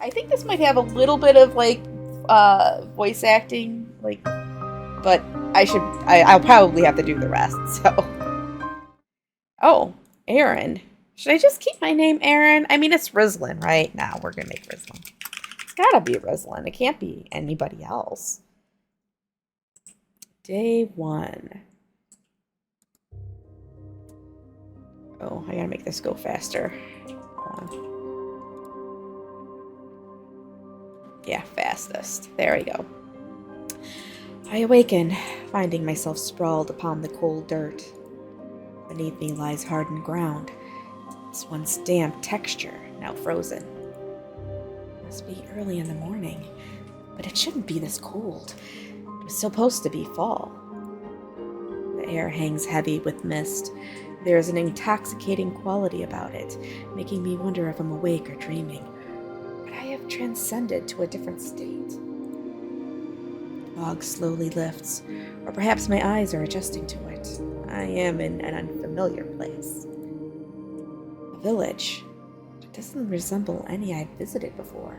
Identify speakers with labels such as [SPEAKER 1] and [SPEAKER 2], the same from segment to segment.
[SPEAKER 1] I think this might have a little bit of like voice acting, like, but I'll probably have to do the rest. So, oh, Aaron. Should I just keep my name Aaron? I mean, it's Rizlin, right? Now we're gonna make Rizlin. It's gotta be Rizlin. It can't be anybody else. Day 1. Oh, I gotta make this go faster. Yeah, fastest. There we go. I awaken, finding myself sprawled upon the cold dirt. Beneath me lies hardened ground, its once damp texture now frozen. It must be early in the morning, but it shouldn't be this cold. It was supposed to be fall. The air hangs heavy with mist. There is an intoxicating quality about it, making me wonder if I'm awake or dreaming. But I have transcended to a different state. The fog slowly lifts, or perhaps my eyes are adjusting to it. I am in an unfamiliar place. A village. It doesn't resemble any I've visited before.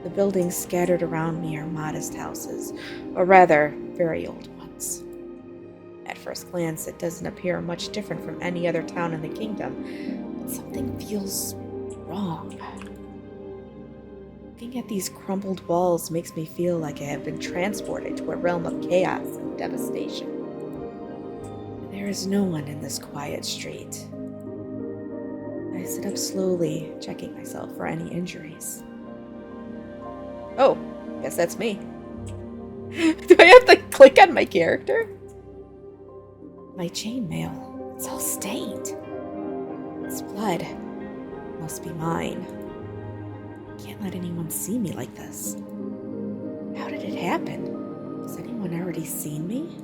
[SPEAKER 1] The buildings scattered around me are modest houses, or rather, very old ones. At first glance, it doesn't appear much different from any other town in the kingdom, but something feels wrong. Looking at these crumbled walls makes me feel like I have been transported to a realm of chaos and devastation. There is no one in this quiet street. I sit up slowly, checking myself for any injuries. Oh, guess that's me. Do I have to click on my character? My chainmail. It's all stained. It's blood. Must be mine. Can't let anyone see me like this. How did it happen? Has anyone already seen me?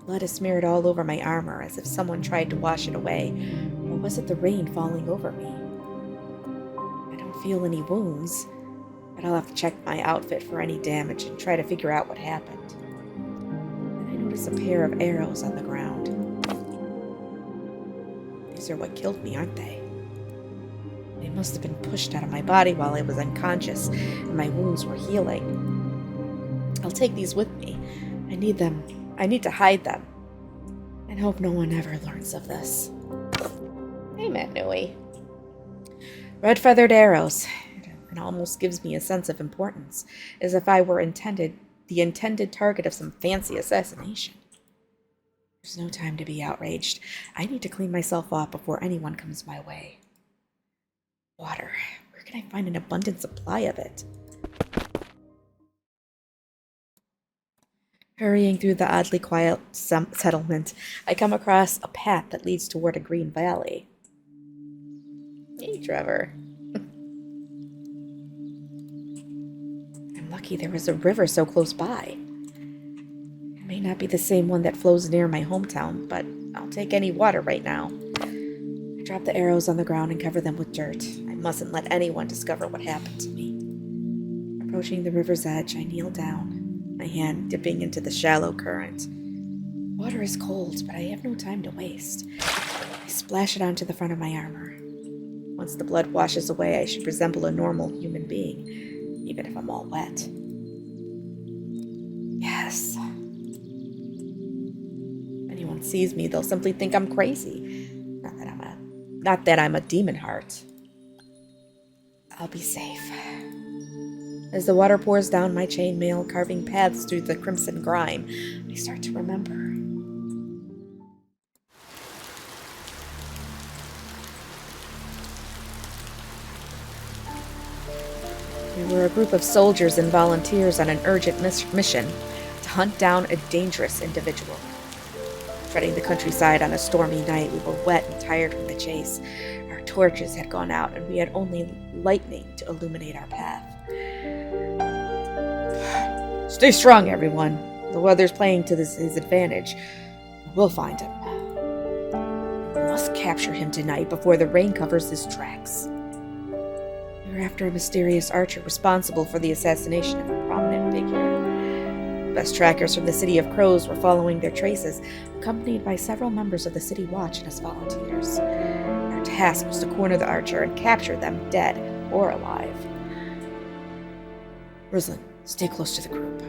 [SPEAKER 1] Blood is smeared all over my armor as if someone tried to wash it away, or was it the rain falling over me? I don't feel any wounds, but I'll have to check my outfit for any damage and try to figure out what happened. Then I notice a pair of arrows on the ground. These are what killed me, aren't they? They must have been pushed out of my body while I was unconscious, and my wounds were healing. I'll take these with me. I need them. I need to hide them. And hope no one ever learns of this. Hey, Matt Nui. Red feathered arrows. It almost gives me a sense of importance, as if I were the intended target of some fancy assassination. There's no time to be outraged. I need to clean myself off before anyone comes my way. Water. Where can I find an abundant supply of it? Hurrying through the oddly quiet settlement, I come across a path that leads toward a green valley. Hey, Trevor. I'm lucky there was a river so close by. It may not be the same one that flows near my hometown, but I'll take any water right now. I drop the arrows on the ground and cover them with dirt. I mustn't let anyone discover what happened to me. Approaching the river's edge, I kneel down, my hand dipping into the shallow current. Water is cold, but I have no time to waste. I splash it onto the front of my armor. Once the blood washes away, I should resemble a normal human being, even if I'm all wet. Yes. If anyone sees me, they'll simply think I'm crazy. Not that I'm a Demonheart. I'll be safe. As the water pours down my chainmail, carving paths through the crimson grime, I start to remember. We were a group of soldiers and volunteers on an urgent mission to hunt down a dangerous individual. Treading the countryside on a stormy night, we were wet and tired from the chase. Our torches had gone out, and we had only lightning to illuminate our path. Stay strong, everyone. The weather's playing to his advantage. We'll find him. We must capture him tonight before the rain covers his tracks. We were after a mysterious archer responsible for the assassination of a prominent figure. Best trackers from the City of Crows were following their traces, accompanied by several members of the City Watch and as volunteers. Our task was to corner the archer and capture them dead or alive. Rislin, stay close to the group.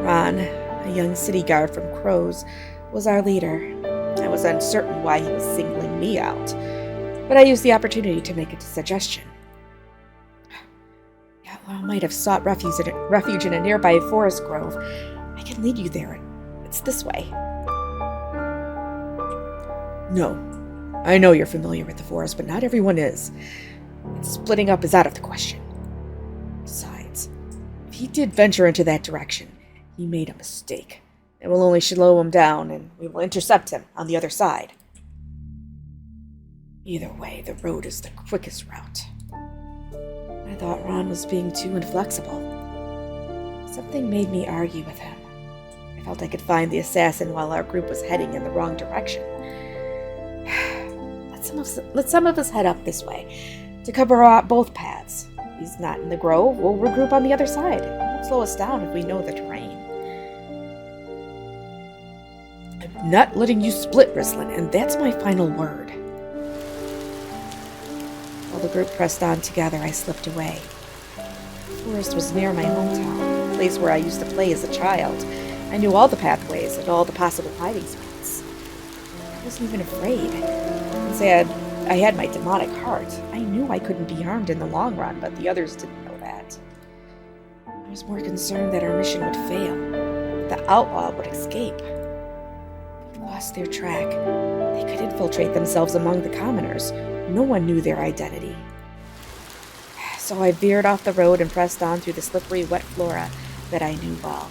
[SPEAKER 1] Ron, a young city guard from Crow's, was our leader. I was uncertain why he was singling me out, but I used the opportunity to make a suggestion. The outlaw might have sought refuge in a nearby forest grove. I can lead you there. It's this way. No. I know you're familiar with the forest, but not everyone is. And splitting up is out of the question. Besides, if he did venture into that direction, he made a mistake. It will only slow him down, and we will intercept him on the other side. Either way, the road is the quickest route. I thought Ron was being too inflexible. Something made me argue with him. I felt I could find the assassin while our group was heading in the wrong direction. Let some of us head up this way to cover both paths. If he's not in the grove, we'll regroup on the other side. It won't slow us down if we know the terrain. I'm not letting you split, Rislin, and that's my final word. While the group pressed on together, I slipped away. The forest was near my hometown, a place where I used to play as a child. I knew all the pathways and all the possible hiding spots. I wasn't even afraid. Since I had my demonic heart, I knew I couldn't be harmed in the long run, but the others didn't know that. I was more concerned that our mission would fail, that the outlaw would escape. If we lost their track, they could infiltrate themselves among the commoners. No one knew their identity. So I veered off the road and pressed on through the slippery, wet flora that I knew well.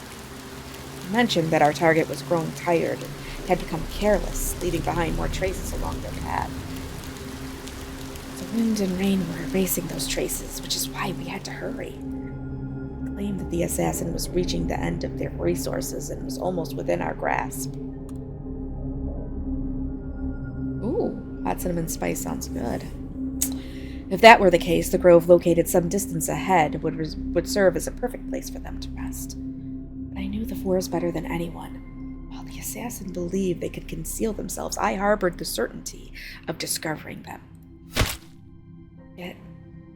[SPEAKER 1] I mentioned that our target was growing tired and had become careless, leaving behind more traces along their path. The wind and rain were erasing those traces, which is why we had to hurry. It claimed that the assassin was reaching the end of their resources and was almost within our grasp. Ooh, hot cinnamon spice sounds good. If that were the case, the grove located some distance ahead would serve as a perfect place for them to rest. But I knew the forest better than anyone. While the assassin believed they could conceal themselves, I harbored the certainty of discovering them. Yet,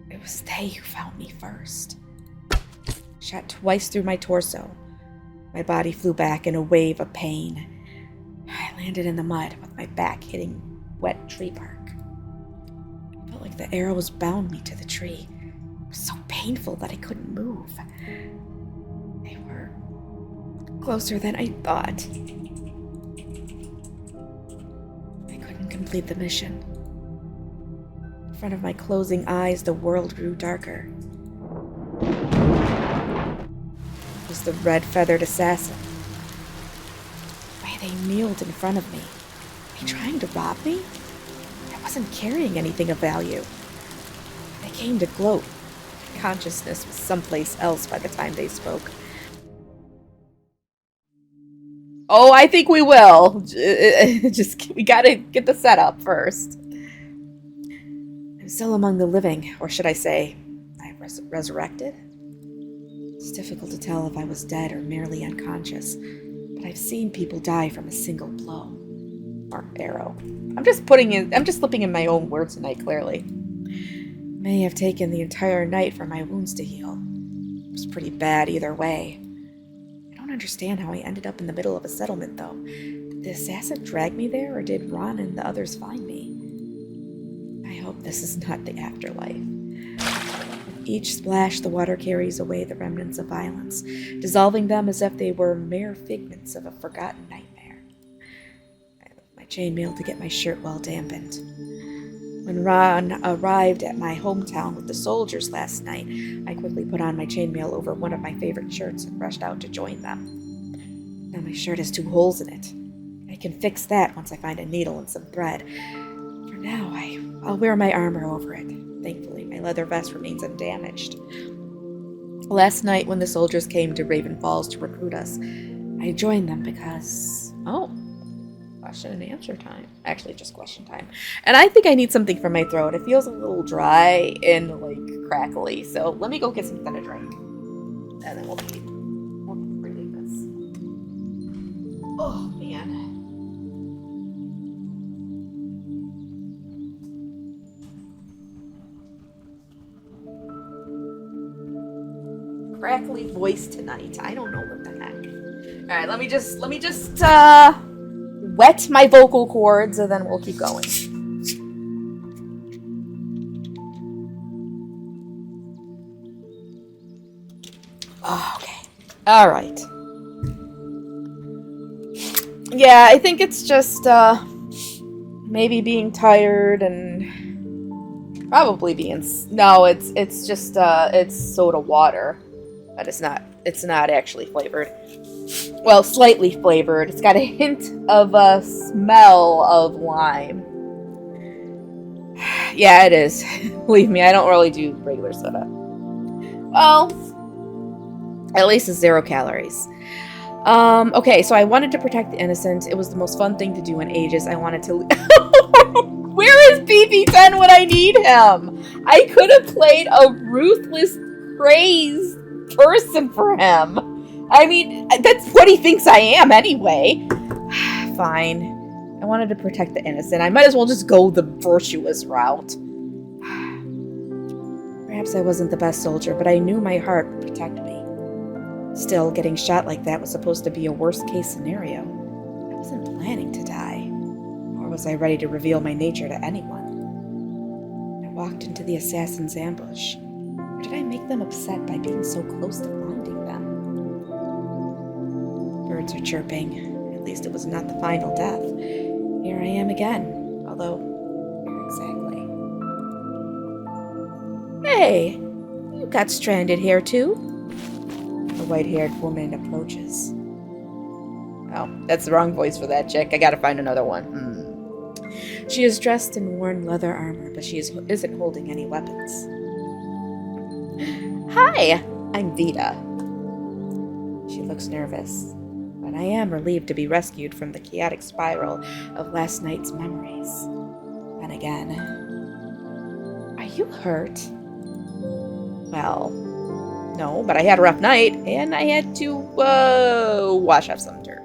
[SPEAKER 1] it was they who found me first. Shot twice through my torso. My body flew back in a wave of pain. I landed in the mud with my back hitting wet tree bark. I felt like the arrows bound me to the tree. It was so painful that I couldn't move. They were closer than I thought. I couldn't complete the mission. In front of my closing eyes, the world grew darker. It was the red-feathered assassin. The way they kneeled in front of me. Were they trying to rob me? I wasn't carrying anything of value. They came to gloat. Consciousness was someplace else by the time they spoke. Oh, I think we will. We gotta get the setup first. I'm still among the living, or should I say, I resurrected? It's difficult to tell if I was dead or merely unconscious, but I've seen people die from a single blow. Or arrow. I'm just slipping in my own words tonight, clearly. It may have taken the entire night for my wounds to heal. It was pretty bad either way. I don't understand how I ended up in the middle of a settlement, though. Did the assassin drag me there, or did Ron and the others find me? I hope this is not the afterlife. With each splash, the water carries away the remnants of violence, dissolving them as if they were mere figments of a forgotten nightmare. I left my chainmail to get my shirt well dampened. When Ron arrived at my hometown with the soldiers last night, I quickly put on my chainmail over one of my favorite shirts and rushed out to join them. Now my shirt has 2 holes in it. I can fix that once I find a needle and some thread. For now, I'll wear my armor over it. Thankfully, my leather vest remains undamaged. Last night, when the soldiers came to Raven Falls to recruit us, I joined them because... question and answer time. Actually, just question time. And I think I need something for my throat. It feels a little dry and, crackly. So let me go get something to drink. And then we'll read this. Oh, man. crackly voice tonight. I don't know what the heck. All right, let me just wet my vocal cords, and then we'll keep going. Oh, okay. All right. Yeah, I think it's just maybe being tired and probably being no. It's just it's soda water, but it's not actually flavored. Well, slightly flavored. It's got a hint of a smell of lime. Yeah, it is. Believe me, I don't really do regular soda. Well, at least it's 0 calories. Okay, so I wanted to protect the innocent. It was the most fun thing to do in ages. I wanted to... Where is BB-10 when I need him? I could have played a ruthless, crazed person for him. I mean, that's what he thinks I am anyway. Fine. I wanted to protect the innocent. I might as well just go the virtuous route. Perhaps I wasn't the best soldier, but I knew my heart would protect me. Still, getting shot like that was supposed to be a worst-case scenario. I wasn't planning to die, nor was I ready to reveal my nature to anyone. I walked into the assassin's ambush. Or did I make them upset by being so close to finding them? Birds are chirping. At least it was not the final death. Here I am again, although, where exactly? Hey, you got stranded here too? The white-haired woman approaches. Oh, that's the wrong voice for that chick. I gotta find another one. She is dressed in worn leather armor, but she isn't holding any weapons. Hi, I'm Vita. She looks nervous, but I am relieved to be rescued from the chaotic spiral of last night's memories. Then again, are you hurt? Well, no, but I had a rough night, and I had to, wash off some dirt.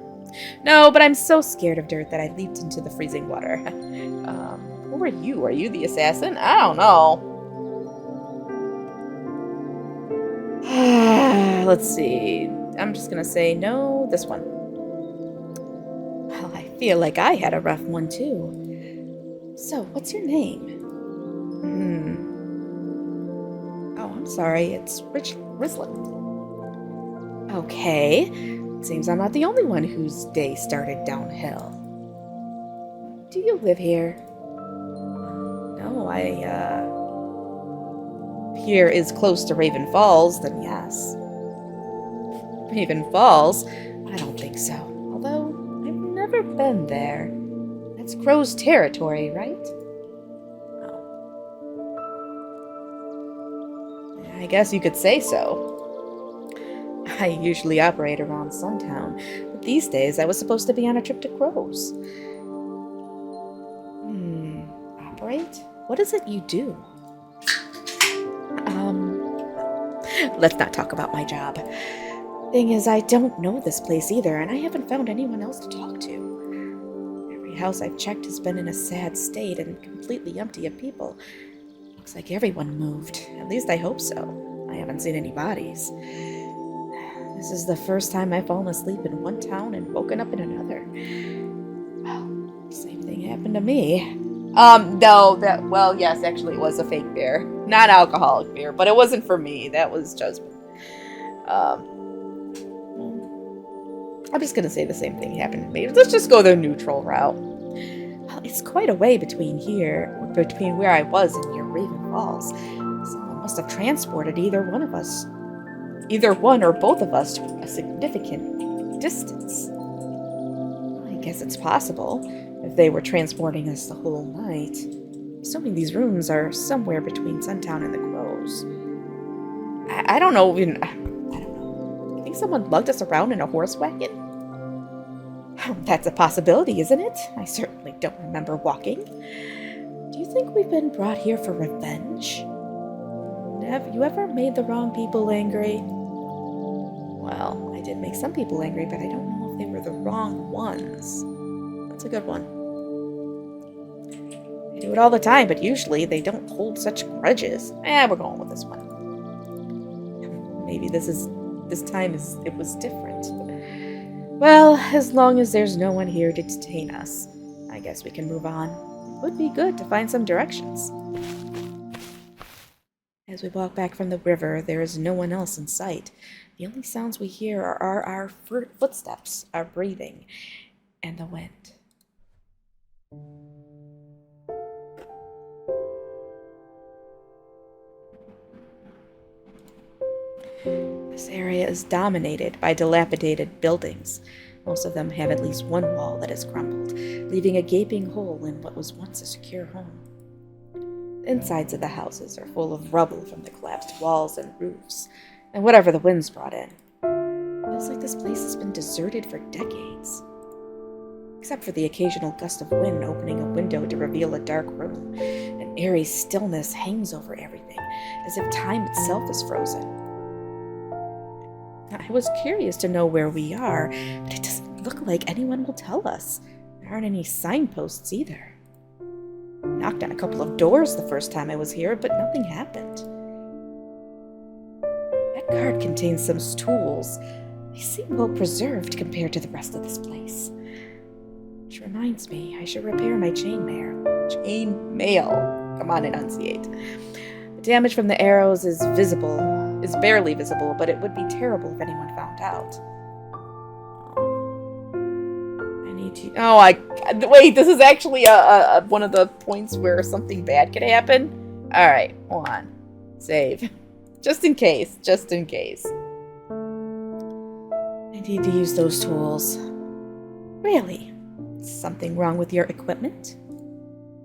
[SPEAKER 1] No, but I'm so scared of dirt that I leaped into the freezing water. Who are you? Are you the assassin? I don't know. Let's see. I'm just gonna say no, this one. Well, I feel like I had a rough one, too. So, what's your name? Oh, I'm sorry, it's Risland. Okay, seems I'm not the only one whose day started downhill. Do you live here? No, here is close to Raven Falls, then yes. Raven Falls? I don't think so. Although, I've never been there. That's Crow's territory, right? I guess you could say so. I usually operate around Suntown, but these days I was supposed to be on a trip to Crow's. Operate? What is it you do? Let's not talk about my job. Thing is, I don't know this place either, and I haven't found anyone else to talk to. Every house I've checked has been in a sad state and completely empty of people. Looks like everyone moved. At least I hope so. I haven't seen any bodies. This is the first time I've fallen asleep in one town and woken up in another. Well, same thing happened to me. Well, yes, actually it was a fake beer. Non-alcoholic beer, but it wasn't for me. That was judgment. I'm just gonna say the same thing happened to me. Let's just go the neutral route. Well, it's quite a way between where I was and your Raven Falls. Someone must have transported either one or both of us to a significant distance. Well, I guess it's possible, if they were transporting us the whole night. Assuming these rooms are somewhere between Suntown and the Crows. I don't know. I don't know. You think someone lugged us around in a horse wagon? That's a possibility, isn't it? I certainly don't remember walking. Do you think we've been brought here for revenge? Have you ever made the wrong people angry? Well, I did make some people angry, but I don't know if they were the wrong ones. That's a good one. I do it all the time, but usually they don't hold such grudges. We're going with this one. Maybe this time it was different. Well, as long as there's no one here to detain us, I guess we can move on. It would be good to find some directions. As we walk back from the river, there is no one else in sight. The only sounds we hear are our footsteps, our breathing, and the wind. This area is dominated by dilapidated buildings. Most of them have at least one wall that has crumbled, leaving a gaping hole in what was once a secure home. The insides of the houses are full of rubble from the collapsed walls and roofs, and whatever the winds brought in. It feels like this place has been deserted for decades. Except for the occasional gust of wind opening a window to reveal a dark room, an eerie stillness hangs over everything, as if time itself is frozen. I was curious to know where we are, but it doesn't look like anyone will tell us. There aren't any signposts either. I knocked on a couple of doors the first time I was here, but nothing happened. That cart contains some tools. They seem well preserved compared to the rest of this place. Which reminds me, I should repair my chainmail. Chainmail. Come on, enunciate. The damage from the arrows is barely visible, but it would be terrible if anyone found out. I need to... wait, this is actually a one of the points where something bad could happen? Alright, hold on. Save. Just in case. I need to use those tools. Really? Something wrong with your equipment?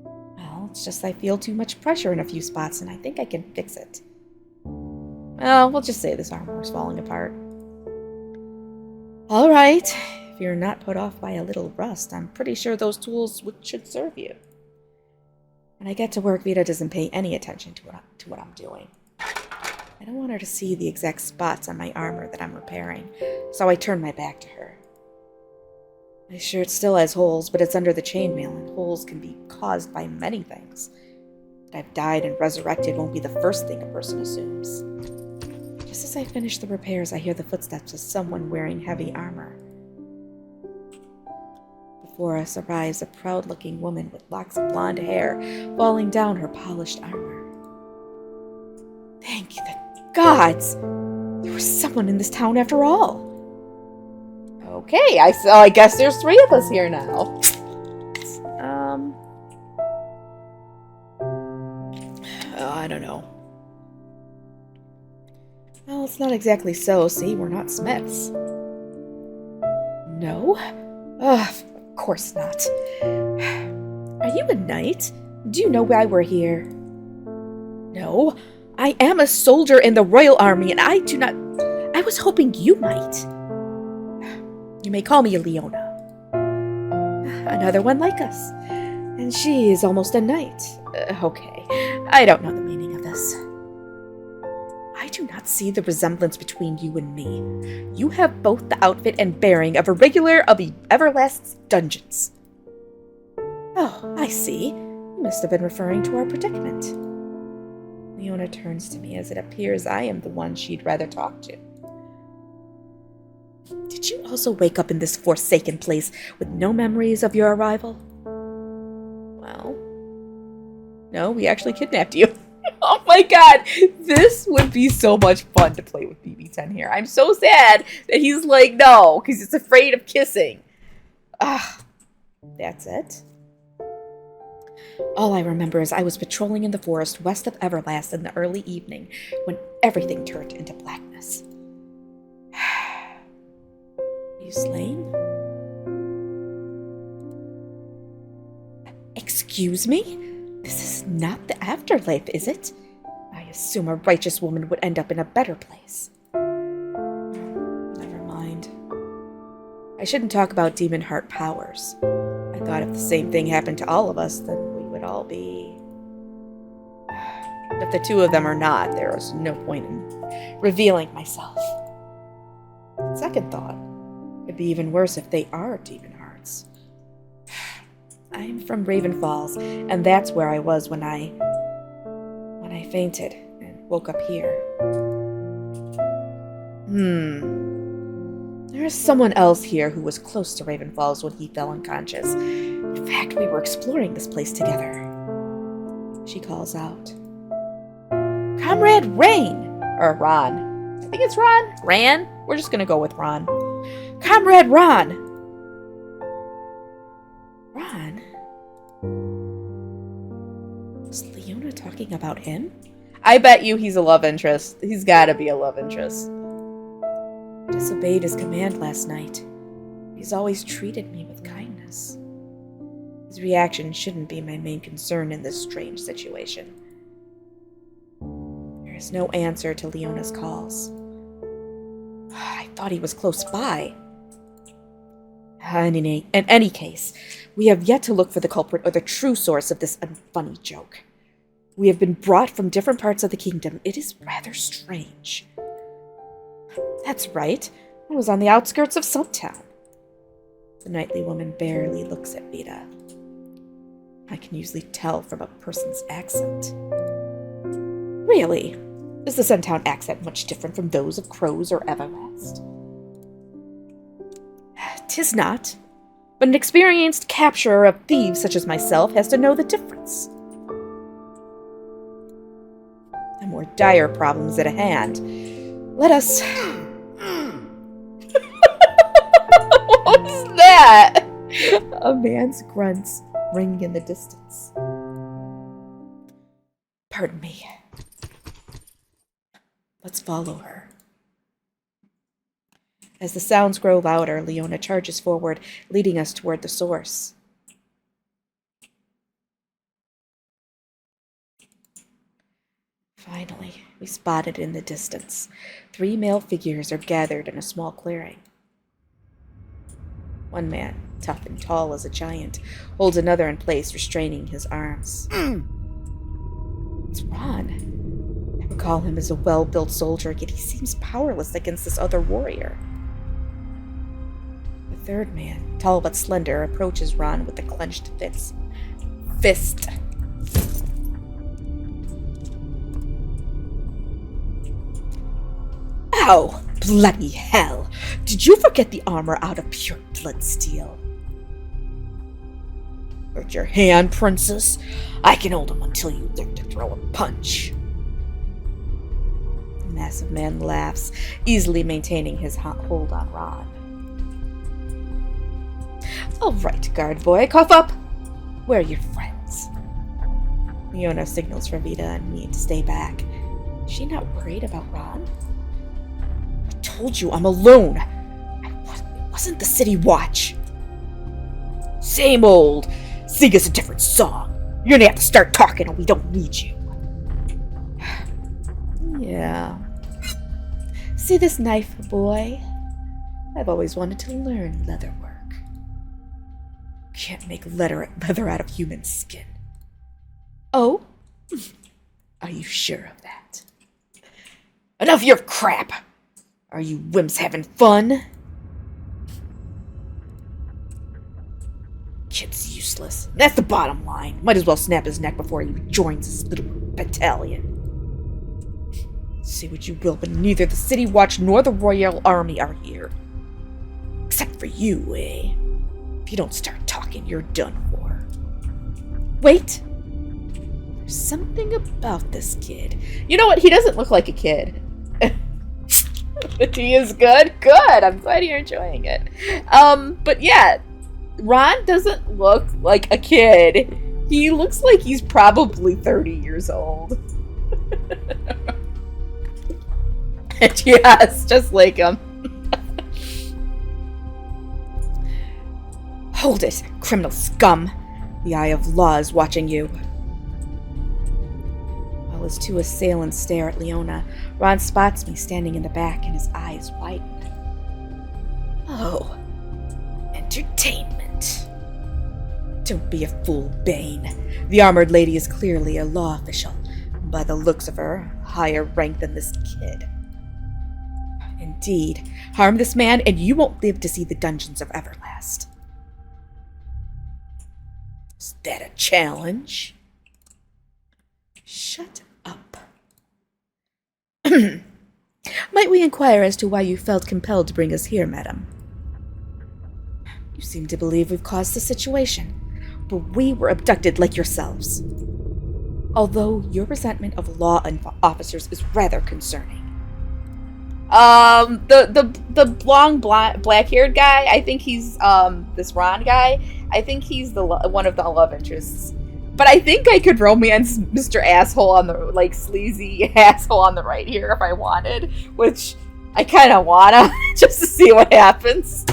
[SPEAKER 1] Well, it's just I feel too much pressure in a few spots, and I think I can fix it. Well, we'll just say this armor is falling apart. All right. If you're not put off by a little rust, I'm pretty sure those tools should serve you. When I get to work, Vita doesn't pay any attention to what I'm doing. I don't want her to see the exact spots on my armor that I'm repairing, so I turn my back to her. My shirt still has holes, but it's under the chainmail, and holes can be caused by many things. That I've died and resurrected won't be the first thing a person assumes. Just as I finish the repairs, I hear the footsteps of someone wearing heavy armor. Before us arrives a proud-looking woman with locks of blonde hair falling down her polished armor. Thank the gods! There was someone in this town after all. Okay, I guess there's 3 of us here now. I don't know. Well, it's not exactly so. See, we're not smiths. No? Of course not. Are you a knight? Do you know why we're here? No. I am a soldier in the royal army, and I do not... I was hoping you might. You may call me Leona. Another one like us. And she is almost a knight. Okay. I don't know the meaning of this. I do not see the resemblance between you and me. You have both the outfit and bearing of a regular of the Everlast's dungeons. Oh, I see. You must have been referring to our predicament. Leona turns to me as it appears I am the one she'd rather talk to. Did you also wake up in this forsaken place with no memories of your arrival? Well, no, we actually kidnapped you. Oh my god, this would be so much fun to play with BB10 here. I'm so sad that he's like, no, because he's afraid of kissing. That's it. All I remember is I was patrolling in the forest west of Everlast in the early evening when everything turned into blackness. Are you slain? Excuse me? This is not the afterlife, is it? I assume a righteous woman would end up in a better place. Never mind. I shouldn't talk about Demonheart powers. I thought if the same thing happened to all of us, then we would all be... If the 2 of them are not, there is no point in revealing myself. Second thought, it'd be even worse if they are Demonhearts. I'm from Raven Falls, and that's where I was when I fainted and woke up here. There is someone else here who was close to Raven Falls when he fell unconscious. In fact, we were exploring this place together. She calls out. Comrade Rain! Or Ron. I think it's Ron? Ran? We're just gonna go with Ron. Comrade Ron! Ron? Was Leona talking about him? I bet you he's a love interest. He's gotta be a love interest. I disobeyed his command last night. He's always treated me with kindness. His reaction shouldn't be my main concern in this strange situation. There is no answer to Leona's calls. I thought he was close by. In any case, we have yet to look for the culprit or the true source of this unfunny joke. We have been brought from different parts of the kingdom. It is rather strange. That's right. I was on the outskirts of Suntown. The knightly woman barely looks at Vita. I can usually tell from a person's accent. Really? Is the Suntown accent much different from those of crows or Everlast? 'Tis not, but an experienced capturer of thieves such as myself has to know the difference. The more dire problems at hand. Let us... What's that? A man's grunts ring in the distance. Pardon me. Let's follow her. As the sounds grow louder, Leona charges forward, leading us toward the source. Finally, we spot it in the distance. 3 male figures are gathered in a small clearing. One man, tough and tall as a giant, holds another in place, restraining his arms. It's Ron. I recall him as a well-built soldier, yet he seems powerless against this other warrior. The third man, tall but slender, approaches Ron with a clenched fist. Ow! Bloody hell! Did you forget the armor out of pure blood steel? Hurt your hand, princess? I can hold him until you learn to throw a punch. The massive man laughs, easily maintaining his hold on Ron. All right, guard boy, cough up. Where are your friends? Leona signals for Vita and me to stay back. Is she not worried about Ron? I told you I'm alone. It wasn't the city watch. Same old. Sing us a different song. You're gonna have to start talking or we don't need you. Yeah. See this knife, boy? I've always wanted to learn leather work. Can't make leather out of human skin. Oh? Are you sure of that? Enough of your crap! Are you wimps having fun? Kid's useless. That's the bottom line. Might as well snap his neck before he joins this little battalion. Say what you will, but neither the City Watch nor the Royal Army are here. Except for you, eh? If you don't start talking, you're done for. Wait! There's something about this kid. You know what? He doesn't look like a kid. But he is good? Good! I'm glad you're enjoying it. But yeah, Ron doesn't look like a kid. He looks like he's probably 30 years old. And yes, just like him. Hold it, criminal scum! The eye of law is watching you. While his 2 assailants stare at Leona, Ron spots me standing in the back and his eyes widen. Oh, entertainment. Don't be a fool, Bane. The armored lady is clearly a law official. By the looks of her, higher rank than this kid. Indeed, harm this man and you won't live to see the dungeons of Everlast. Is that a challenge? Shut up. Might we we inquire as to why you felt compelled to bring us here, madam? You seem to believe we've caused the situation, but we were abducted like yourselves. Although your resentment of law officers is rather concerning. The long black-haired guy, I think he's this Ron guy. I think he's the one of the love interests. But I think I could romance Mr. Asshole on the sleazy asshole on the right here if I wanted, which I kind of wanna just to see what happens.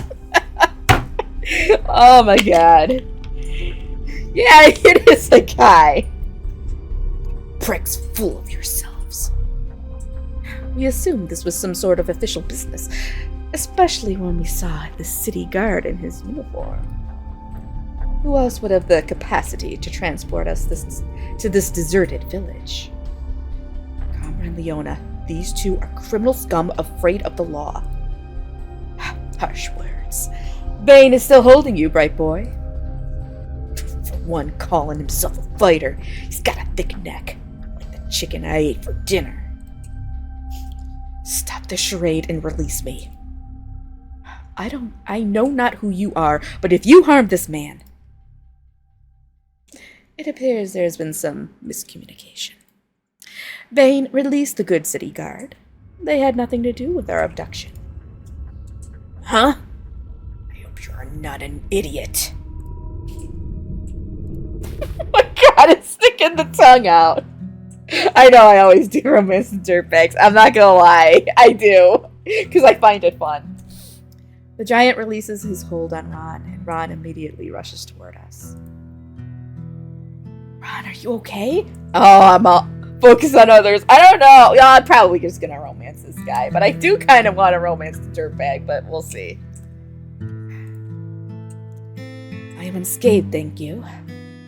[SPEAKER 1] Oh my god. Yeah, it is a guy. Pricks full of yourselves. We assumed this was some sort of official business, especially when we saw the city guard in his uniform. Who else would have the capacity to transport us to this deserted village? Comrade Leona, these two are criminal scum afraid of the law. Harsh words. Bane is still holding you, bright boy. For one calling himself a fighter, he's got a thick neck, like the chicken I ate for dinner. Stop the charade and release me. I know not who you are, but if you harm this man... It appears there's been some miscommunication. Bane, release the good city guard. They had nothing to do with our abduction. Huh? I hope you're not an idiot. Oh my god, it's sticking the tongue out. I know I always do romance and dirtbags. I'm not gonna lie. I do. Because I find it fun. The giant releases his hold on Ron, and Ron immediately rushes toward us. Ron, are you okay? Oh, I'm all focused on others. I don't know. Yeah, I'm probably just gonna romance this guy, but I do kind of want to romance the dirtbag, but we'll see. I am unscathed, thank you.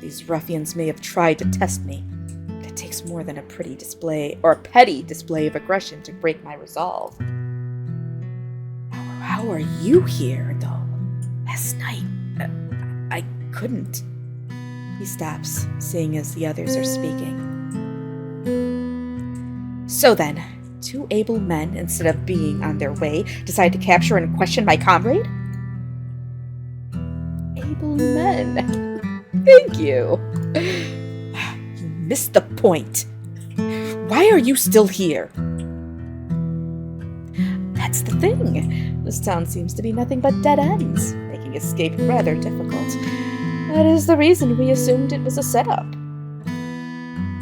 [SPEAKER 1] These ruffians may have tried to test me, but it takes more than a petty display of aggression to break my resolve. How are you here, though? Last night, I couldn't. He stops, seeing as the others are speaking. So then, two able men, instead of being on their way, decide to capture and question my comrade? Able men. Thank you. You missed the point. Why are you still here? That's the thing. This town seems to be nothing but dead ends, making escape rather difficult. That is the reason we assumed it was a setup.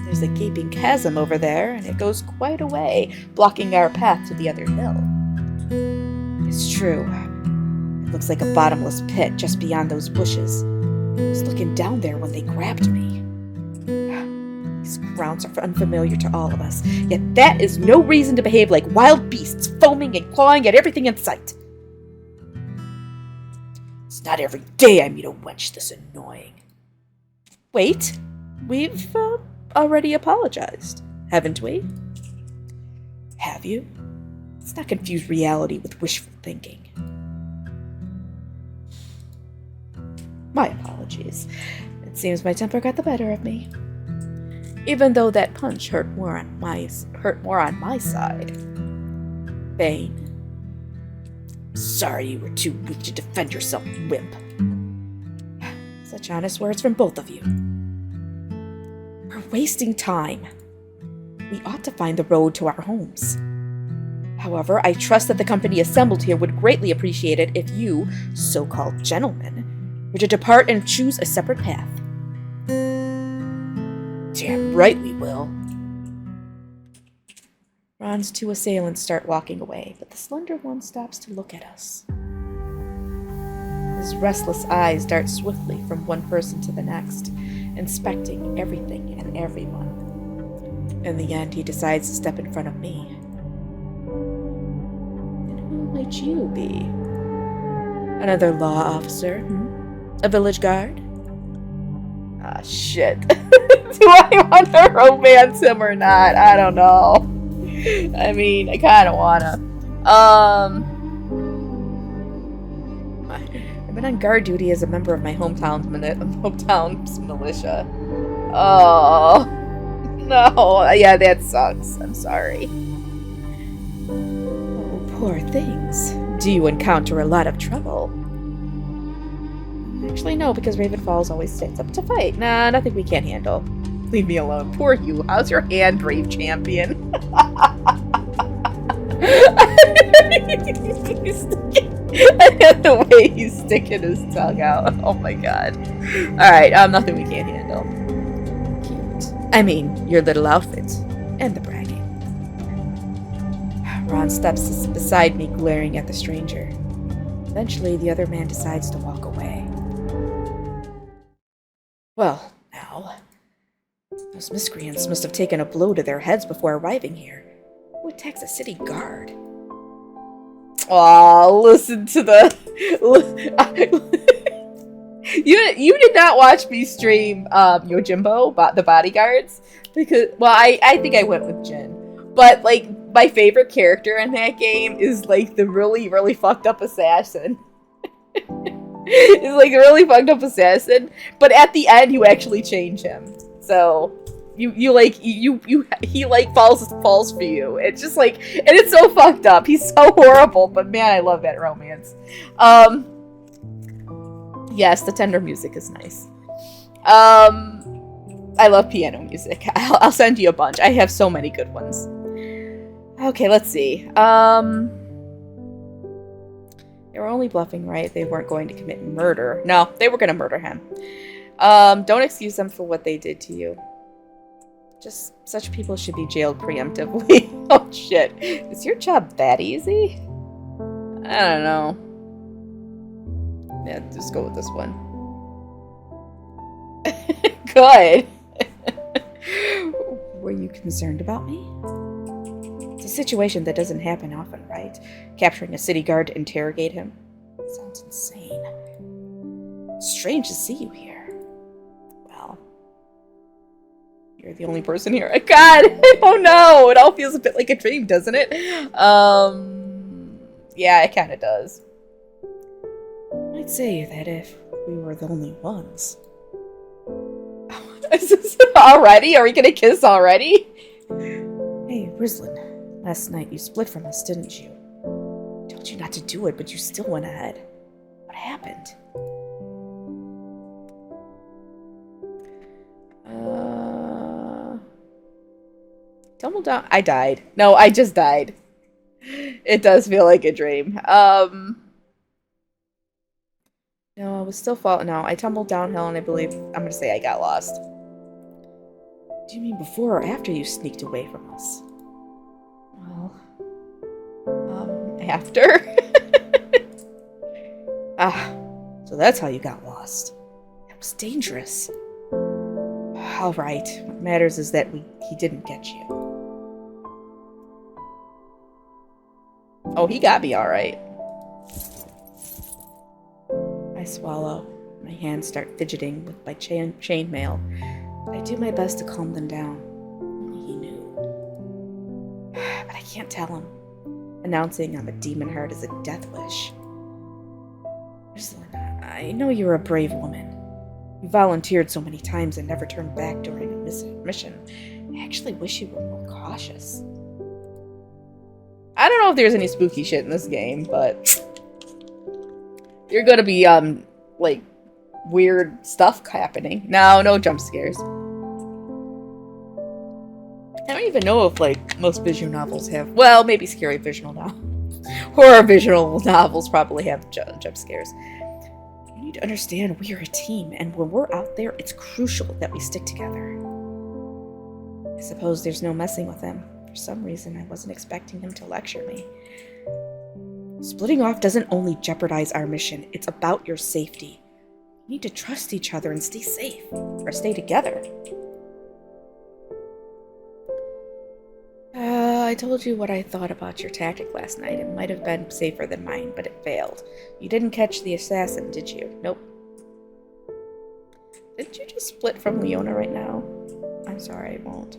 [SPEAKER 1] There's a gaping chasm over there, and it goes quite a way, blocking our path to the other hill. It's true. It looks like a bottomless pit just beyond those bushes. I was looking down there when they grabbed me. These grounds are unfamiliar to all of us, yet that is no reason to behave like wild beasts, foaming and clawing at everything in sight. It's not every day I meet a wench this annoying. Wait, we've already apologized, haven't we? Have you? Let's not confuse reality with wishful thinking. My apologies. It seems my temper got the better of me. Even though that punch hurt more on my side. Bane. Sorry you were too weak to defend yourself, wimp. Such honest words from both of you. We're wasting time. We ought to find the road to our homes. However, I trust that the company assembled here would greatly appreciate it if you, so-called gentlemen, were to depart and choose a separate path. Damn right we will. Ron's two assailants start walking away, but the slender one stops to look at us. His restless eyes dart swiftly from one person to the next, inspecting everything and everyone. In the end, he decides to step in front of me. And who might you be? Another law officer? A village guard? Ah, shit. Do I want to romance him or not? I don't know. I mean, I kind of want to. I've been on guard duty as a member of my hometown's militia. Oh, no. Yeah, that sucks. I'm sorry. Poor things. Do you encounter a lot of trouble? Actually, no, because Ravenfalls always stands up to fight. Nah, nothing we can't handle. Leave me alone. Poor you. How's your hand, brave champion? The way he's sticking his tongue out. Oh my god. Alright, nothing we can't handle. Cute. I mean, your little outfit. And the bragging. Ron steps beside me, glaring at the stranger. Eventually, the other man decides to walk away. Well, now, those miscreants must have taken a blow to their heads before arriving here. Who attacks a city guard? Aw, listen to the... you did not watch me stream Yojimbo, the bodyguards? Because, well, I think I went with Jin. But, like, my favorite character in that game is, like, the really, really fucked up assassin. He's, like, a really fucked up assassin. But at the end, you actually change him. So... he falls for you. It's just like, and it's so fucked up. He's so horrible, but man, I love that romance. Yes, the tender music is nice. I love piano music. I'll send you a bunch. I have so many good ones. Okay, let's see. They were only bluffing, right? They weren't going to commit murder. No, they were going to murder him. Don't excuse them for what they did to you. Just such people should be jailed preemptively. Oh shit. Is your job that easy? I don't know. Yeah, just go with this one. Good. Were you concerned about me? It's a situation that doesn't happen often, right? Capturing a city guard to interrogate him. Sounds insane. Strange to see you here. You're the only person here. God! Oh no! It all feels a bit like a dream, doesn't it? Yeah, it kind of does. I'd say that if we were the only ones. Is this already? Are we gonna kiss already? Hey, Rislin. Last night you split from us, didn't you? I told you not to do it, but you still went ahead. What happened? Tumble down. I died. No, I just died. It does feel like a dream. No, I was still falling. No, I tumbled downhill and I believe I'm gonna say I got lost. Do you mean before or after you sneaked away from us? Well, after? So that's how you got lost. That was dangerous. All right. What matters is that he didn't get you. Oh, he got me all right. I swallow. My hands start fidgeting with my chainmail. I do my best to calm them down. Only he knew. But I can't tell him. Announcing I'm a Demonheart is a death wish. I know you're a brave woman. You volunteered so many times and never turned back during a mission. I actually wish you were more cautious. I don't know if there's any spooky shit in this game, but you're gonna be, like, weird stuff happening. No jump scares. I don't even know if, like, most visual novels have... Well, maybe scary visual novels. Horror visual novels probably have jump scares. You need to understand we're a team, and when we're out there, it's crucial that we stick together. I suppose there's no messing with him. For some reason, I wasn't expecting him to lecture me. Splitting off doesn't only jeopardize our mission, it's about your safety. You need to trust each other and stay safe, or stay together. I told you what I thought about your tactic last night. It might have been safer than mine, but it failed. You didn't catch the assassin, did you? Nope. Didn't you just split from Leona right now? I'm sorry, I won't.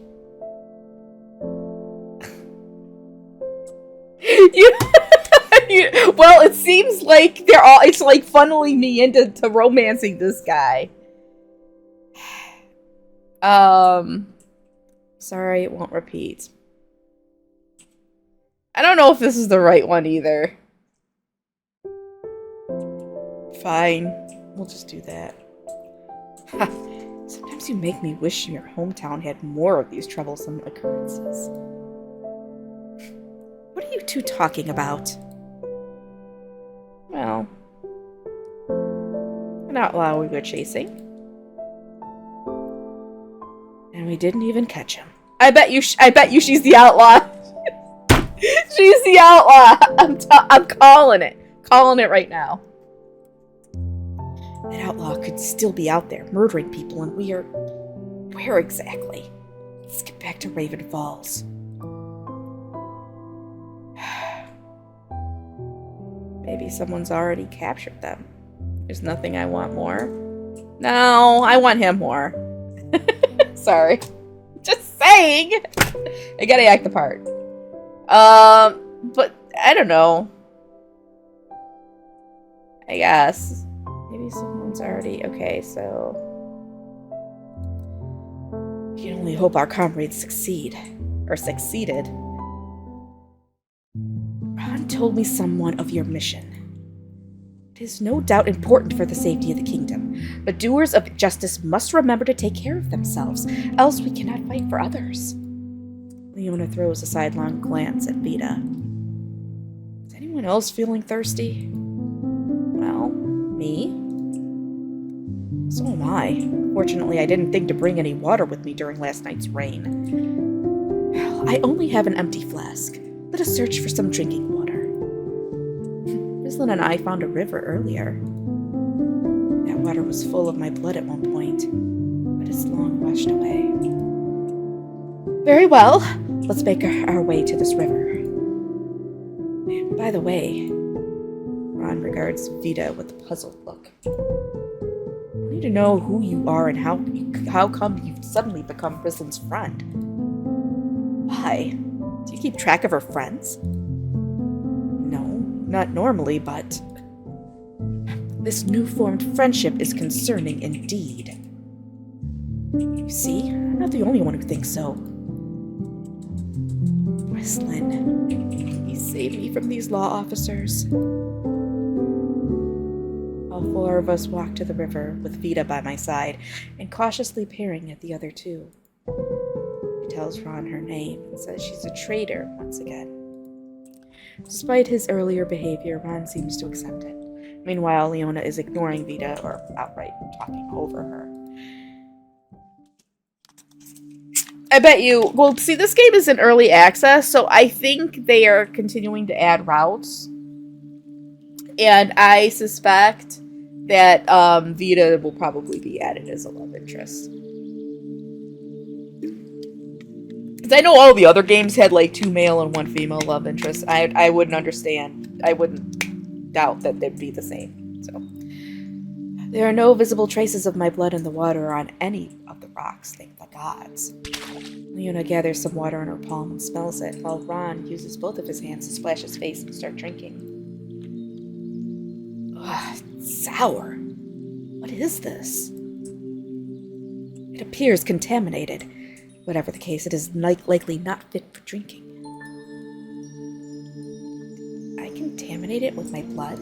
[SPEAKER 1] Well, it seems like it's like funneling me into romancing this guy. Sorry, it won't repeat. I don't know if this is the right one either. Fine. We'll just do that. Ha. Sometimes you make me wish your hometown had more of these troublesome occurrences. What are you two talking about? Well, an outlaw we were chasing. And we didn't even catch him. I bet you she's the outlaw. She's the outlaw. I'm calling it. Calling it right now. That outlaw could still be out there murdering people, and we are... Where exactly? Let's get back to Raven Falls. Maybe someone's already captured them. There's nothing I want more. No, I want him more. Sorry. Just saying! I gotta act the part. But I don't know. I guess. Maybe someone's already... Okay, so... We can only hope our comrades succeed. Or succeeded. Ron told me somewhat of your mission. It is no doubt important for the safety of the kingdom, but doers of justice must remember to take care of themselves, else we cannot fight for others. Leona throws a sidelong glance at Vita. Is anyone else feeling thirsty? Well, me? So am I. Fortunately, I didn't think to bring any water with me during last night's rain. Well, I only have an empty flask. Let us search for some drinking water. Rislin and I found a river earlier. That water was full of my blood at one point, but it's long washed away. Very well, let's make our way to this river. And by the way, Ron regards Vita with a puzzled look. I need to know who you are and how come you've suddenly become Rislin's friend. Why? Do you keep track of her friends? No, not normally, but... This new-formed friendship is concerning indeed. You see, I'm not the only one who thinks so. Rislin, you saved me from these law officers. All four of us walked to the river, with Vita by my side, and cautiously peering at the other two. She tells Ron her name and says she's a traitor once again. Despite his earlier behavior, Ron seems to accept it. Meanwhile, Leona is ignoring Vita, or outright talking over her. I bet you... Well, see, this game is in early access, so I think they are continuing to add routes. And I suspect that Vita will probably be added as a love interest. Because I know all the other games had, like, 2 male and 1 female love interests. I wouldn't understand. I wouldn't doubt that they'd be the same. So, there are no visible traces of my blood in the water or on any of the rocks, thank the gods. Leona gathers some water in her palm and smells it, while Ron uses both of his hands to splash his face and start drinking. Ugh, it's sour. What is this? It appears contaminated. Whatever the case, it is likely not fit for drinking. I contaminate it with my blood?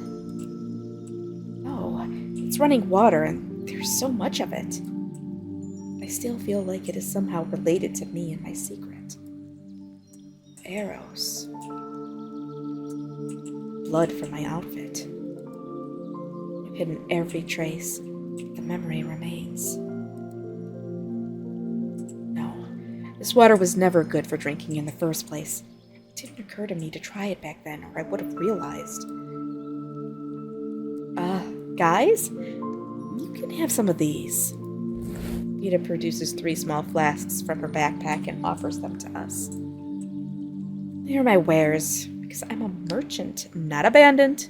[SPEAKER 1] No, it's running water and there's so much of it. I still feel like it is somehow related to me and my secret. Arrows. Blood from my outfit. I've hidden every trace. The memory remains. No, this water was never good for drinking in the first place. It didn't occur to me to try it back then, or I would have realized. Guys? You can have some of these. Vita produces 3 small flasks from her backpack and offers them to us. They are my wares, because I'm a merchant, not a bandit.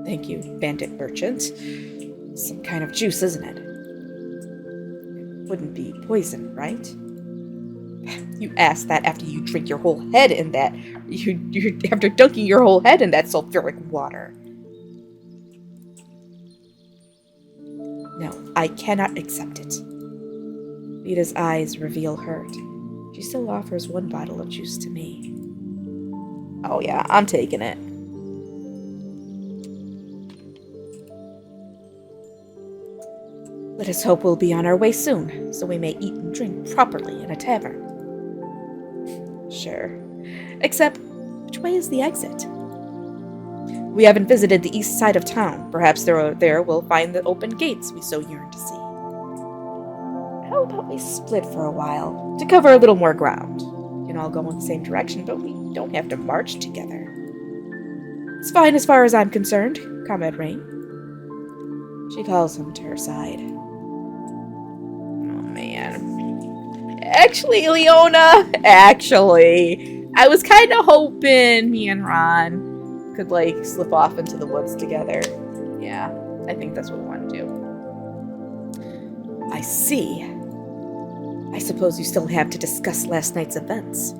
[SPEAKER 1] Thank you, bandit merchant. Some kind of juice, isn't it? Wouldn't be poison, right? You asked that after you drink your whole head in that. You're after dunking your whole head in that sulfuric water. No, I cannot accept it. Vita's eyes reveal hurt. She still offers one bottle of juice to me. Oh yeah, I'm taking it. Let us hope we'll be on our way soon, so we may eat and drink properly in a tavern. Sure. Except, which way is the exit? We haven't visited the east side of town. Perhaps there we'll find the open gates we so yearn to see. How about we split for a while, to cover a little more ground? We can all go in the same direction, but we don't have to march together. It's fine as far as I'm concerned, Comrade Rain. She calls him to her side. Oh, man. Actually, Leona, I was kind of hoping me and Ron could, like, slip off into the woods together. Yeah, I think that's what we want to do. I see. I suppose you still have to discuss last night's events.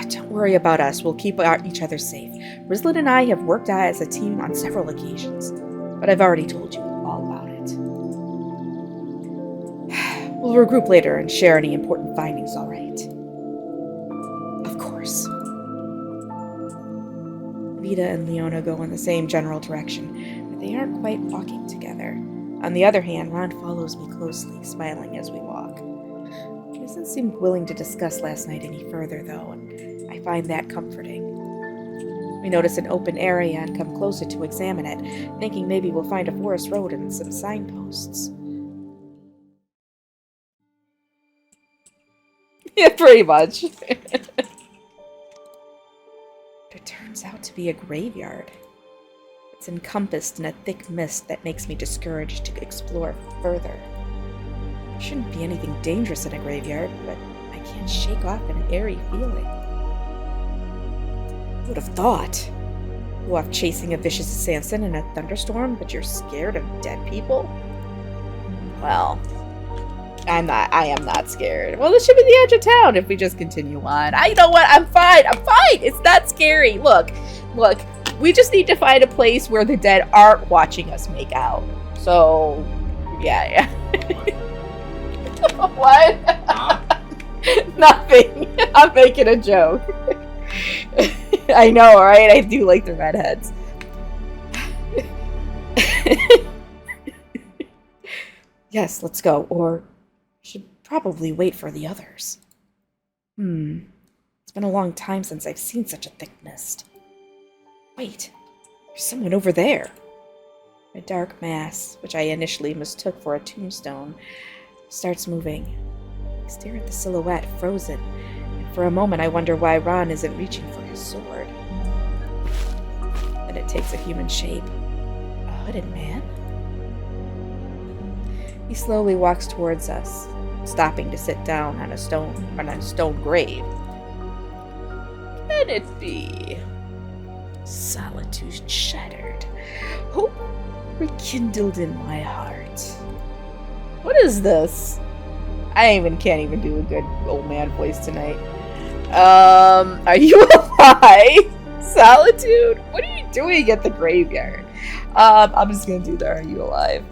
[SPEAKER 1] Don't worry about us. We'll keep each other safe. Rizlin and I have worked out as a team on several occasions, but I've already told you all about it. We'll regroup later and share any important findings, all right? Of course. Vida and Leona go in the same general direction, but they aren't quite walking together. On the other hand, Ron follows me closely, smiling as we walk. He doesn't seem willing to discuss last night any further, though, and I find that comforting. We notice an open area and come closer to examine it, thinking maybe we'll find a forest road and some signposts. Yeah, pretty much. It turns out to be a graveyard. It's encompassed in a thick mist that makes me discouraged to explore further. There shouldn't be anything dangerous in a graveyard, but I can't shake off an airy feeling. Who would have thought? Go off chasing a vicious assassin in a thunderstorm, but you're scared of dead people? Well, I am not scared. Well, this should be the edge of town if we just continue on. You know what? I'm fine. It's not scary. Look. We just need to find a place where the dead aren't watching us make out. So, yeah. What? Huh? Nothing. I'm making a joke. I know, right? I do like the redheads. Yes, let's go. Or should probably wait for the others. It's been a long time since I've seen such a thick mist. Wait, there's someone over there. A dark mass, which I initially mistook for a tombstone, starts moving. I stare at the silhouette, frozen, and for a moment I wonder why Ron isn't reaching for his sword. Then it takes a human shape. A hooded man? He slowly walks towards us, stopping to sit down on a stone grave. Can it be? Solitude shattered, hope rekindled in my heart. What is this? I can't even do a good old man voice tonight. Are you alive? Solitude? What are you doing at the graveyard? I'm just gonna do the are you alive?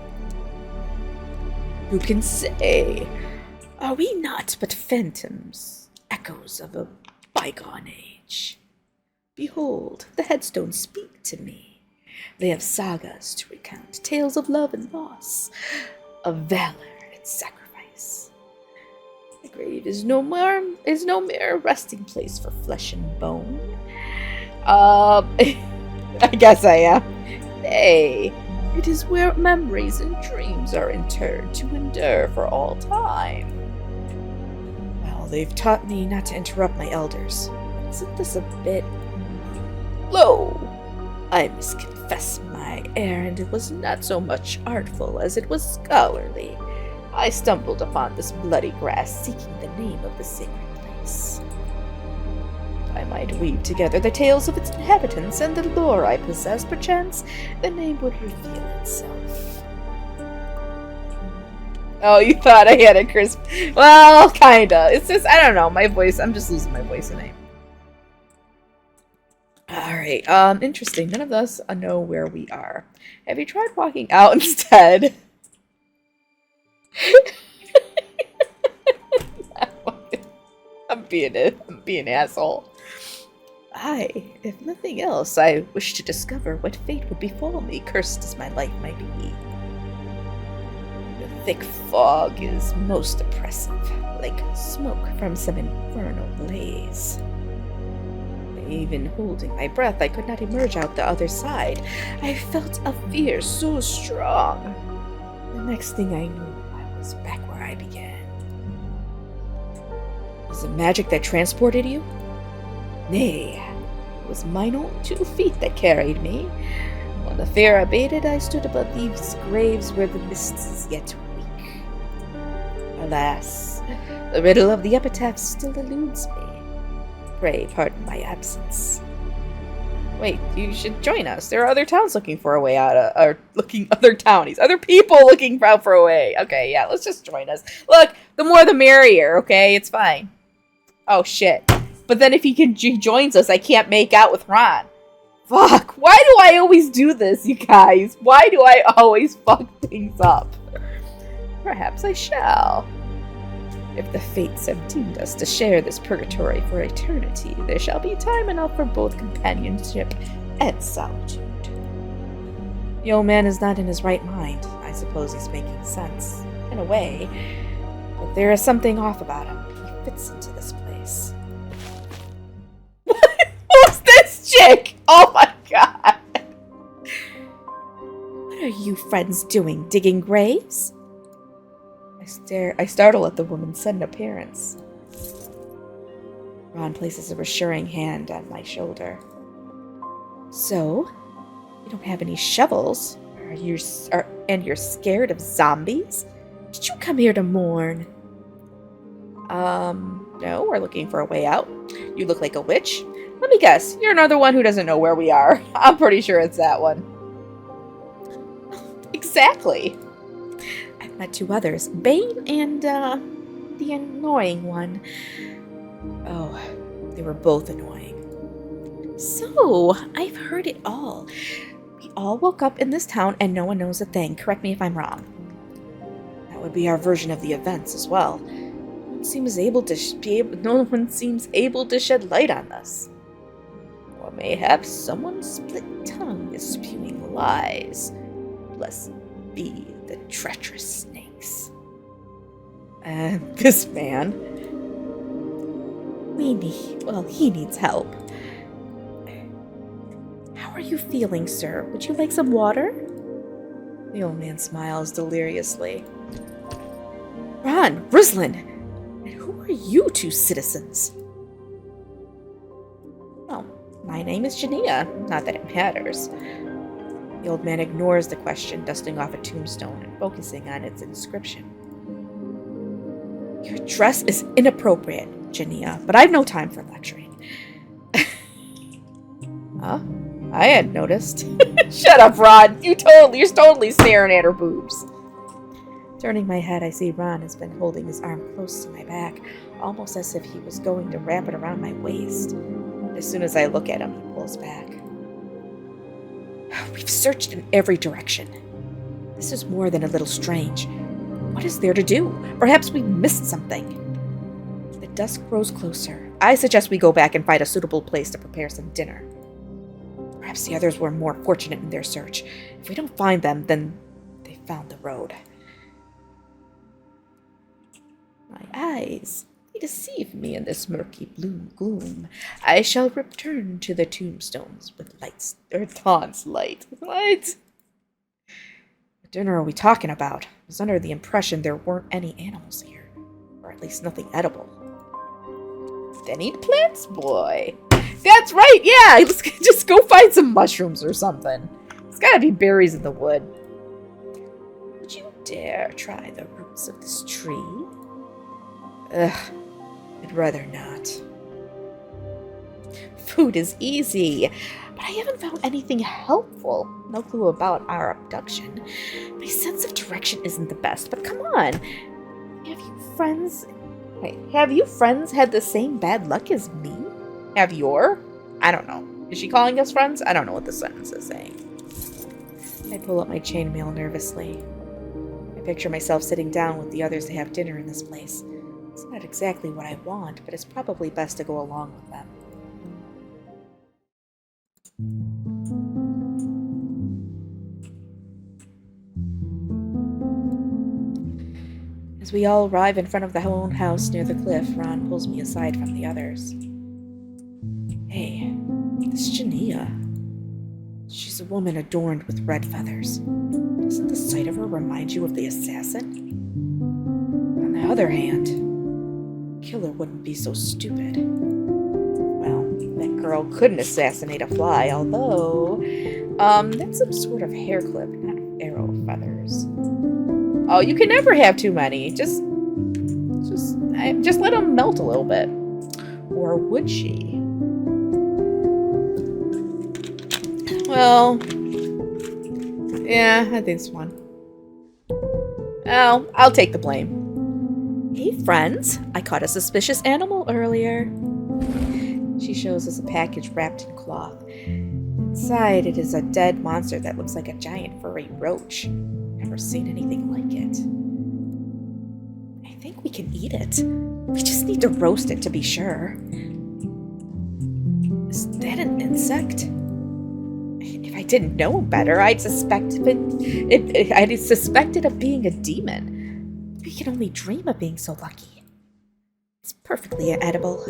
[SPEAKER 1] Who can say? Are we not but phantoms, echoes of a bygone age? Behold, the headstones speak to me. They have sagas to recount, tales of love and loss, of valor and sacrifice. The grave is no mere resting place for flesh and bone. I guess I am. Nay, it is where memories and dreams are interred to endure for all time. Well, they've taught me not to interrupt my elders. Isn't this a bit... Lo, I must confess my errand was not so much artful as it was scholarly. I stumbled upon this bloody grass seeking the name of the sacred place. I might weave together the tales of its inhabitants and the lore I possess, perchance the name would reveal itself. Oh, you thought I had a crisp... Well, kinda. It's just, I don't know, my voice, I'm just losing my voice tonight. Alright, interesting. None of us know where we are. Have you tried walking out instead? I'm being an asshole. If nothing else, I wish to discover what fate would befall me, cursed as my life might be. The thick fog is most oppressive, like smoke from some infernal blaze. Even holding my breath, I could not emerge out the other side. I felt a fear so strong. The next thing I knew, I was back where I began. Was it magic that transported you? Nay, it was mine own 2 feet that carried me. When the fear abated, I stood above these graves where the mist is yet weak. Alas, the riddle of the epitaph still eludes me. Pray pardon my absence. Wait, you should join us. There are other towns looking for a way out of, other townies, other people looking out for a way. Okay, yeah, let's just join us. Look, the more the merrier, okay? It's fine. Oh, shit. But then if he joins us, I can't make out with Ron. Fuck, why do I always do this, you guys? Why do I always fuck things up? Perhaps I shall. If the fates have doomed us to share this purgatory for eternity, there shall be time enough for both companionship and solitude. The old man is not in his right mind. I suppose he's making sense, in a way. But there is something off about him. He fits into this place. Who's this chick? Oh my god! What are you friends doing? Digging graves? I startle at the woman's sudden appearance. Ron places a reassuring hand on my shoulder. So, you don't have any shovels? And you're scared of zombies? Did you come here to mourn? No, we're looking for a way out. You look like a witch. Let me guess, you're another one who doesn't know where we are. I'm pretty sure it's that one. Exactly. I've met 2 others, Bane and, the annoying one. Oh, they were both annoying. So, I've heard it all. We all woke up in this town and no one knows a thing. Correct me if I'm wrong. That would be our version of the events as well. No one seems able to shed light on this. Or mayhaps someone's split tongue is spewing lies. Blessed be the treacherous snakes. And this man. He needs help. How are you feeling, sir? Would you like some water? The old man smiles deliriously. Ron, Rislin, and who are you 2 citizens? Well, my name is Jania, not that it matters. The old man ignores the question, dusting off a tombstone and focusing on its inscription. Your dress is inappropriate, Jania, but I've no time for lecturing. Huh? I hadn't noticed. Shut up, Ron! You're totally staring at her boobs. Turning my head, I see Ron has been holding his arm close to my back, almost as if he was going to wrap it around my waist. As soon as I look at him, he pulls back. We've searched in every direction. This is more than a little strange. What is there to do? Perhaps we missed something. The dusk grows closer. I suggest we go back and find a suitable place to prepare some dinner. Perhaps the others were more fortunate in their search. If we don't find them, then they found the road. My eyes, they deceive me in this murky gloom. I shall return to the tombstones with Dawn's light. What? What dinner are we talking about? I was under the impression there weren't any animals here. Or at least nothing edible. Then eat plants, boy. That's right, yeah! Let's just go find some mushrooms or something. There's gotta be berries in the wood. Would you dare try the roots of this tree? Ugh, I'd rather not. Food is easy, but I haven't found anything helpful. No clue about our abduction. My sense of direction isn't the best, but come on. Have you friends had the same bad luck as me? I don't know. Is she calling us friends? I don't know what the sentence is saying. I pull up my chainmail nervously. I picture myself sitting down with the others to have dinner in this place. It's not exactly what I want, but it's probably best to go along with them. As we all arrive in front of the lone house near the cliff, Ron pulls me aside from the others. Hey, this Jania. She's a woman adorned with red feathers. Doesn't the sight of her remind you of the assassin? On the other hand, killer wouldn't be so stupid. Well, that girl couldn't assassinate a fly, although, that's some sort of hair clip, not arrow feathers. Oh, you can never have too many. Just let them melt a little bit. Or would she? Well, yeah, I think it's one. Oh, I'll take the blame. Hey, friends. I caught a suspicious animal earlier. She shows us a package wrapped in cloth. Inside, it is a dead monster that looks like a giant furry roach. Never seen anything like it. I think we can eat it. We just need to roast it to be sure. Is that an insect? If I didn't know better, I'd suspect it of being a demon. We can only dream of being so lucky. It's perfectly edible.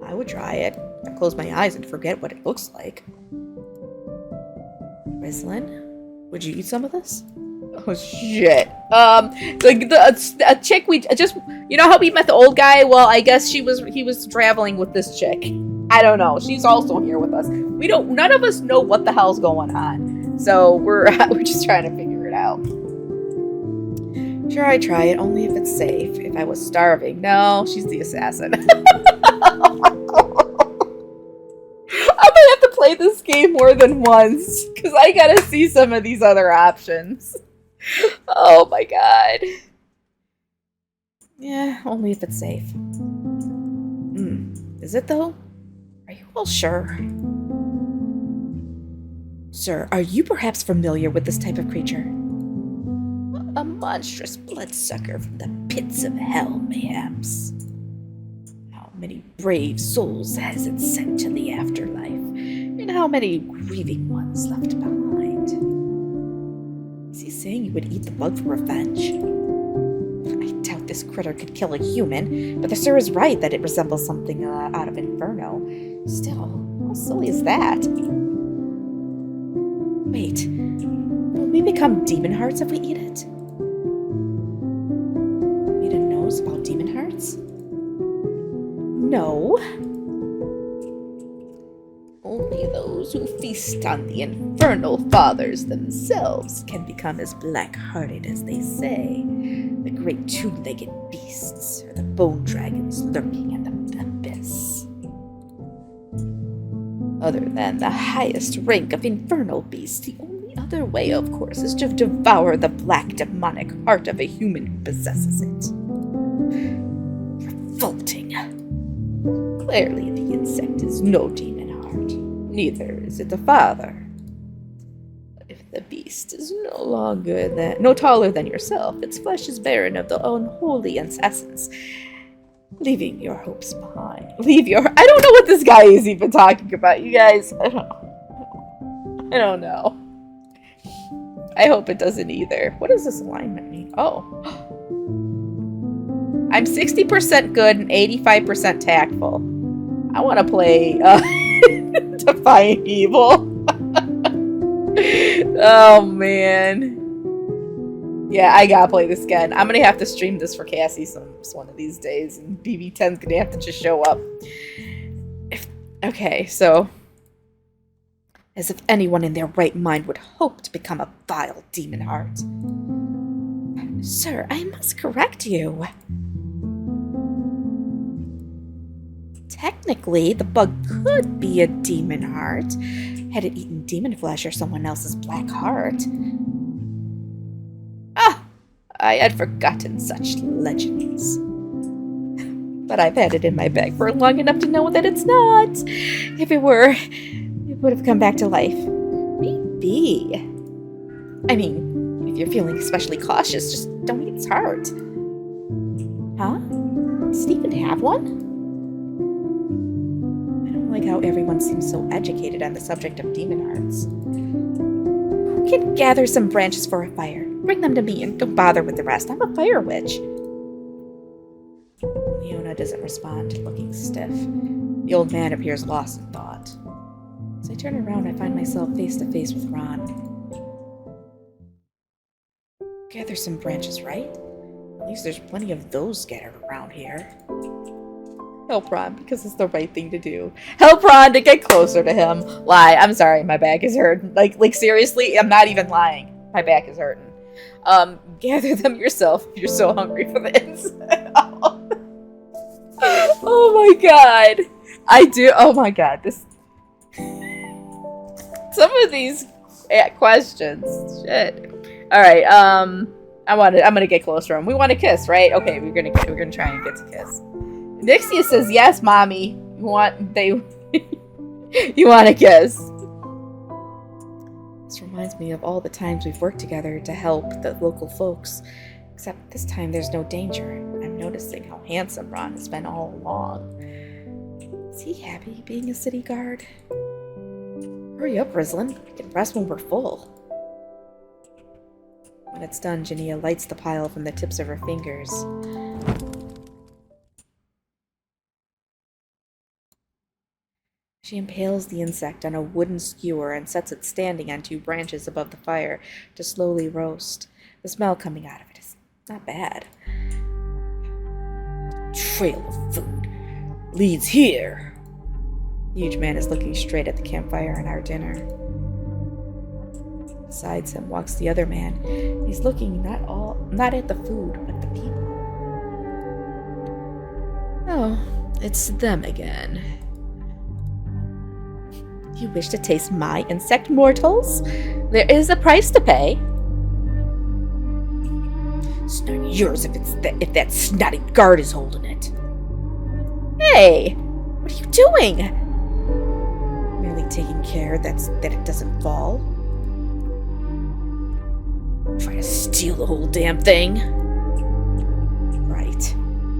[SPEAKER 1] I would try it. I close my eyes and forget what it looks like. Rislin? Would you eat some of this? Oh shit. A chick we just, you know how we met the old guy? Well, I guess he was traveling with this chick. I don't know. She's also here with us. None of us know what the hell's going on. So we're just trying to figure it out. Sure, I try it, only if it's safe. If I was starving. No, she's the assassin. I'm gonna have to play this game more than once, because I gotta see some of these other options. Oh my god. Yeah, only if it's safe. Is it though? Are you all sure? Sir, are you perhaps familiar with this type of creature? A monstrous bloodsucker from the pits of hell, mayhaps. How many brave souls has it sent to the afterlife, and how many grieving ones left behind? Is he saying you would eat the bug for revenge? I doubt this critter could kill a human, but the sir is right that it resembles something out of Inferno. Still, how silly is that? Wait, will we become Demonhearts if we eat it? Rita knows about Demonhearts? No. Only those who feast on the infernal fathers themselves can become as black-hearted as they say. The great two-legged beasts, or the bone dragons lurking in the abyss. Other than the highest rank of infernal beasts, the only other way, of course, is to devour the black demonic heart of a human who possesses it. Revolting. Clearly, the insect is no demon heart. Neither is it the father. But if the beast is no taller than yourself, its flesh is barren of the unholy assassins, leaving your hopes behind. I don't know what this guy is even talking about, you guys. I don't know. I hope it doesn't either. What does this alignment mean? Oh. I'm 60% good and 85% tactful. I want to play Defying Evil. Oh, man. Yeah, I gotta play this again. I'm gonna have to stream this for Cassie one of these days, and BB10's gonna have to just show up. Okay, so... As if anyone in their right mind would hope to become a vile demon heart. Sir, I must correct you. Technically, the bug could be a demon heart, had it eaten demon flesh or someone else's black heart. Ah, I had forgotten such legends. But I've had it in my bag for long enough to know that it's not. If it were, it would have come back to life. Maybe. I mean, if you're feeling especially cautious, just don't eat its heart. Huh? Does it even have one? I don't like how everyone seems so educated on the subject of demon hearts. Who can gather some branches for a fire? Bring them to me and don't bother with the rest. I'm a fire witch. Leona doesn't respond, looking stiff. The old man appears lost in thought. As I turn around, I find myself face to face with Ron. Gather some branches, right? At least there's plenty of those scattered around here. Help Ron, because it's the right thing to do. Help Ron to get closer to him. Lie. I'm sorry, my back is hurting. Like seriously, I'm not even lying. My back is hurting. Gather them yourself if you're so hungry for this. Oh my god. I do. Oh my god. This. Some of these questions. Shit. All right. I'm gonna get closer to him. We want to kiss, right? Okay. We're gonna try and get to kiss. Nixia says yes, mommy. You want to kiss. This reminds me of all the times we've worked together to help the local folks. Except this time there's no danger. I'm noticing how handsome Ron has been all along. Is he happy being a city guard? Hurry up, Rislin. We can rest when we're full. When it's done, Jania lights the pile from the tips of her fingers. She impales the insect on a wooden skewer and sets it standing on 2 branches above the fire to slowly roast. The smell coming out of it is not bad. Trail of food leads here. The huge man is looking straight at the campfire and our dinner. Besides him walks the other man. He's looking not at the food, but the people. Oh, it's them again. You wish to taste my insect, mortals? There is a price to pay. It's not yours if that snotty guard is holding it. Hey, what are you doing? Merely taking care that it doesn't fall. Try to steal the whole damn thing. Right.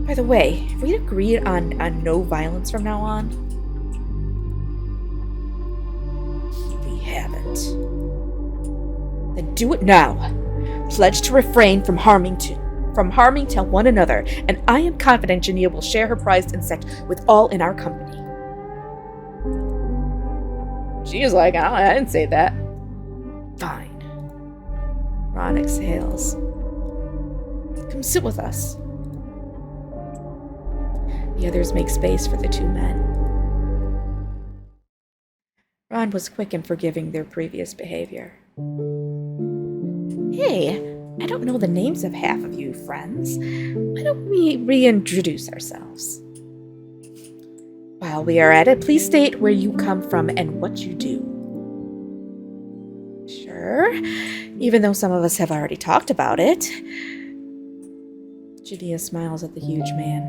[SPEAKER 1] By the way, have we agreed on no violence from now on? We haven't. Then do it now. Pledge to refrain from harming to one another, and I am confident Jania will share her prized insect with all in our company. She is like, I didn't say that. Fine. Ron exhales. Come sit with us. The others make space for the 2 men. Ron was quick in forgiving their previous behavior. Hey, I don't know the names of half of you, friends. Why don't we reintroduce ourselves? While we are at it, please state where you come from and what you do. Sure, even though some of us have already talked about it. Jania smiles at the huge man.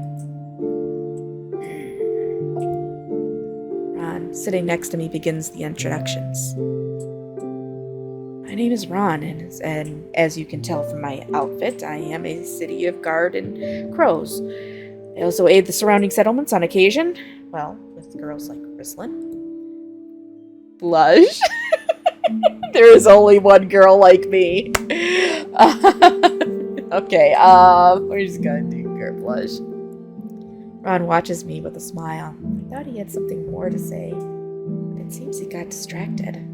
[SPEAKER 1] Ron, sitting next to me, begins the introductions. My name is Ron, and as you can tell from my outfit, I am a city of guard and crows. I also aid the surrounding settlements on occasion. Well, with girls like Rislin. Blush. There is only one girl like me. Okay, we're just gonna do girl blush. Ron watches me with a smile. I thought he had something more to say, but it seems he got distracted.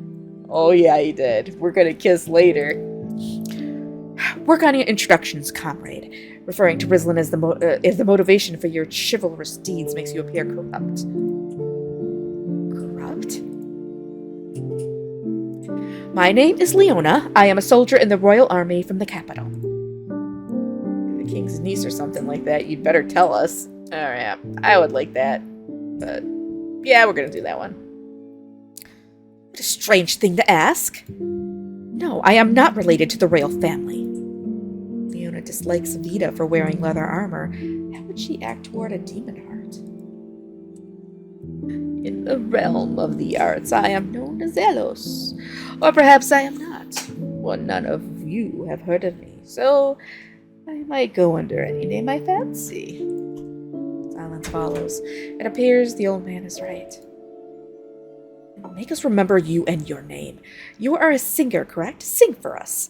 [SPEAKER 1] Oh yeah, he did. We're gonna kiss later. Work on your introductions, comrade. Referring to Rislin as if the motivation for your chivalrous deeds makes you appear corrupt. Corrupt? My name is Leona. I am a soldier in the royal army from the capital. The king's niece or something like that. You'd better tell us. Alright, I would like that. But yeah, we're gonna do that one. What a strange thing to ask. No, I am not related to the royal family. Leona dislikes Vita for wearing leather armor. How would she act toward a Demonheart? In the realm of the arts, I am known as Elos. Or perhaps I am not. Well, none of you have heard of me, so I might go under any name I fancy. Silence follows. It appears the old man is right. Make us remember you and your name. You are a singer, correct? Sing for us.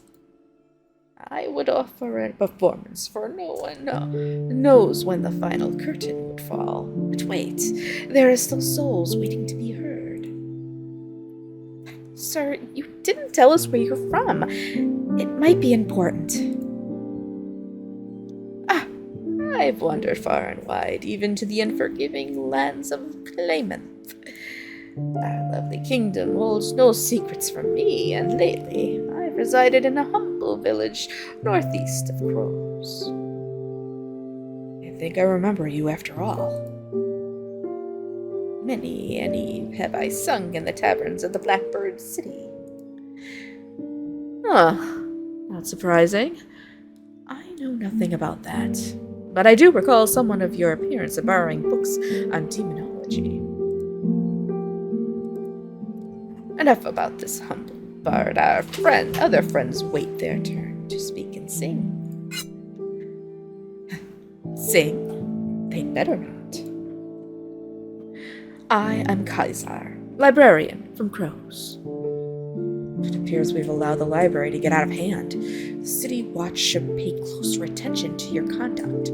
[SPEAKER 1] I would offer a performance, for no one knows when the final curtain would fall. But wait, there are still souls waiting to be heard. Sir, you didn't tell us where you're from. It might be important. I've wandered far and wide, even to the unforgiving lands of Claymont. Our lovely kingdom holds no secrets from me, and lately I've resided in a humble village northeast of Crows. I think I remember you after all. Many have I sung in the taverns of the Blackbird City. Not surprising. I know nothing about that, but I do recall someone of your appearance of borrowing books on demonology. Enough about this humble bard. Our other friends wait their turn to speak and sing. Sing? They'd better not. I am Kaiser, librarian from Crows. It appears we've allowed the library to get out of hand. The city watch should pay closer attention to your conduct.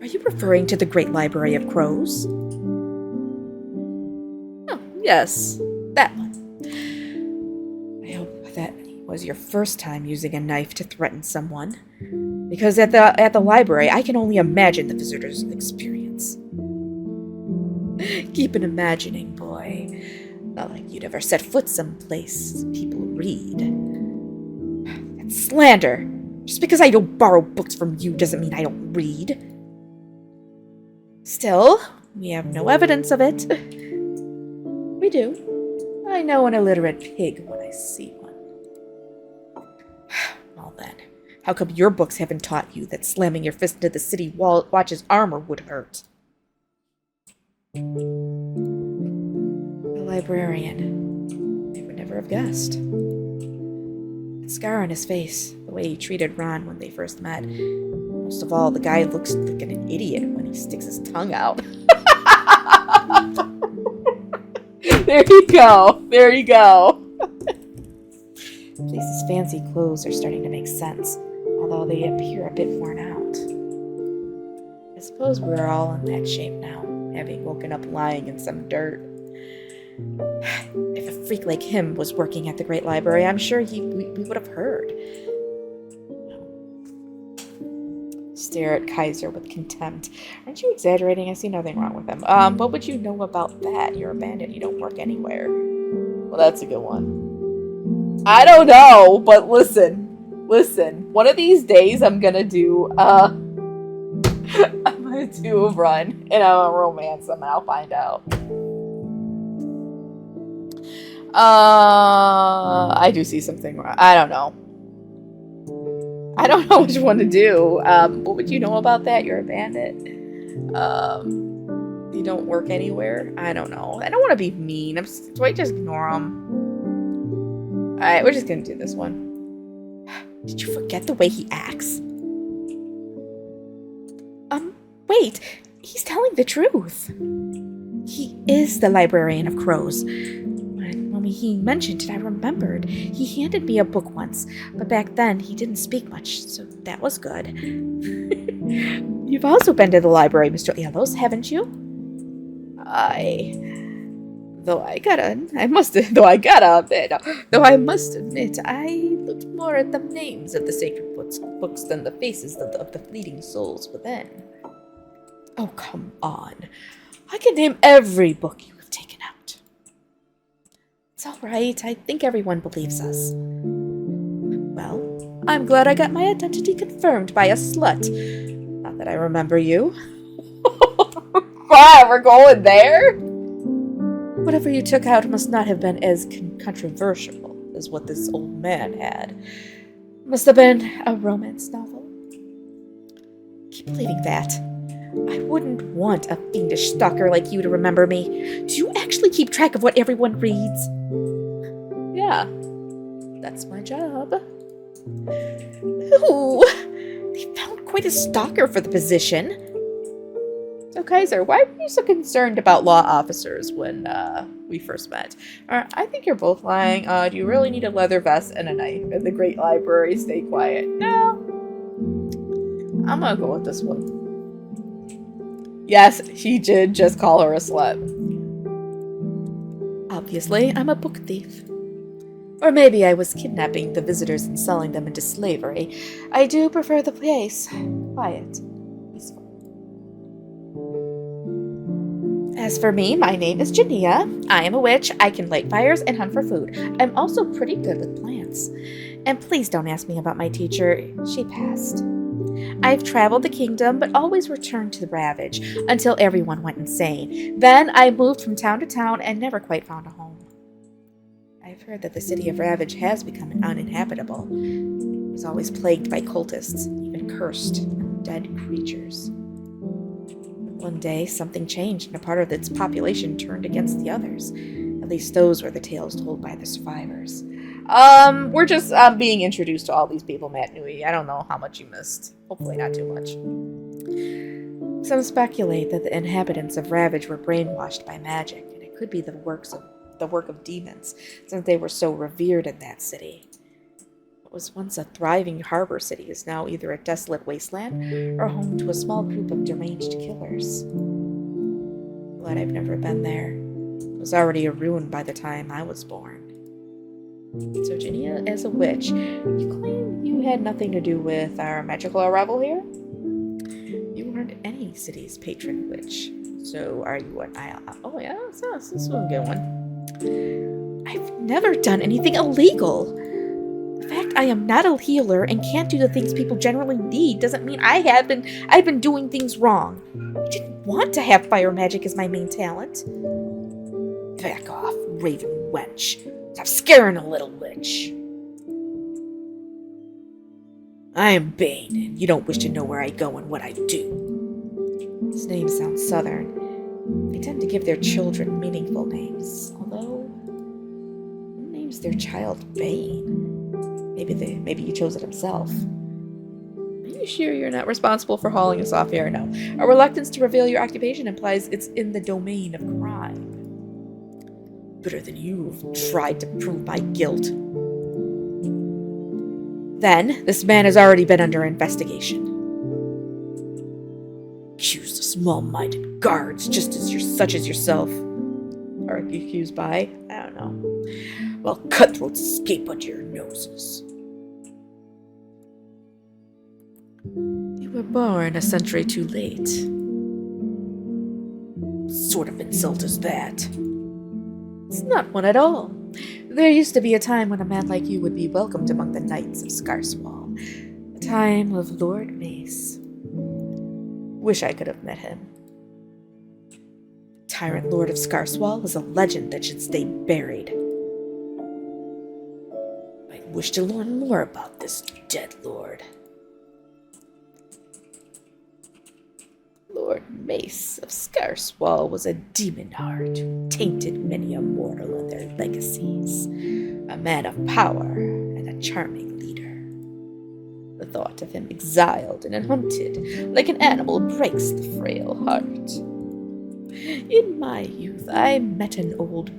[SPEAKER 1] Are you referring to the Great Library of Crows? Yes, that one. I hope that was your first time using a knife to threaten someone, because at the library, I can only imagine the visitor's experience. Keep on imagining, boy. Not like you'd ever set foot someplace people read. That's slander. Just because I don't borrow books from you doesn't mean I don't read. Still, we have no evidence of it. We do. I know an illiterate pig when I see one. Well then, how come your books haven't taught you that slamming your fist into the city watch's armor would hurt? The librarian. I would never have guessed. That scar on his face, the way he treated Ron when they first met. Most of all, the guy looks like an idiot when he sticks his tongue out. There you go. There you go. Lisa's fancy clothes are starting to make sense, although they appear a bit worn out. I suppose we're all in that shape now, having woken up lying in some dirt. If a freak like him was working at the Great Library, I'm sure we would have heard. Stare at Kaiser with contempt. Aren't you exaggerating? I see nothing wrong with him. What would you know about that? You're a bandit. You don't work anywhere. Well, that's a good one. I don't know, but listen. One of these days, I'm gonna do a run and a romance them, and I'll find out. I do see something wrong. I don't know which one to do. What would you know about that? You're a bandit. You don't work anywhere. I don't know. I don't want to be mean. Do I just ignore them? Alright, we're just gonna do this one. Did you forget the way he acts? Wait. He's telling the truth. He is the librarian of Crows. When he mentioned it, I remembered. He handed me a book once, but back then he didn't speak much, so that was good. You've also been to the library, Mr. Alos, haven't you? I must admit, I looked more at the names of the sacred books than the faces of the fleeting souls within. Oh, come on. I can name every book you have taken out. It's all right. I think everyone believes us. Well, I'm glad I got my identity confirmed by a slut. Not that I remember you. Wow, we're going there? Whatever you took out must not have been as controversial as what this old man had. Must have been a romance novel. Keep believing that. I wouldn't want a fiendish stalker like you to remember me. Do you actually keep track of what everyone reads? Yeah, that's my job. Ooh, they found quite a stalker for the position. So, Kaiser, why were you so concerned about law officers when we first met? I think you're both lying. Do you really need a leather vest and a knife in the Great Library? Stay quiet. No. I'm gonna go with this one. Yes, he did just call her a slut. Obviously, I'm a book thief. Or maybe I was kidnapping the visitors and selling them into slavery. I do prefer the place. Quiet. Peaceful. As for me, my name is Jania. I am a witch. I can light fires and hunt for food. I'm also pretty good with plants. And please don't ask me about my teacher. She passed. I've traveled the kingdom, but always returned to the Ravage until everyone went insane. Then I moved from town to town and never quite found a home. I've heard that the city of Ravage has become uninhabitable. It was always plagued by cultists, even cursed, and dead creatures. One day, something changed, and a part of its population turned against the others. At least those were the tales told by the survivors. We're just being introduced to all these people, Matt Nui. I don't know how much you missed. Hopefully not too much. Some speculate that the inhabitants of Ravage were brainwashed by magic, and it could be the work of demons, since they were so revered in that city. What was once a thriving harbor city is now either a desolate wasteland or home to a small group of deranged killers. Glad I've never been there. It was already a ruin by the time I was born. So, Jania, as a witch, you claim you had nothing to do with our magical arrival here? You weren't any city's patron witch. So, are you an oh, yeah, this is a good one. I've never done anything illegal. The fact I am not a healer and can't do the things people generally need doesn't mean I've been doing things wrong. I didn't want to have fire magic as my main talent. Back off, raven wench. Stop scaring a little witch. I am Bane, and you don't wish to know where I go and what I do. His name sounds southern. They tend to give their children meaningful names, although who names their child Bane? Maybe he chose it himself. Are you sure you're not responsible for hauling us off here? No. A reluctance to reveal your occupation implies it's in the domain of crime. Better than you've tried to prove my guilt. Then, this man has already been under investigation. Accused of small-minded guards, such as yourself. Or accused by? I don't know. Well, cutthroats escape under your noses. You were born a century too late. What sort of insult is that? It's not one at all. There used to be a time when a man like you would be welcomed among the knights of Scarswall. A time of Lord Mace. Wish I could have met him. Tyrant Lord of Scarswall is a legend that should stay buried. I wish to learn more about this dead lord. Lord Mace of Scarswall was a Demonheart who tainted many a mortal in their legacies. A man of power and a charming leader. The thought of him exiled and hunted like an animal breaks the frail heart. In my youth, I met an old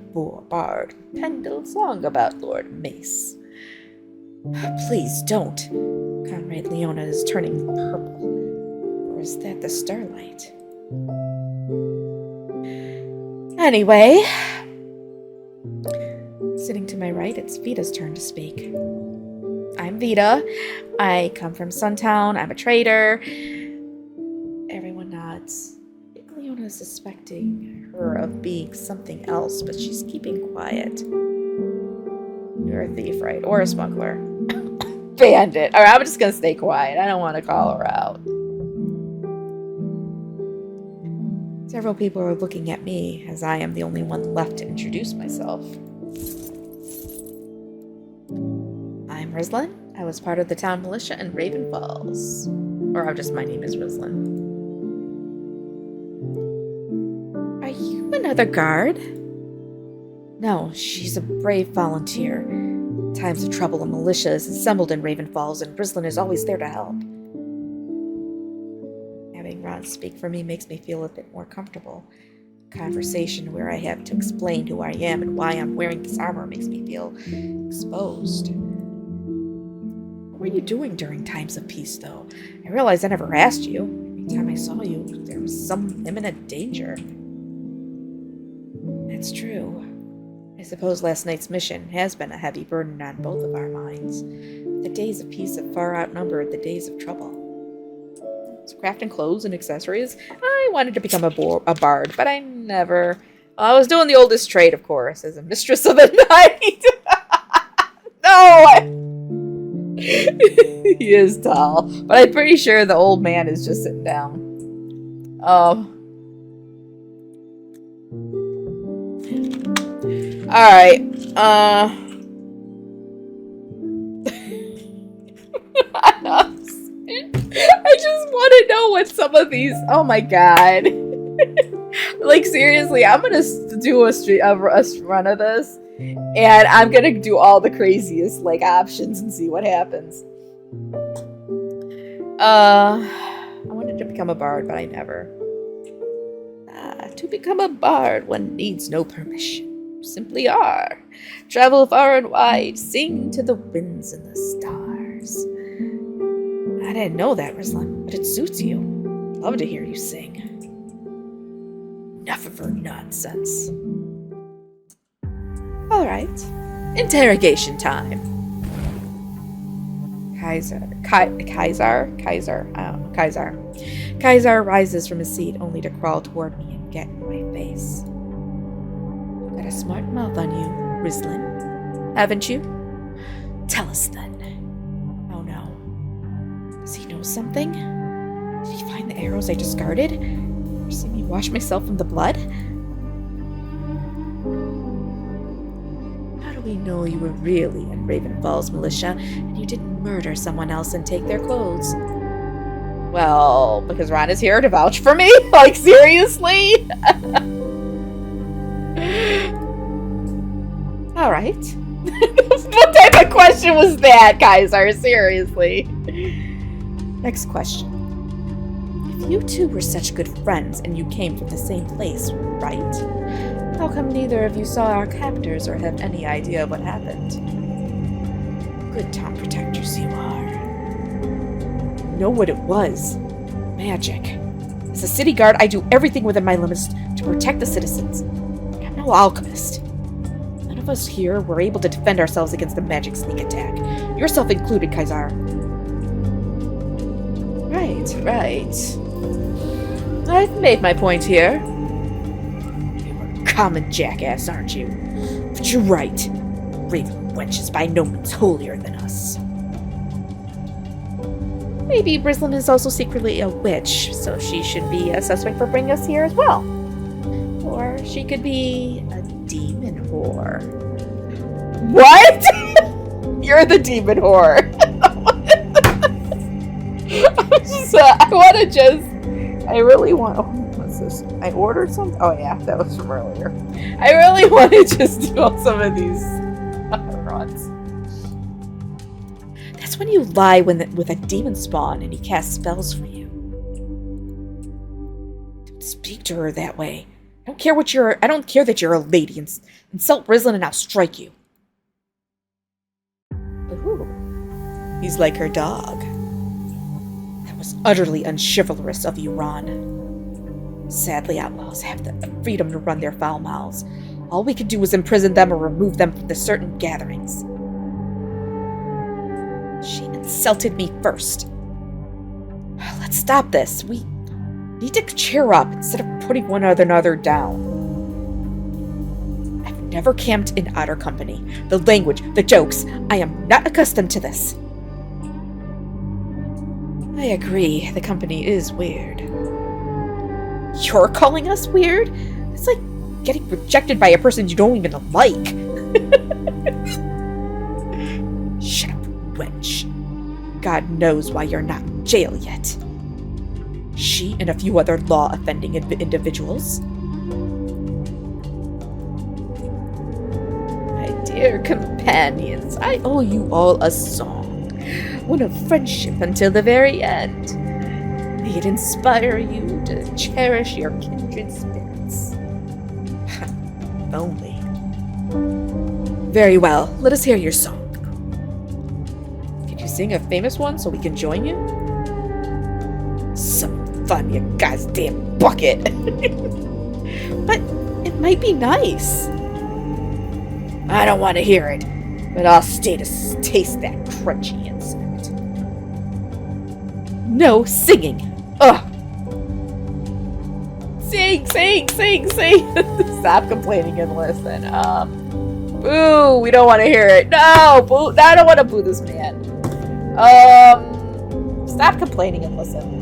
[SPEAKER 1] bard who penned a song about Lord Mace. Please don't. Comrade Leona is turning purple. Or is that the starlight? Anyway, sitting to my right, it's Vita's turn to speak. I'm Vita. I come from Suntown. I'm a trader. Everyone nods. Leona is suspecting her of being something else, but she's keeping quiet. You're a thief, right? Or a smuggler. Bandit. Alright, I'm just gonna stay quiet. I don't want to call her out. Several people are looking at me, as I am the only one left to introduce myself. I'm Rizlin. I was part of the town militia in Raven Falls. Or my name is Rizlin. Are you another guard? No, she's a brave volunteer. In times of trouble, a militia is assembled in Raven Falls, and Rizlin is always there to help. Having Ron speak for me makes me feel a bit more comfortable. A conversation where I have to explain who I am and why I'm wearing this armor makes me feel exposed. What were you doing during times of peace, though? I realize I never asked you. Every time I saw you, there was some imminent danger. That's true. I suppose last night's mission has been a heavy burden on both of our minds. The days of peace have far outnumbered the days of trouble. So crafting clothes and accessories. I wanted to become a bard, but I never... I was doing the oldest trade, of course, as a mistress of the night. No! He is tall, but I'm pretty sure the old man is just sitting down. Alright, I just want to know what some of these... Oh my god. Like, seriously, I'm gonna do a run of this, and I'm gonna do all the craziest, like, options and see what happens. I wanted to become a bard, but I never. To become a bard, one needs no permission. Simply are. Travel far and wide, sing to the winds and the stars. I didn't know that, Rizlan, but it suits you. Love to hear you sing. Enough of her nonsense. Alright. Interrogation time. Kaiser. I don't know. Kaiser rises from his seat only to crawl toward me and get in my face. You've got a smart mouth on you, Rizlan. Haven't you? Tell us then. Oh no. Does he know something? Did he find the arrows I discarded? Or see me wash myself in the blood? How do we know you were really in Ravenfall's militia and you didn't murder someone else and take their clothes? Well, because Ron is here to vouch for me? Like, seriously? Alright. What type of question was that, Kaiser? Seriously. Next question. If you two were such good friends and you came from the same place, right? How come neither of you saw our captors or have any idea of what happened? Good town protectors you are. Know what it was. Magic. As a city guard, I do everything within my limits to protect the citizens. I'm no alchemist. None of us here were able to defend ourselves against the magic sneak attack. Yourself included, Kaiser. Right. I've made my point here. You're a common jackass, aren't you? But you're right. Raven wench is by no means holier than us. Maybe Rizlan is also secretly a witch, so she should be a suspect for bringing us here as well. Or she could be a demon whore. What? You're the demon whore. I really want... Oh, what's this? I ordered something? Oh yeah, that was from earlier. I really want to just do some of these runs. That's when you lie with a demon spawn and he casts spells for you. Don't speak to her that way. I don't care that you're a lady. Insult Rizlan and I'll strike you. Ooh. He's like her dog. That was utterly unchivalrous of you, Ron. Sadly, outlaws have the freedom to run their foul mouths. All we could do was imprison them or remove them from the certain gatherings. She insulted me first. Let's stop this. We need to cheer up instead of putting one another down. I've never camped in otter company. The language, the jokes, I am not accustomed to this. I agree, the company is weird. You're calling us weird? It's like getting rejected by a person you don't even like. Shut up, wench. God knows why you're not in jail yet. She and a few other law-offending individuals. My dear companions, I owe you all a song. One of friendship until the very end. May it inspire you to cherish your kindred spirits. If only. Very well, let us hear your song. Could you sing a famous one so we can join you? Some fun, you goddamn bucket. But it might be nice. I don't want to hear it, but I'll stay to taste that crunchy insect. No singing. Ugh. Sing. Stop complaining and listen. Boo, we don't want to hear it. No, boo. I don't want to boo this man. Stop complaining and listen.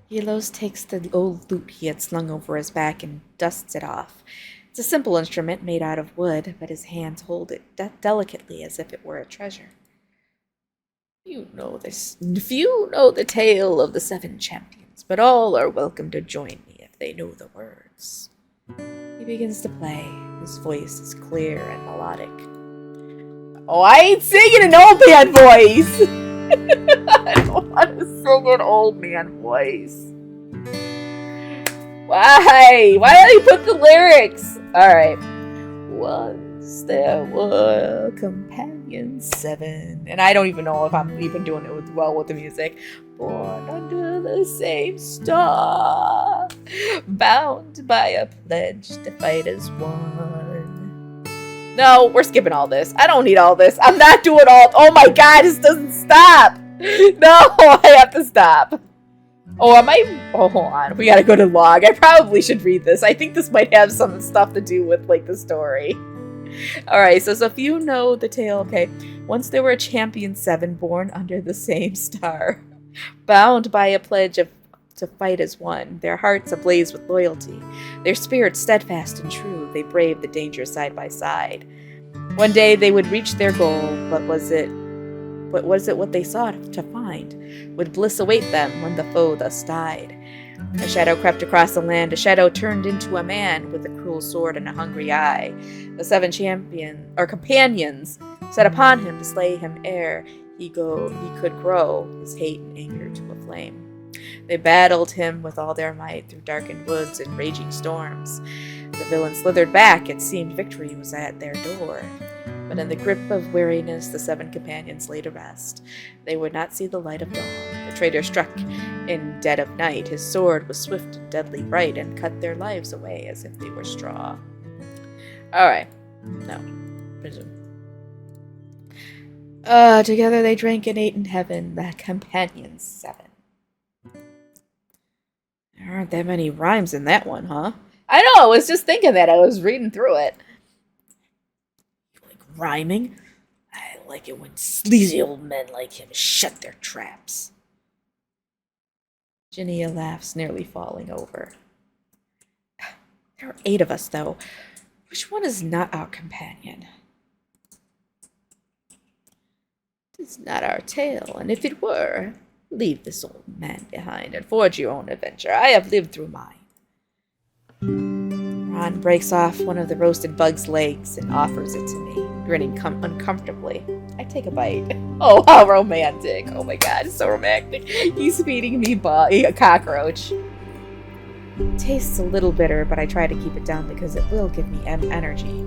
[SPEAKER 1] Yelos takes the old lute he had slung over his back and dusts it off. It's a simple instrument made out of wood, but his hands hold it delicately as if it were a treasure. Few know the tale of the 7 champions, but all are welcome to join me if they know the words. He begins to play. His voice is clear and melodic. Oh, I ain't singing an old man voice! I don't want to sing an old man voice. Why? Why don't you put the lyrics? Alright. Once there were companions 7. And I don't even know if I'm even doing it well with the music. Born under the same star. Bound by a pledge to fight as one. No, we're skipping all this. I don't need all this. I'm not doing all. Oh my god, this doesn't stop. No, I have to stop. Oh, hold on. We gotta go to log. I probably should read this. I think this might have some stuff to do with, like, the story. Alright, so if you know the tale, okay. Once there were a champion 7 born under the same star, bound by a pledge to fight as one, their hearts ablaze with loyalty, their spirits steadfast and true, they braved the danger side by side. One day they would reach their goal, but was it what they sought to find? Would bliss await them when the foe thus died? A shadow crept across the land, a shadow turned into a man with a cruel sword and a hungry eye. The 7 companions set upon him to slay him ere he could grow his hate and anger to a flame. They battled him with all their might through darkened woods and raging storms. The villain slithered back, it seemed victory was at their door. But in the grip of weariness, the 7 companions lay to rest. They would not see the light of dawn. The traitor struck in dead of night. His sword was swift and deadly bright, and cut their lives away as if they were straw. Alright. No. Presume. Together they drank and ate in heaven, the companions 7. There aren't that many rhymes in that one, huh? I know, I was just thinking that. I was reading through it. Rhyming? I like it when sleazy old men like him shut their traps. Jania laughs, nearly falling over. There are 8 of us, though. Which one is not our companion? It is not our tale, and if it were, leave this old man behind and forge your own adventure. I have lived through mine. Ron breaks off one of the roasted bug's legs and offers it to me, grinning uncomfortably. I take a bite. Oh, how romantic. Oh my god, it's so romantic. He's feeding me a cockroach. It tastes a little bitter, but I try to keep it down because it will give me energy.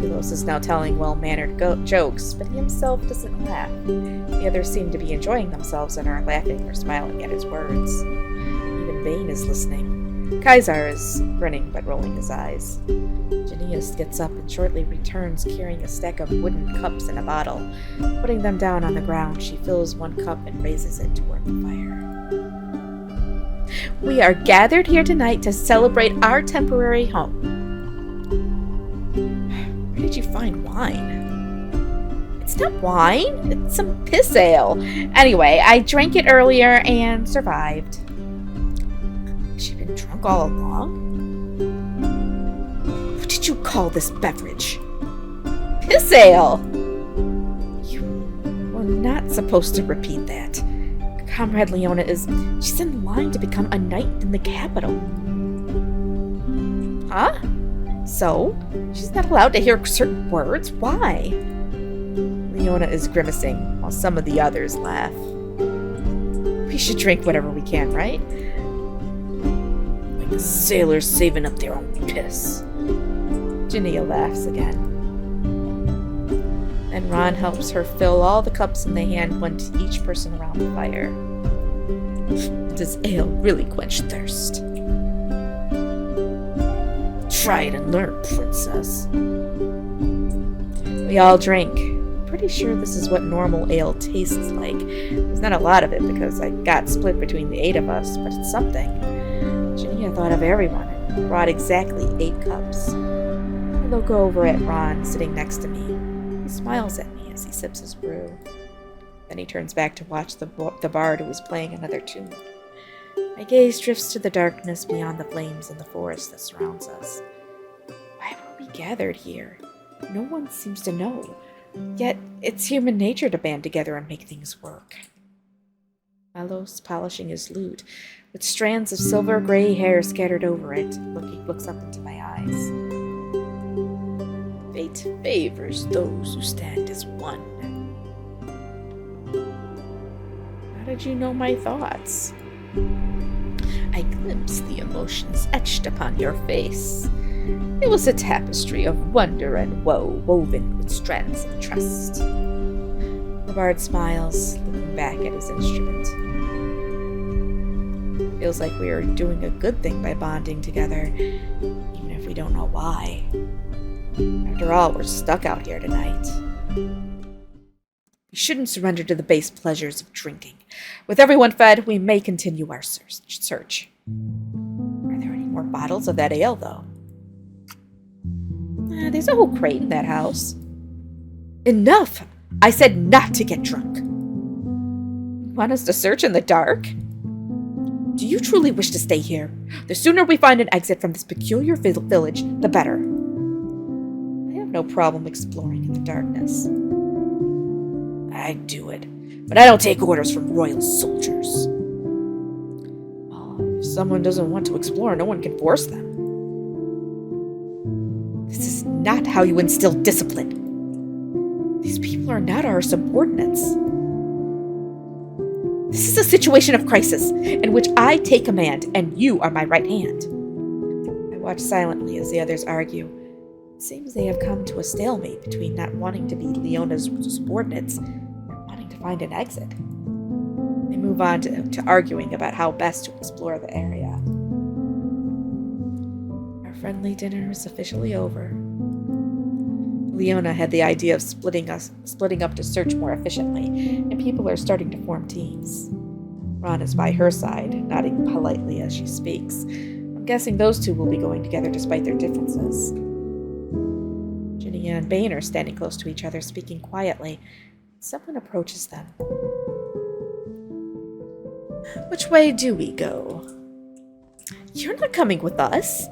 [SPEAKER 1] Yelos is now telling well-mannered jokes, but he himself doesn't laugh. The others seem to be enjoying themselves and are laughing or smiling at his words. Even Bane is listening. Kaisar is grinning but rolling his eyes. Janius gets up and shortly returns carrying a stack of wooden cups and a bottle. Putting them down on the ground, she fills one cup and raises it toward the fire. We are gathered here tonight to celebrate our temporary home. Where did you find wine? It's not wine. It's some piss ale. Anyway, I drank it earlier and survived. Has she been drunk all along? What did you call this beverage? Piss ale! You were not supposed to repeat that. Comrade Leona she's in line to become a knight in the capital. Huh? So? She's not allowed to hear certain words? Why? Leona is grimacing, while some of the others laugh. We should drink whatever we can, right? Like the sailors saving up their own piss. Jania laughs again. And Ron helps her fill all the cups and they hand one to each person around the fire. Does ale really quench thirst? Try it and learn, princess. We all drink. Pretty sure this is what normal ale tastes like. There's not a lot of it because I got split between the 8 of us, but it's something. Jania thought of everyone and brought exactly 8 cups. I look over at Ron sitting next to me. He smiles at me as he sips his brew. Then he turns back to watch the bard who is playing another tune. My gaze drifts to the darkness beyond the flames in the forest that surrounds us. Why were we gathered here? No one seems to know. Yet it's human nature to band together and make things work. Malos polishing his lute, with strands of silver gray hair scattered over it, looks up into my eyes. Fate favors those who stand as one. How did you know my thoughts? I glimpsed the emotions etched upon your face. It was a tapestry of wonder and woe woven with strands of trust. The bard smiles, looking back at his instrument. Feels like we are doing a good thing by bonding together, even if we don't know why. After all, we're stuck out here tonight. We shouldn't surrender to the base pleasures of drinking. With everyone fed, we may continue our search. Are there any more bottles of that ale, though? There's a whole crate in that house. Enough! I said not to get drunk. You want us to search in the dark? Do you truly wish to stay here? The sooner we find an exit from this peculiar village, the better. I have no problem exploring in the darkness. I'd do it, but I don't take orders from royal soldiers. Well, if someone doesn't want to explore, no one can force them. This is not how you instill discipline. These people are not our subordinates. This is a situation of crisis in which I take command and you are my right hand. I watch silently as the others argue. It seems they have come to a stalemate between not wanting to be Leona's subordinates and wanting to find an exit. They move on to arguing about how best to explore the area. Our friendly dinner is officially over. Leona had the idea of splitting up to search more efficiently, and people are starting to form teams. Ron is by her side, nodding politely as she speaks. I'm guessing those two will be going together despite their differences. Ginny and Bane are standing close to each other, speaking quietly. Someone approaches them. Which way do we go? You're not coming with us.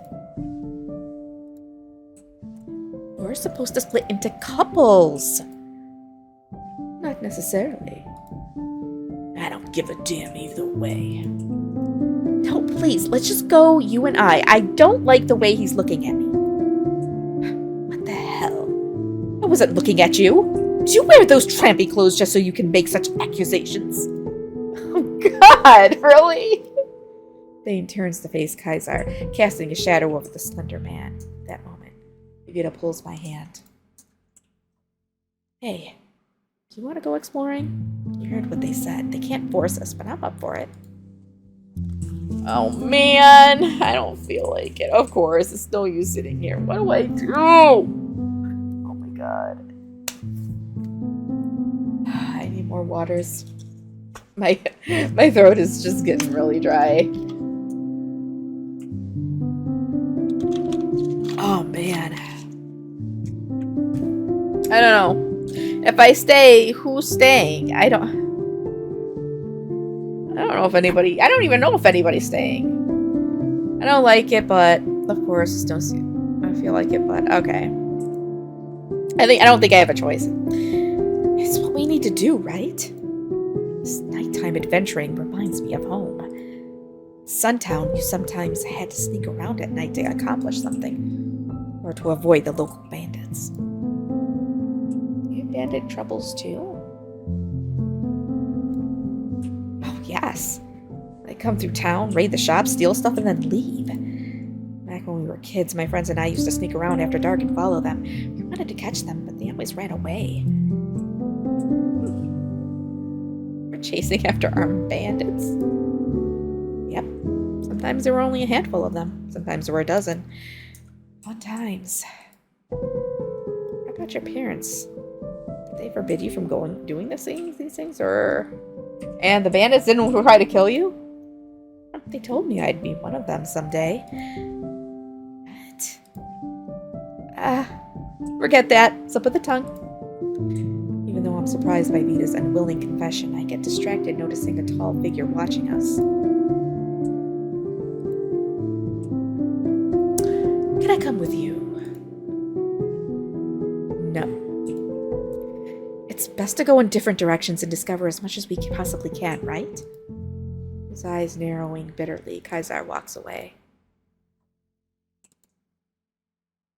[SPEAKER 1] We're supposed to split into couples. Not necessarily. I don't give a damn either way. No, please, let's just go, you and I. I don't like the way he's looking at me. What the hell? I wasn't looking at you. Did you wear those trampy clothes just so you can make such accusations? Oh, God, really? Bane turns to face Kaisar, casting a shadow over the slender man. At that moment, Vegeta pulls my hand. Hey, do you want to go exploring? You heard what they said. They can't force us, but I'm up for it. Oh, man. I don't feel like it. Of course, it's no use sitting here. What do I do? Oh, my God. I need more waters. My throat is just getting really dry. Oh, man. I don't know. If I stay, who's staying? I don't know if anybody... I don't even know if anybody's staying. I don't like it, but... Of course, I feel like it, but... Okay. I don't think I have a choice. It's what we need to do, right? This nighttime adventuring reminds me of home. Suntown, you sometimes had to sneak around at night to accomplish something. or to avoid the local bandits. You have bandit troubles too? Oh, yes. They come through town, raid the shop, steal stuff, and then leave. Back when we were kids, my friends and I used to sneak around after dark and follow them. We wanted to catch them, but they always ran away. We're chasing after armed bandits. Yep. Sometimes there were only a handful of them. Sometimes there were a dozen. Fun times. How about your parents? Did they forbid you from doing these things, or... And the bandits didn't try to kill you? They told me I'd be one of them someday. But... forget that. Slip of the tongue. Even though I'm surprised by Vita's unwilling confession, I get distracted noticing a tall figure watching us. Can I come with you? No. It's best to go in different directions and discover as much as we possibly can, right? His eyes narrowing bitterly, Kaisar walks away.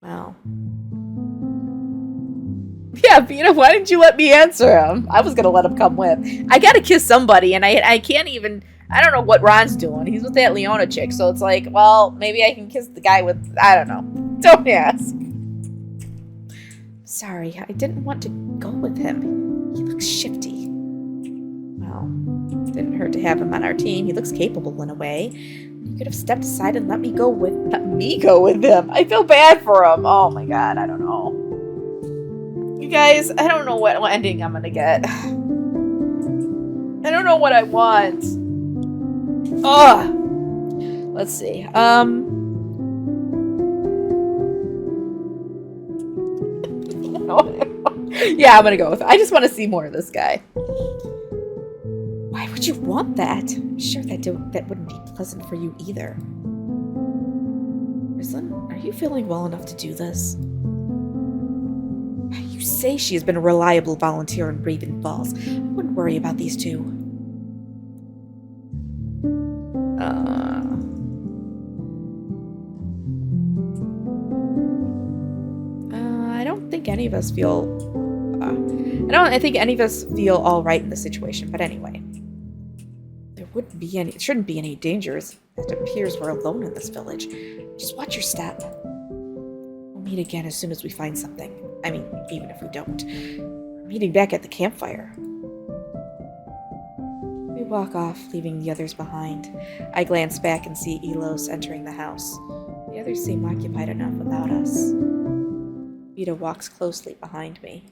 [SPEAKER 1] Well. Yeah, Vita, why didn't you let me answer him? I was gonna let him come with. I gotta kiss somebody, and I can't even... I don't know what Ron's doing. He's with that Leona chick, so it's like, well, maybe I can kiss the guy with... I don't know. Don't ask. Sorry, I didn't want to go with him. He looks shifty. Well, it didn't hurt to have him on our team. He looks capable in a way. He could have stepped aside and let me go with him. I feel bad for him. Oh my god, I don't know. You guys, I don't know what ending I'm gonna get. I don't know what I want. Ugh. Let's see. Yeah, I'm gonna go with it. I just want to see more of this guy. Why would you want that? I'm sure that wouldn't be pleasant for you either. Rislin, are you feeling well enough to do this? You say she has been a reliable volunteer in Raven Falls. I wouldn't worry about these two. I don't think any of us feel... I think any of us feel all right in this situation, but anyway. It shouldn't be any dangers. It appears we're alone in this village. Just watch your step. We'll meet again as soon as we find something. I mean, even if we don't. We're meeting back at the campfire. We walk off, leaving the others behind. I glance back and see Elos entering the house. The others seem occupied enough without us. Vita walks closely behind me.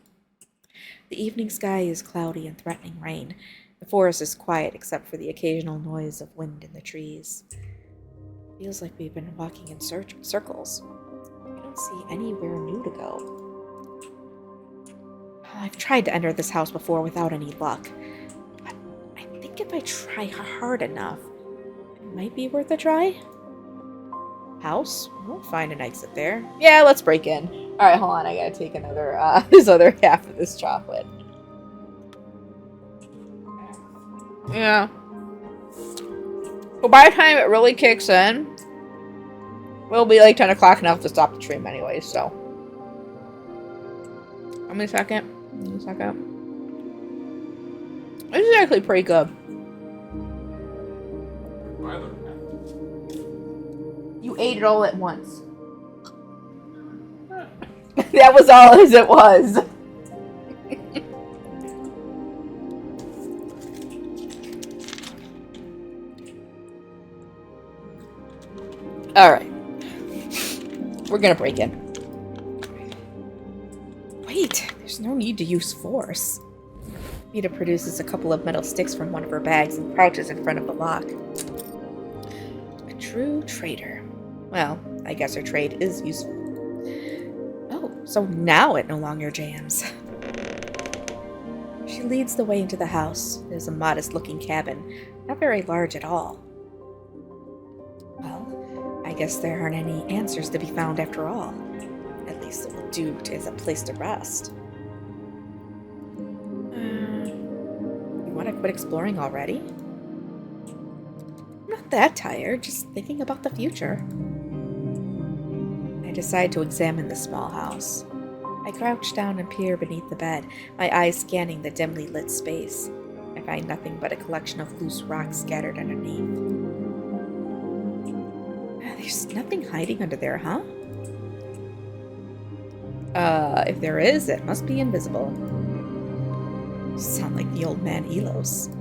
[SPEAKER 1] The evening sky is cloudy and threatening rain. The forest is quiet except for the occasional noise of wind in the trees. Feels like we've been walking in circles. I don't see anywhere new to go. I've tried to enter this house before without any luck. But I think if I try hard enough, it might be worth a try. House? We'll find an exit there. Yeah, let's break in. Alright, hold on. I gotta take another, this other half of this chocolate. Yeah. Well, by the time it really kicks in, it'll be like 10 o'clock enough to stop the stream anyway, so. Give me a second. This is actually pretty good. You ate it all at once. That was all as it was. Alright. We're gonna break in. Wait, there's no need to use force. Vita produces a couple of metal sticks from one of her bags and crouches in front of the lock. A true traitor. Well, I guess her trade is useful. Oh, so now it no longer jams. She leads the way into the house. There's a modest-looking cabin, not very large at all. Well, I guess there aren't any answers to be found after all. At least it will do as a place to rest. You want to quit exploring already? I'm not that tired, just thinking about the future. I decide to examine the small house. I crouch down and peer beneath the bed, my eyes scanning the dimly lit space. I find nothing but a collection of loose rocks scattered underneath. There's nothing hiding under there, huh? If there is, it must be invisible. You sound like the old man Elos.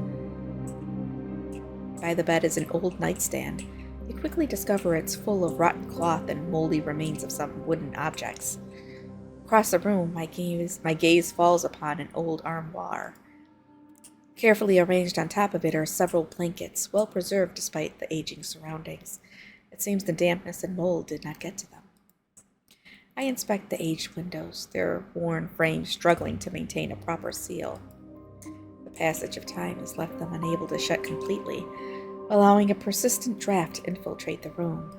[SPEAKER 1] By the bed is an old nightstand. We quickly discover it's full of rotten cloth and moldy remains of some wooden objects. Across the room, my gaze falls upon an old armoire. Carefully arranged on top of it are several blankets, well preserved despite the aging surroundings. It seems the dampness and mold did not get to them. I inspect the aged windows, their worn frames struggling to maintain a proper seal. The passage of time has left them unable to shut completely, allowing a persistent draft to infiltrate the room.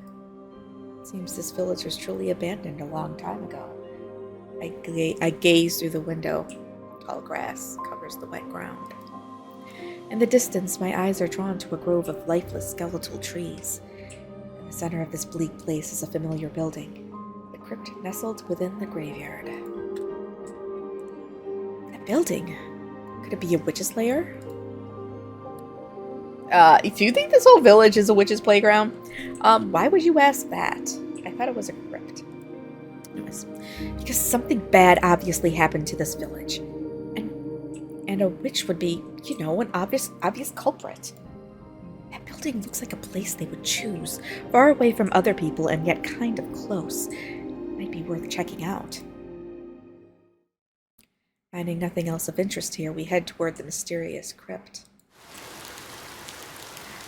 [SPEAKER 1] It seems this village was truly abandoned a long time ago. I gaze through the window. Tall grass covers the wet ground. In the distance, my eyes are drawn to a grove of lifeless skeletal trees. In the center of this bleak place is a familiar building, the crypt nestled within the graveyard. A building? Could it be a witch's lair? Do you think this whole village is a witch's playground? Why would you ask that? I thought it was a crypt. Because something bad obviously happened to this village. And a witch would be, an obvious culprit. That building looks like a place they would choose, far away from other people and yet kind of close. Might be worth checking out. Finding nothing else of interest here, we head toward the mysterious crypt.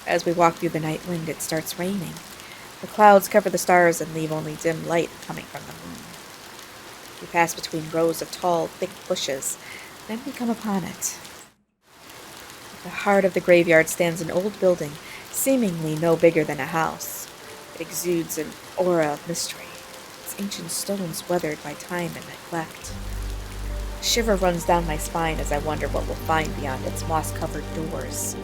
[SPEAKER 1] As we walk through the night wind, it starts raining. The clouds cover the stars and leave only dim light coming from the moon. We pass between rows of tall, thick bushes, then we come upon it. At the heart of the graveyard stands an old building, seemingly no bigger than a house. It exudes an aura of mystery, its ancient stones weathered by time and neglect. A shiver runs down my spine as I wonder what we'll find beyond its moss-covered doors.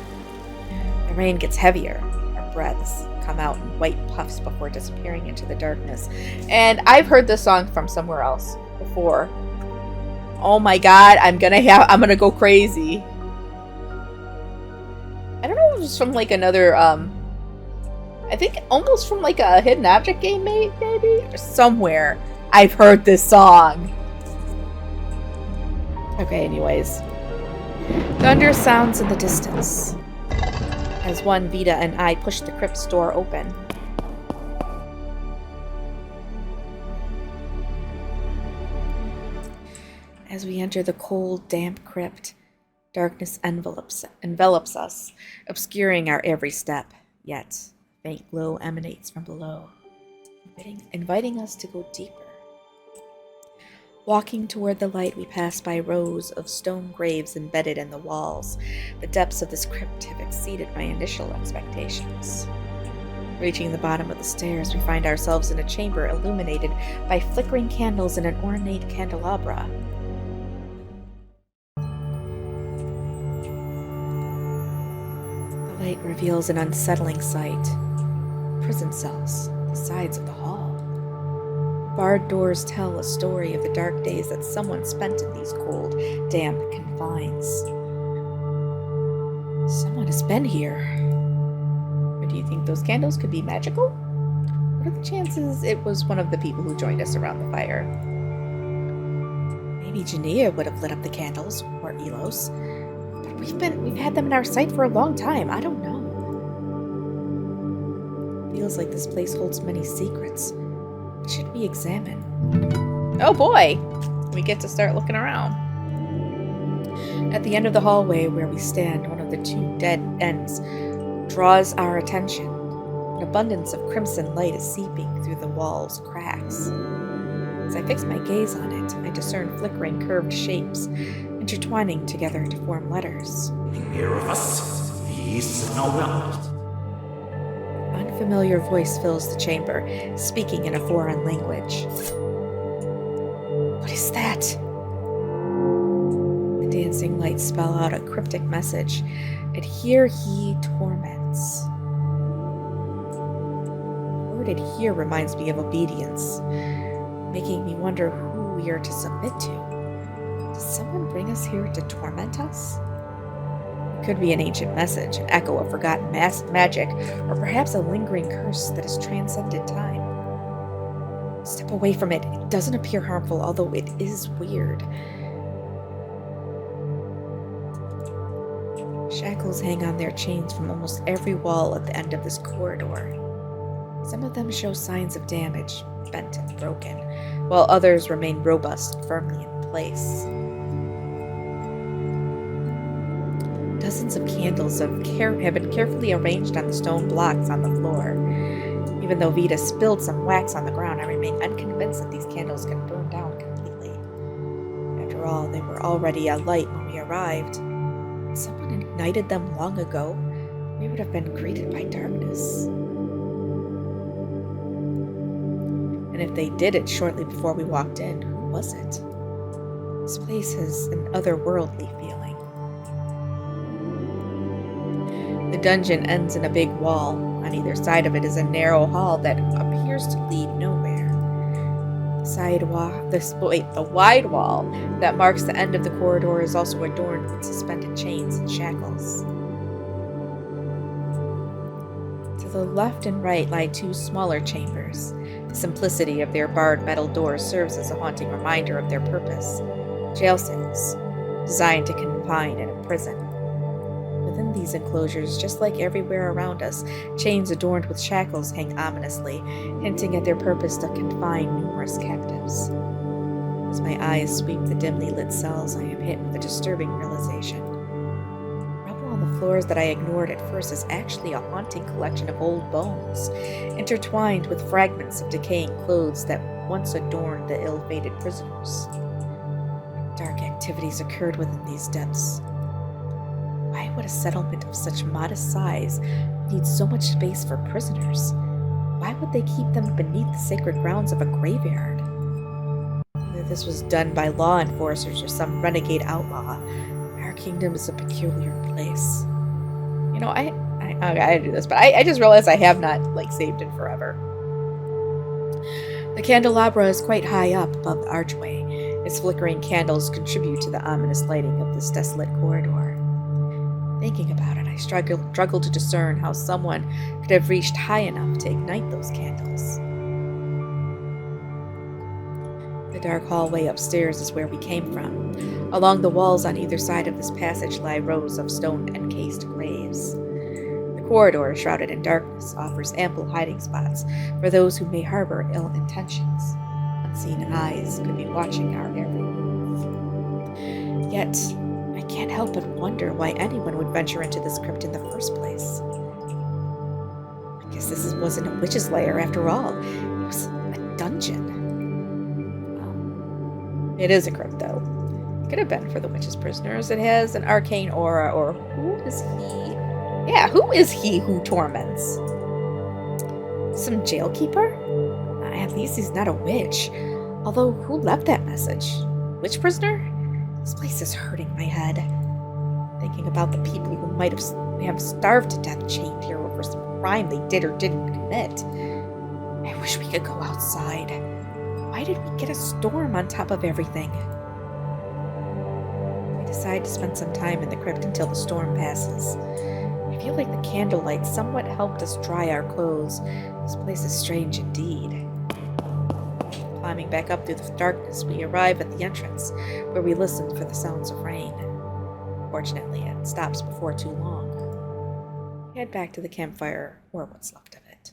[SPEAKER 1] The rain gets heavier. Our breaths come out in white puffs before disappearing into the darkness. And I've heard this song from somewhere else before. Oh my god, I'm gonna go crazy. I don't know if it was from like another, I think almost from like a hidden object game maybe? Or somewhere I've heard this song. Okay, anyways. Thunder sounds in the distance. As one, Vita and I push the crypt's door open. As we enter the cold, damp crypt, darkness envelops us, obscuring our every step. Yet, a faint glow emanates from below, inviting us to go deeper. Walking toward the light, we pass by rows of stone graves embedded in the walls. The depths of this crypt have exceeded my initial expectations. Reaching the bottom of the stairs, we find ourselves in a chamber illuminated by flickering candles and an ornate candelabra. The light reveals an unsettling sight. Prison cells, the sides of the hall. Barred doors tell a story of the dark days that someone spent in these cold, damp confines. Someone has been here. Or do you think those candles could be magical? What are the chances it was one of the people who joined us around the fire? Maybe Jania would have lit up the candles, or Elos. But we've had them in our sight for a long time. I don't know. Feels like this place holds many secrets. What should we examine? Oh boy! We get to start looking around. At the end of the hallway where we stand, one of the two dead ends draws our attention. An abundance of crimson light is seeping through the wall's cracks. As I fix my gaze on it, I discern flickering curved shapes, intertwining together to form letters. Unfamiliar voice fills the chamber, speaking in a foreign language. What is that? The dancing lights spell out a cryptic message. And here he torments. recorded here reminds me of obedience, making me wonder who we are to submit to. Did someone bring us here to torment us? It could be an ancient message, an echo of forgotten magic, or perhaps a lingering curse that has transcended time. Step away from it. It doesn't appear harmful, although it is weird. Shackles hang on their chains from almost every wall at the end of this corridor. Some of them show signs of damage, bent and broken, while others remain robust, firmly in place. Dozens of candles have been carefully arranged on the stone blocks on the floor. Even though Vita spilled some wax on the ground, I remain unconvinced that these candles can burn down completely. After all, they were already alight when we arrived. If someone ignited them long ago, we would have been greeted by darkness. And if they did it shortly before we walked in, who was it? This place has an otherworldly feeling. The dungeon ends in a big wall. On either side of it is a narrow hall that appears to lead nowhere. The wide wall that marks the end of the corridor is also adorned with suspended chains and shackles. To the left and right lie two smaller chambers. The simplicity of their barred metal doors serves as a haunting reminder of their purpose. Jail cells, designed to confine and imprison. Within these enclosures, just like everywhere around us, chains adorned with shackles hang ominously, hinting at their purpose to confine numerous captives. As my eyes sweep the dimly lit cells, I am hit with a disturbing realization. Rubble on the floors that I ignored at first is actually a haunting collection of old bones, intertwined with fragments of decaying clothes that once adorned the ill-fated prisoners. Dark activities occurred within these depths. Why would a settlement of such modest size need so much space for prisoners? Why would they keep them beneath the sacred grounds of a graveyard? Whether this was done by law enforcers or some renegade outlaw, our kingdom is a peculiar place. You know, I gotta do this, but I just realized I have not, saved it forever. The candelabra is quite high up above the archway. Its flickering candles contribute to the ominous lighting of this desolate corridor. Thinking about it, I struggle to discern how someone could have reached high enough to ignite those candles. The dark hallway upstairs is where we came from. Along the walls on either side of this passage lie rows of stone-encased graves. The corridor, shrouded in darkness, offers ample hiding spots for those who may harbor ill intentions. Unseen eyes could be watching our every move. Yet, I can't help but wonder why anyone would venture into this crypt in the first place. I guess this wasn't a witch's lair after all. It was a dungeon. It is a crypt, though. It could have been for the witch's prisoners. It has an arcane aura, or who is he? Yeah, who is he who torments? Some jailkeeper? At least he's not a witch. Although, who left that message? Witch prisoner? This place is hurting my head. Thinking about the people who might have starved to death chained here over some crime they did or didn't commit. I wish we could go outside. Why did we get a storm on top of everything? We decide to spend some time in the crypt until the storm passes. I feel like the candlelight somewhat helped us dry our clothes. This place is strange indeed. Climbing back up through the darkness, we arrive at the entrance, where we listen for the sounds of rain. Fortunately, it stops before too long. We head back to the campfire, or what's left of it.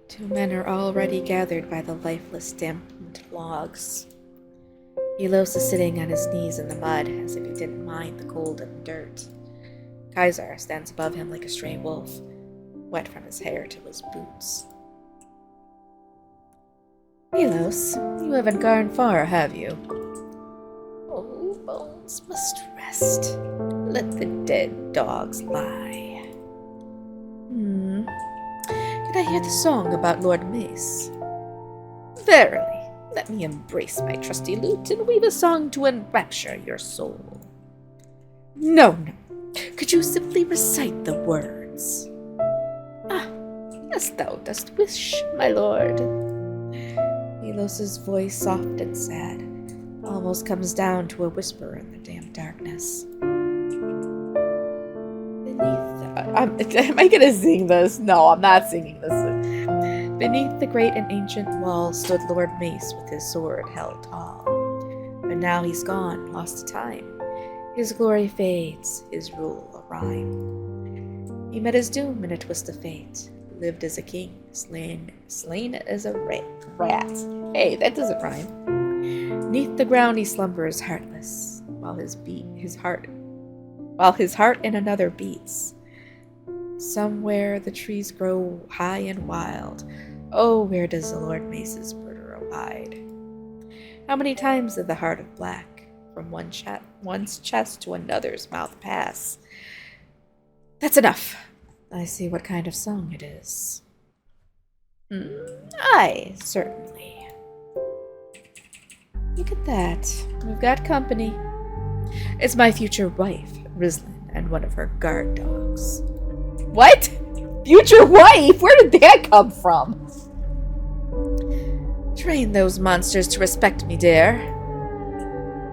[SPEAKER 1] Two men are already gathered by the lifeless, dampened logs. Elos is sitting on his knees in the mud, as if he didn't mind the cold and dirt. Kaiser stands above him like a stray wolf, wet from his hair to his boots. Elos, you haven't gone far, have you? Oh, bones must rest. Let the dead dogs lie. Did I hear the song about Lord Mace? Verily, let me embrace my trusty lute and weave a song to enrapture your soul. No, no. Could you simply recite the words? Ah, as thou dost wish, my lord. Elos's voice, soft and sad, almost comes down to a whisper in the damp darkness. Am I gonna sing this? No, I'm not singing this. Beneath the great and ancient wall stood Lord Mace with his sword held tall. But now he's gone, lost to time. His glory fades, his rule a rhyme. He met his doom in a twist of fate, lived as a king, slain as a rat. Hey, that doesn't rhyme. Neath the ground he slumbers heartless, while his heart in another beats. Somewhere the trees grow high and wild. Oh, where does the Lord Mace's murderer abide? How many times did the heart of black from one's chest to another's mouth pass? That's enough. I see what kind of song it is. Aye, certainly. Look at that. We've got company. It's my future wife, Rislin, and one of her guard dogs. What? Future wife? Where did that come from? Train those monsters to respect me, dear.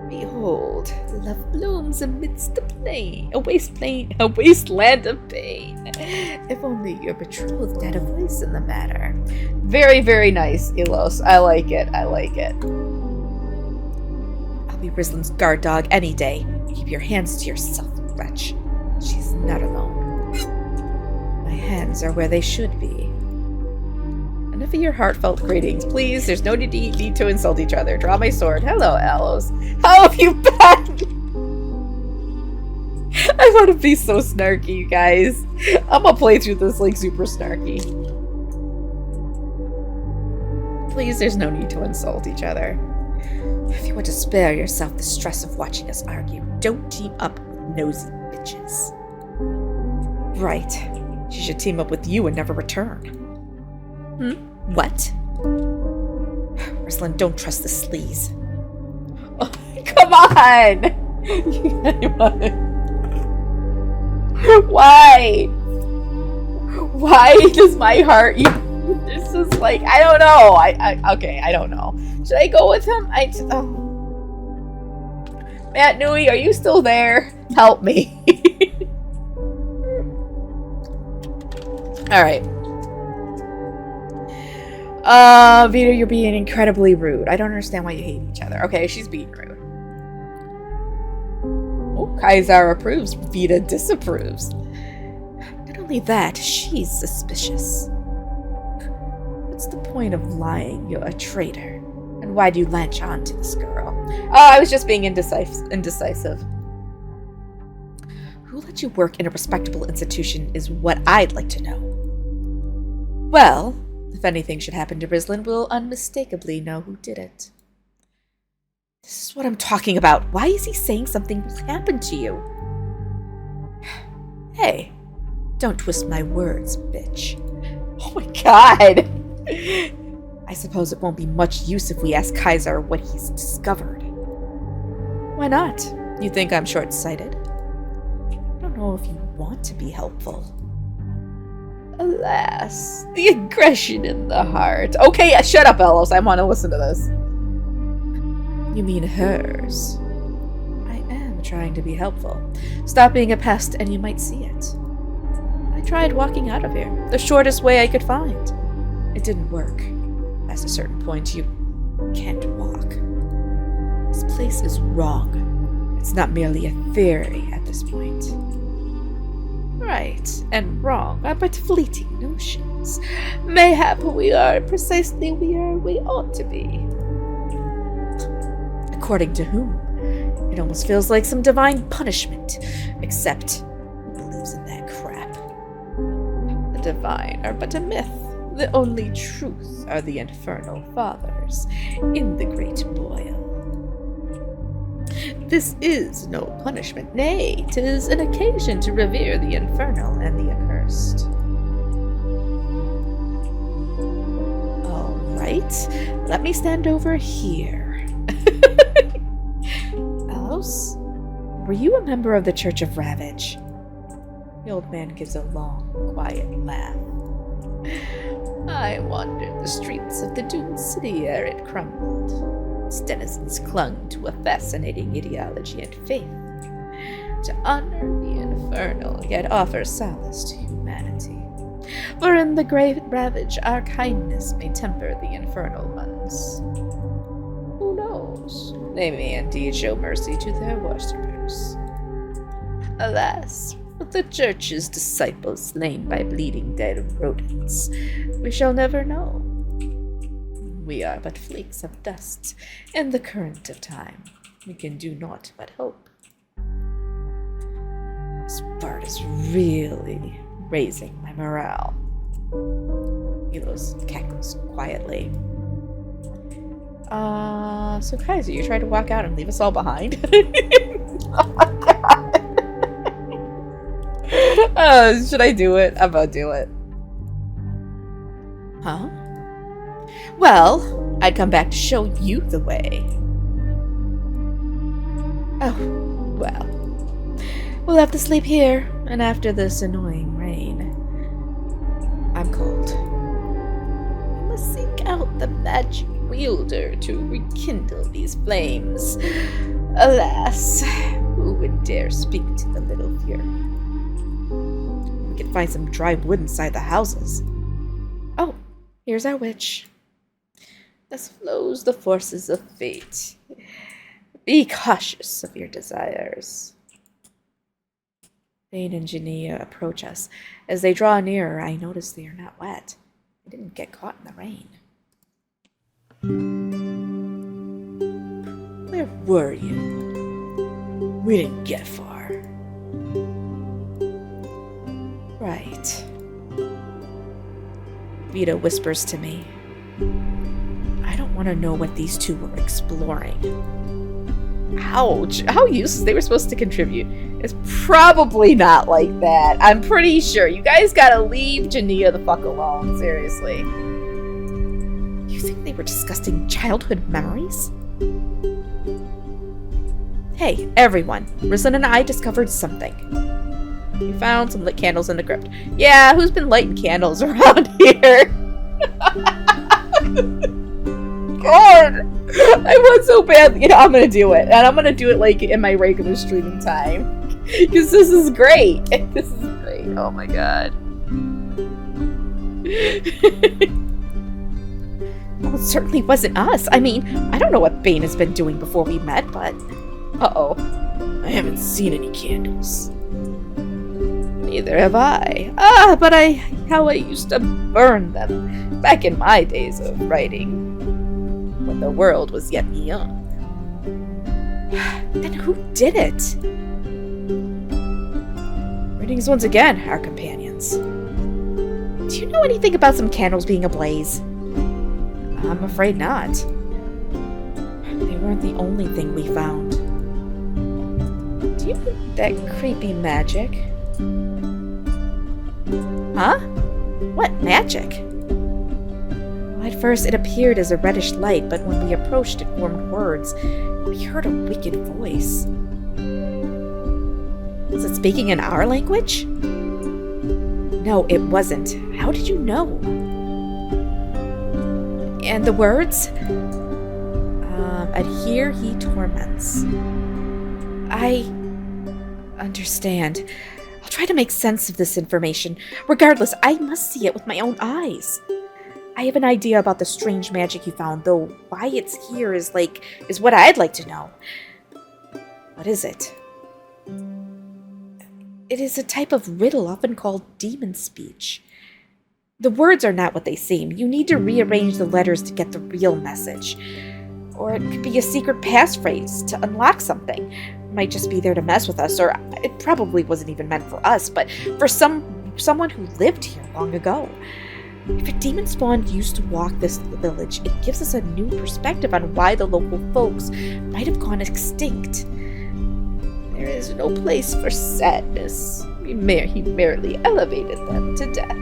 [SPEAKER 1] Behold, love blooms amidst a wasteland of pain. If only your betrothed had a voice in the matter. Very, very nice, Elos. I like it. I'll be Rislin's guard dog any day. Keep your hands to yourself, wretch. She's not alone. My hands are where they should be. Enough of your heartfelt greetings, please. There's no need to insult each other. Draw my sword. Hello, Alos. How have you been? I want to be so snarky, you guys. I'm gonna play through this like super snarky. Please, there's no need to insult each other. If you want to spare yourself the stress of watching us argue, don't team up with nosy bitches. Right. She should team up with you and never return. What? Rislin, don't trust the sleaze. Oh, come on! Why? Why does my heart... This is like... I don't know. Okay, I don't know. Should I go with him? Matt Nui, are you still there? Help me. Alright. Vita, you're being incredibly rude. I don't understand why you hate each other. Okay, she's being rude. Oh, Kaisar approves. Vita disapproves. Not only that, she's suspicious. What's the point of lying? You're a traitor. And why do you latch on to this girl? Oh, I was just being indecisive. Who let you work in a respectable institution is what I'd like to know. Well, if anything should happen to Rislin, we'll unmistakably know who did it. This is what I'm talking about. Why is he saying something will happen to you? Hey, don't twist my words, bitch. Oh my god! I suppose it won't be much use if we ask Kaisar what he's discovered. Why not? You think I'm short-sighted? I don't know if you want to be helpful. Alas, the aggression in the heart. Okay, shut up, Elos. I want to listen to this. You mean hers? I am trying to be helpful. Stop being a pest and you might see it. I tried walking out of here, the shortest way I could find. It didn't work. Past a certain point, you can't walk. This place is wrong. It's not merely a theory at this point. Right and wrong are but fleeting notions. Mayhap we are precisely where we ought to be. According to whom? It almost feels like some divine punishment. Except, who believes in that crap? The divine are but a myth. The only truth are the infernal fathers in the great boil. This is no punishment, nay, 'tis an occasion to revere the infernal and the accursed. All right, let me stand over here. Else, Were you a member of the Church of Ravage? The old man gives a long, quiet laugh. I wandered the streets of the doomed city ere it crumbled. Its denizens clung to a fascinating ideology and faith. To honor the infernal, yet offer solace to humanity. For in the great ravage, our kindness may temper the infernal ones. Who knows? They may indeed show mercy to their worshippers. Alas, with the church's disciples slain by bleeding dead rodents, we shall never know. We are but flakes of dust in the current of time. We can do naught but hope. This part is really raising my morale. Milos cackles quietly. So Kaiser, you tried to walk out and leave us all behind? Oh my god. Should I do it? I'm gonna do it. Huh? Well, I'd come back to show you the way. Oh, well. We'll have to sleep here, and after this annoying rain. I'm cold. We must seek out the magic wielder to rekindle these flames. Alas, who would dare speak to the little fury? We can find some dry wood inside the houses. Oh, here's our witch. Thus flows the forces of fate. Be cautious of your desires. Thane and Jania approach us. As they draw nearer, I notice they are not wet. They didn't get caught in the rain. Where were you? We didn't get far. Right. Vita whispers to me. I don't want to know what these two were exploring. Ouch! How useless. They were supposed to contribute. It's probably not like that. I'm pretty sure. You guys gotta leave Jania the fuck alone. Seriously. You think they were discussing childhood memories? Hey, everyone. Risen and I discovered something. We found some lit candles in the crypt. Yeah, who's been lighting candles around here? God! I want so bad. You know, I'm gonna do it. And I'm gonna do it, like, in my regular streaming time. Because this is great. This is great. Oh my god. Well, it certainly wasn't us. I mean, I don't know what Bane has been doing before we met, but... Uh-oh. I haven't seen any candles. Neither have I. But how I used to burn them back in my days of writing. When the world was yet young. Then who did it? Greetings once again, our companions. Do you know anything about some candles being ablaze? I'm afraid not. They weren't the only thing we found. Do you think that creepy magic? Huh? What magic? At first, it appeared as a reddish light, but when we approached, it formed words. We heard a wicked voice. Was it speaking in our language? No, it wasn't. How did you know? And the words? Adhere he torments. I understand. I'll try to make sense of this information. Regardless, I must see it with my own eyes. I have an idea about the strange magic you found, though why it's here is what I'd like to know. What is it? It is a type of riddle often called demon speech. The words are not what they seem. You need to rearrange the letters to get the real message. Or it could be a secret passphrase to unlock something. It might just be there to mess with us, or it probably wasn't even meant for us, but for someone who lived here long ago. If a demon spawn used to walk this village, it gives us a new perspective on why the local folks might have gone extinct. There is no place for sadness. He merely elevated them to death.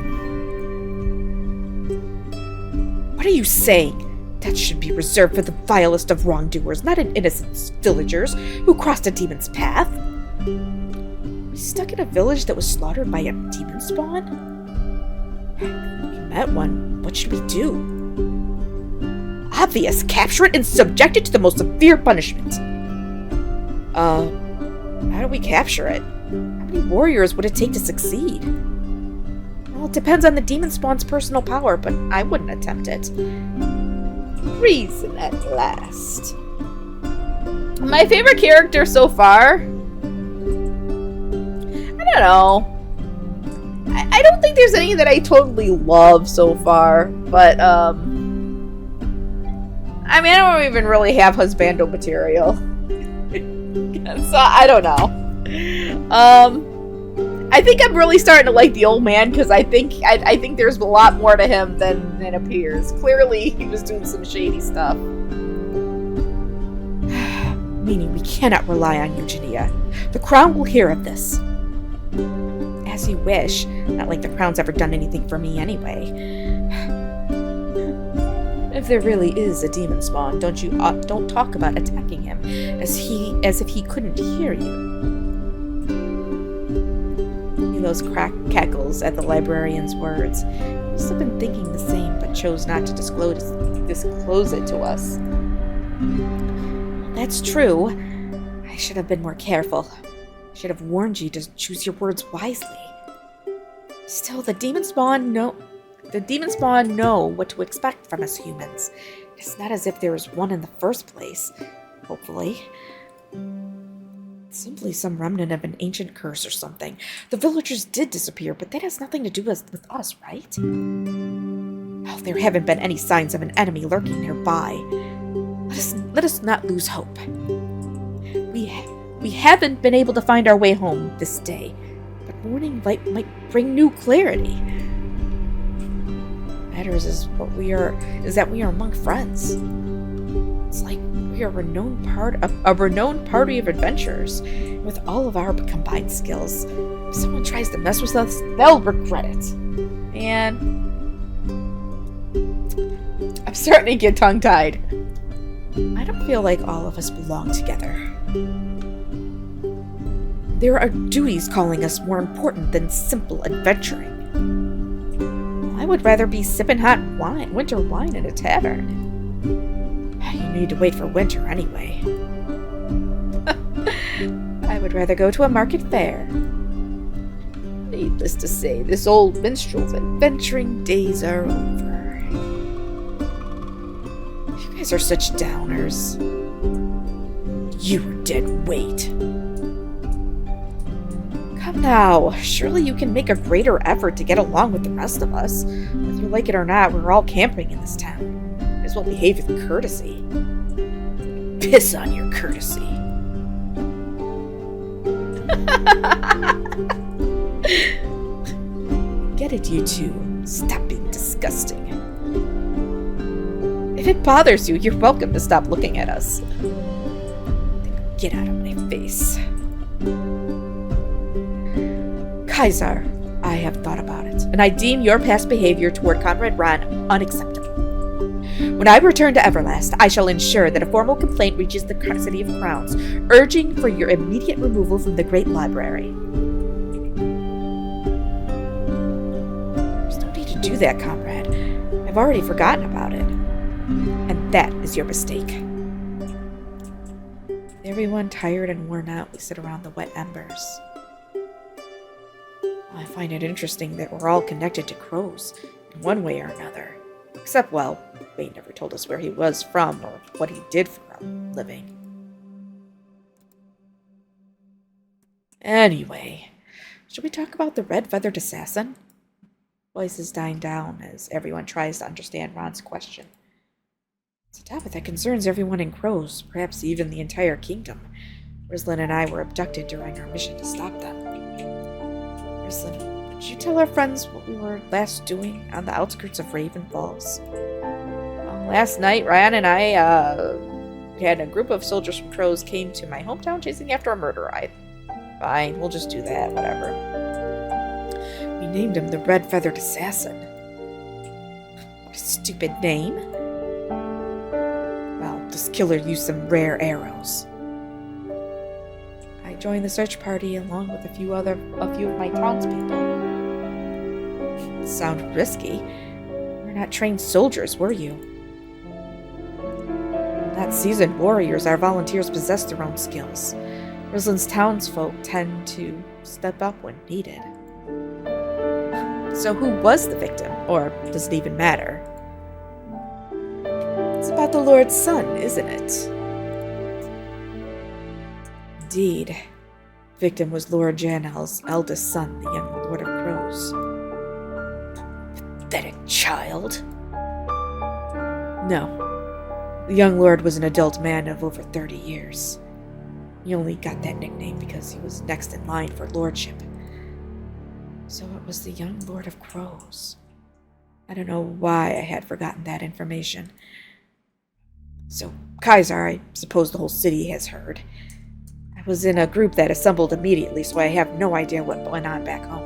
[SPEAKER 1] What are you saying? That should be reserved for the vilest of wrongdoers, not an innocent villagers who crossed a demon's path. We stuck in a village that was slaughtered by a demon spawn? We met one. What should we do? Obvious. Capture it and subject it to the most severe punishment. How do we capture it? How many warriors would it take to succeed? Well, it depends on the demon spawn's personal power, but I wouldn't attempt it. Reason at last. My favorite character so far? I don't know. I don't think there's any that I totally love so far, but, I mean, I don't even really have husbando material. So, I don't know. I think I'm really starting to like the old man, because I think there's a lot more to him than appears. Clearly, he was doing some shady stuff. Meaning we cannot rely on you, Chudah. The Crown will hear of this. As you wish. Not like the Crown's ever done anything for me anyway. If there really is a demon spawn, don't talk about attacking him as if he couldn't hear you. Milo's cackles at the librarian's words. He must have been thinking the same, but chose not to disclose it to us. That's true. I should have been more careful. I should have warned you to choose your words wisely. Still, the demon spawn know what to expect from us humans. It's not as if there was one in the first place. Hopefully. Simply some remnant of an ancient curse or something. The villagers did disappear, but that has nothing to do with us, right? Oh, there haven't been any signs of an enemy lurking nearby. Let us not lose hope. We haven't been able to find our way home this day, but morning light might bring new clarity. Matters is that we are among friends. It's like we are a renowned party of adventurers. With all of our combined skills, if someone tries to mess with us, they'll regret it. And I'm starting to get tongue-tied. I don't feel like all of us belong together. There are duties calling us more important than simple adventuring. I would rather be sipping hot winter wine in a tavern. You need to wait for winter anyway. I would rather go to a market fair. Needless to say, this old minstrel's adventuring days are over. You guys are such downers. You were dead weight. Come now, surely you can make a greater effort to get along with the rest of us. Whether you like it or not, we're all camping in this town. Might as well behave with courtesy. Piss on your courtesy. Get it, you two. Stop being disgusting. If it bothers you, you're welcome to stop looking at us. Get out of my face. Kaiser, I have thought about it, and I deem your past behavior toward Comrade Ran unacceptable. When I return to Everlast, I shall ensure that a formal complaint reaches the City of Crowns, urging for your immediate removal from the Great Library. There's no need to do that, comrade. I've already forgotten about it. And that is your mistake. Everyone tired and worn out, we sit around the wet embers. I find it interesting that we're all connected to crows, in one way or another. Except, well, Wayne never told us where he was from or what he did for a living. Anyway, should we talk about the red-feathered assassin? Voices dying down as everyone tries to understand Ron's question. It's a topic that concerns everyone in Crows, perhaps even the entire kingdom. Rislin and I were abducted during our mission to stop them. Rislin, did you tell our friends what we were last doing on the outskirts of Raven Falls? Last night, Ryan and I had a group of soldiers from Crows came to my hometown chasing after a murderer. Fine, we'll just do that, whatever. We named him the Red-Feathered Assassin. What a stupid name. Well, this killer used some rare arrows. I joined the search party along with a few of my townspeople. Sound risky. You're not trained soldiers, were you? Not seasoned warriors, our volunteers possess their own skills. Rislin's townsfolk tend to step up when needed. So who was the victim? Or does it even matter? It's about the Lord's son, isn't it? Indeed. Victim was Lord Janel's eldest son, the young Lord of Crows. Pathetic child. No. The young lord was an adult man of over 30 years. He only got that nickname because he was next in line for lordship. So it was the young Lord of Crows. I don't know why I had forgotten that information. So, Kaiser, I suppose the whole city has heard. I was in a group that assembled immediately, so I have no idea what went on back home.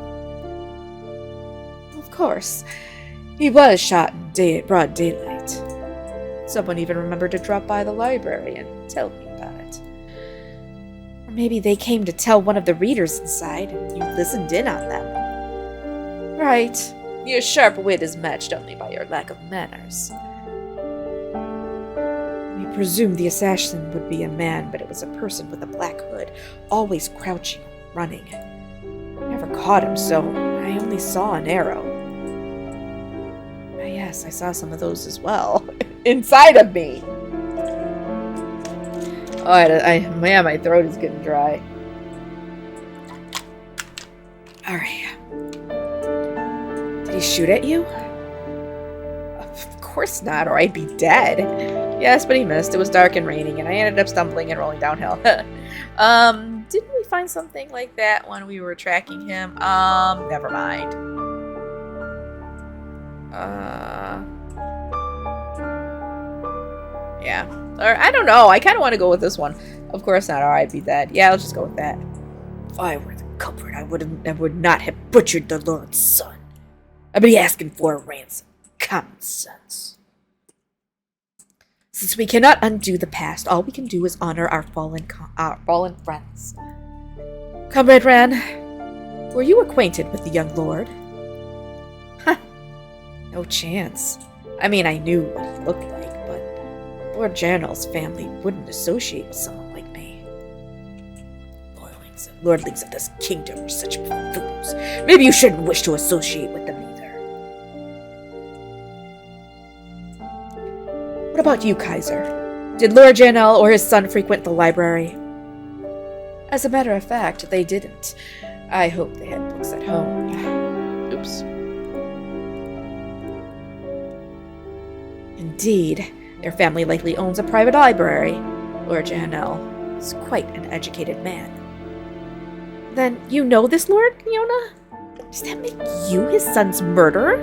[SPEAKER 1] Of course, he was shot in broad daylight. Someone even remembered to drop by the library and tell me about it. Or maybe they came to tell one of the readers inside, and you listened in on them. Right. Your sharp wit is matched only by your lack of manners. We presumed the assassin would be a man, but it was a person with a black hood, always crouching, running. I never caught him, so I only saw an arrow. Yes, I saw some of those as well. Inside of me! Oh, man, my throat is getting dry. Alright. Did he shoot at you? Of course not, or I'd be dead. Yes, but he missed. It was dark and raining, and I ended up stumbling and rolling downhill. Didn't we find something like that when we were tracking him? Never mind. Yeah. Or, I don't know. I kind of want to go with this one. Of course not, or I'd be dead. Yeah, let's just go with that. If I were the culprit, I would not have butchered the Lord's son. I'd be asking for a ransom. Common sense. Since we cannot undo the past, all we can do is honor our fallen friends. Comrade Ran, were you acquainted with the young lord? Huh. No chance. I mean, I knew what he looked like, but Lord Janel's family wouldn't associate with someone like me. Lordlings of this kingdom are such fools. Maybe you shouldn't wish to associate with them either. What about you, Kaiser? Did Lord Janel or his son frequent the library? As a matter of fact, they didn't. I hope they had books at home. Oops. Indeed, their family likely owns a private library. Lord Janel is quite an educated man. Then you know this Lord, Leona? Does that make you his son's murderer?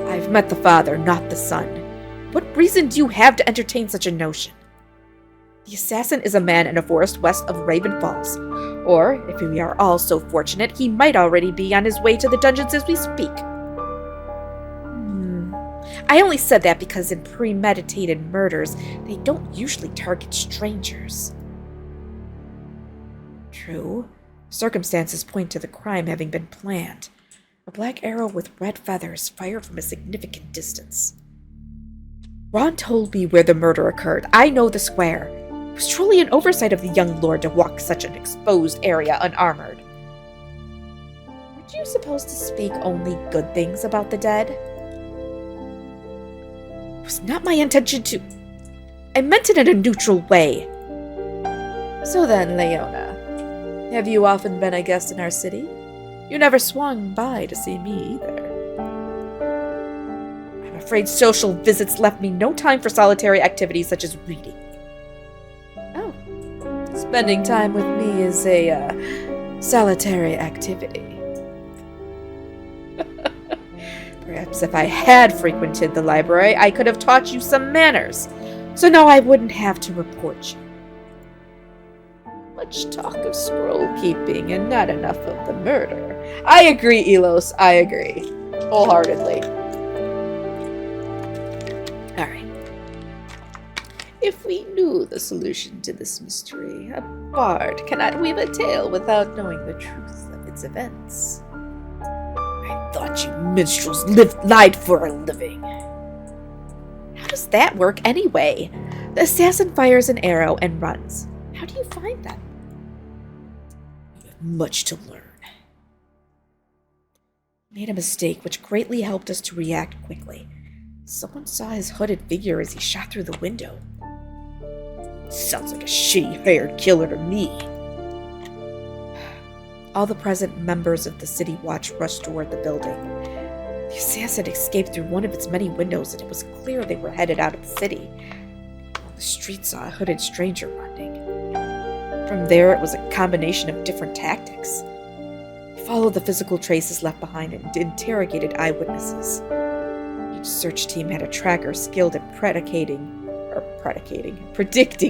[SPEAKER 1] I've met the father, not the son. What reason do you have to entertain such a notion? The assassin is a man in a forest west of Raven Falls. Or, if we are all so fortunate, he might already be on his way to the dungeons as we speak. I only said that because in premeditated murders, they don't usually target strangers. True. Circumstances point to the crime having been planned. A black arrow with red feathers fired from a significant distance. Ron told me where the murder occurred. I know the square. It was truly an oversight of the young lord to walk such an exposed area unarmored. Aren't you supposed to speak only good things about the dead? It was not my intention to... I meant it in a neutral way. So then, Leona, have you often been a guest in our city? You never swung by to see me either. I'm afraid social visits left me no time for solitary activities such as reading. Oh, spending time with me is a solitary activity. Perhaps if I had frequented the library, I could have taught you some manners, so now I wouldn't have to report you. Much talk of scroll keeping and not enough of the murder. I agree, Elos. I agree. Wholeheartedly. Alright. the solution to this mystery. A bard cannot weave a tale without knowing the truth of its events.
[SPEAKER 2] I thought you minstrels lied for a living.
[SPEAKER 1] How does that work anyway? The assassin fires an arrow and runs. How do you find them?
[SPEAKER 2] You have much to learn.
[SPEAKER 1] Made a mistake which greatly helped us to react quickly. Someone saw his hooded figure as he shot through the window.
[SPEAKER 2] Sounds like a shitty hired killer to me.
[SPEAKER 1] All the present members of the city watch rushed toward the building. The assassin escaped through one of its many windows, and it was clear they were headed out of the city. On the street saw a hooded stranger running. From there, it was a combination of different tactics. We followed the physical traces left behind and interrogated eyewitnesses. Each search team had a tracker skilled at predicting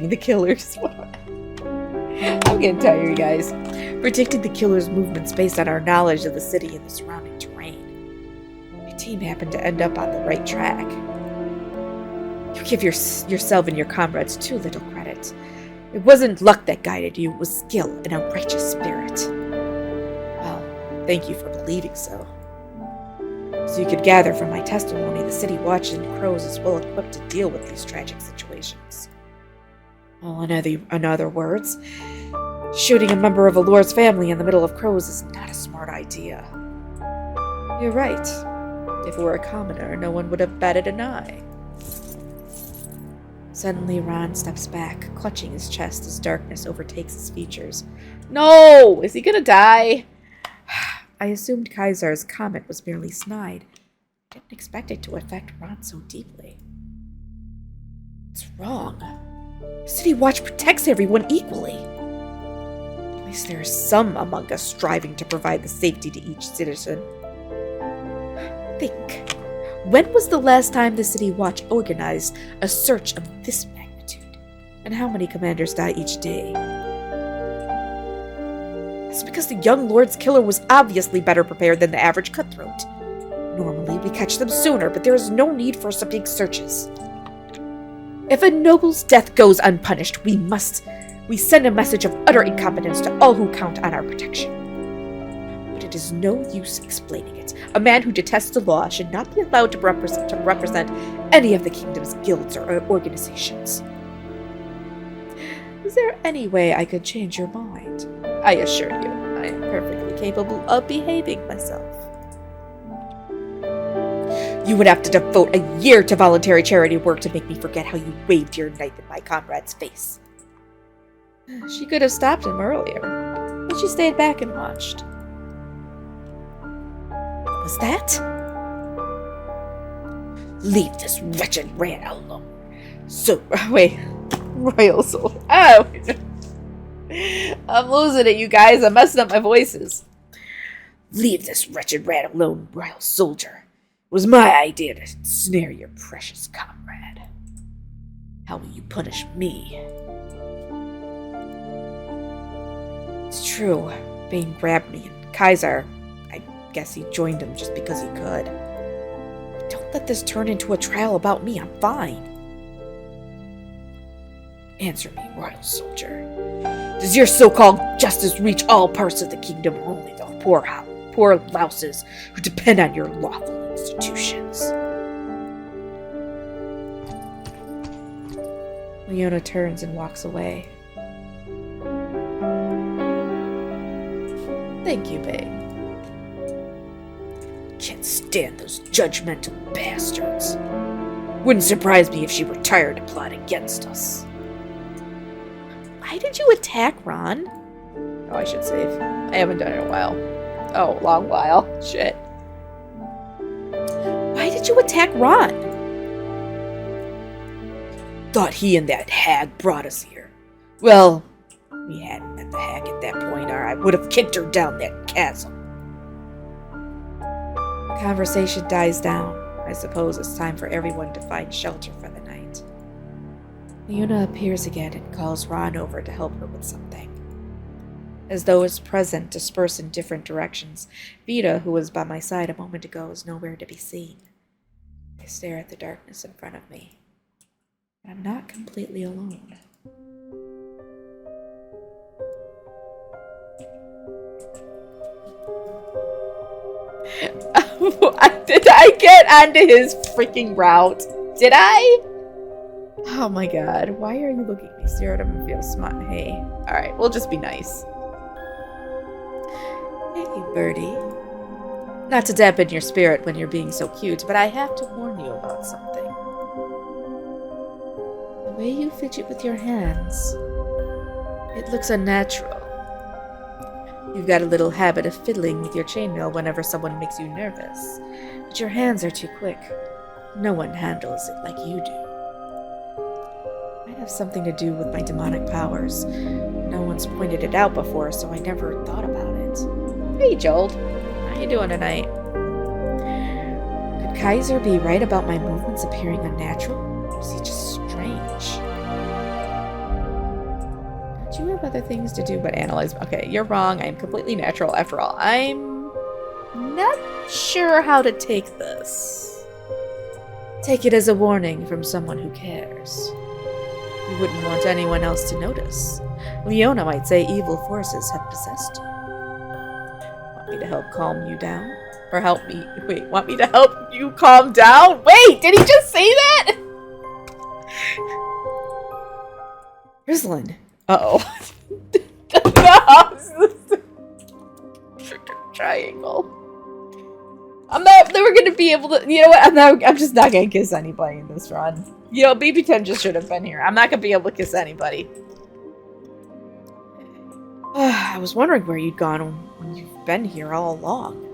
[SPEAKER 1] the killer's. I'm getting tired, you guys. Predicting the killer's movements based on our knowledge of the city and the surrounding terrain. My team happened to end up on the right track. You give yourself and your comrades too little credit. It wasn't luck that guided you, it was skill and a righteous spirit. Well, thank you for believing so. So you could gather from my testimony, the city watch and crows is well equipped to deal with these tragic situations. Well, in other words, shooting a member of a lord's family in the middle of crows is not a smart idea. You're right. If it were a commoner, no one would have batted an eye. Suddenly, Ron steps back, clutching his chest as darkness overtakes his features. No! Is he gonna die? I assumed Kaisar's comment was merely snide. I didn't expect it to affect Ron so deeply. It's wrong. City Watch protects everyone equally. At least there are some among us striving to provide the safety to each citizen. Think. When was the last time the City Watch organized a search of this magnitude? And how many commanders die each day? It's because the young Lord's killer was obviously better prepared than the average cutthroat. Normally, we catch them sooner, but there is no need for some big searches. If a noble's death goes unpunished, we send a message of utter incompetence to all who count on our protection. But it is no use explaining it. A man who detests the law should not be allowed to represent any of the kingdom's guilds or organizations. Is there any way I could change your mind? I assure you, I am perfectly capable of behaving myself. You would have to devote a year to voluntary charity work to make me forget how you waved your knife in my comrade's face. She could have stopped him earlier, but she stayed back and watched. What was that?
[SPEAKER 2] Leave this wretched rat alone.
[SPEAKER 1] Wait. Royal Soul. Oh! I'm losing it, you guys. I'm messing up my voices.
[SPEAKER 2] Leave this wretched rat alone, royal soldier. It was my idea to snare your precious comrade. How will you punish me?
[SPEAKER 1] It's true. Bane grabbed me, and Kaiser, I guess he joined him just because he could. But don't let this turn into a trial about me. I'm fine.
[SPEAKER 2] Answer me, royal soldier. Does your so-called justice reach all parts of the kingdom, or only the poor louses who depend on your lawful institutions?
[SPEAKER 1] Leona turns and walks away. Thank you, babe.
[SPEAKER 2] Can't stand those judgmental bastards. Wouldn't surprise me if she were tired to plot against us.
[SPEAKER 1] Why did you attack Ron? Oh, I should save. I haven't done it in a while. Oh, long while. Shit. Why did you attack Ron?
[SPEAKER 2] Thought he and that hag brought us here. Well, we hadn't met the hag at that point, or I would have kicked her down that chasm.
[SPEAKER 1] The conversation dies down. I suppose it's time for everyone to find shelter for the night. Leona appears again and calls Ron over to help her with something. As though his presence dispersed in different directions, Vita, who was by my side a moment ago, is nowhere to be seen. I stare at the darkness in front of me. I'm not completely alone. Did I get onto his freaking route? Did I? Oh my god. Why are you looking at me? Stare at him and feel smart. Hey. Alright, we'll just be nice. Hey, birdie. Not to dampen your spirit when you're being so cute, but I have to warn you about something. The way you fidget with your hands, it looks unnatural. You've got a little habit of fiddling with your chainmail whenever someone makes you nervous, but your hands are too quick. No one handles it like you do. Might have something to do with my demonic powers. No one's pointed it out before, so I never thought about it. Hey, Joel. How you doing tonight? Could Kaiser be right about my movements appearing unnatural? Or is he just strange? Don't you have other things to do but analyze? Okay, you're wrong. I'm completely natural after all. I'm not sure how to take this. Take it as a warning from someone who cares. You wouldn't want anyone else to notice. Leona might say evil forces have possessed you. Want me to help calm you down? Or help me... Wait, want me to help you calm down? Wait, did he just say that? Rizlin. Uh-oh. Freaking triangle. I'm never gonna be able to... You know what? I'm just not gonna kiss anybody in this run. You know, Baby 10 just should have been here. I'm not gonna be able to kiss anybody. I was wondering where you'd gone when you've been here all along.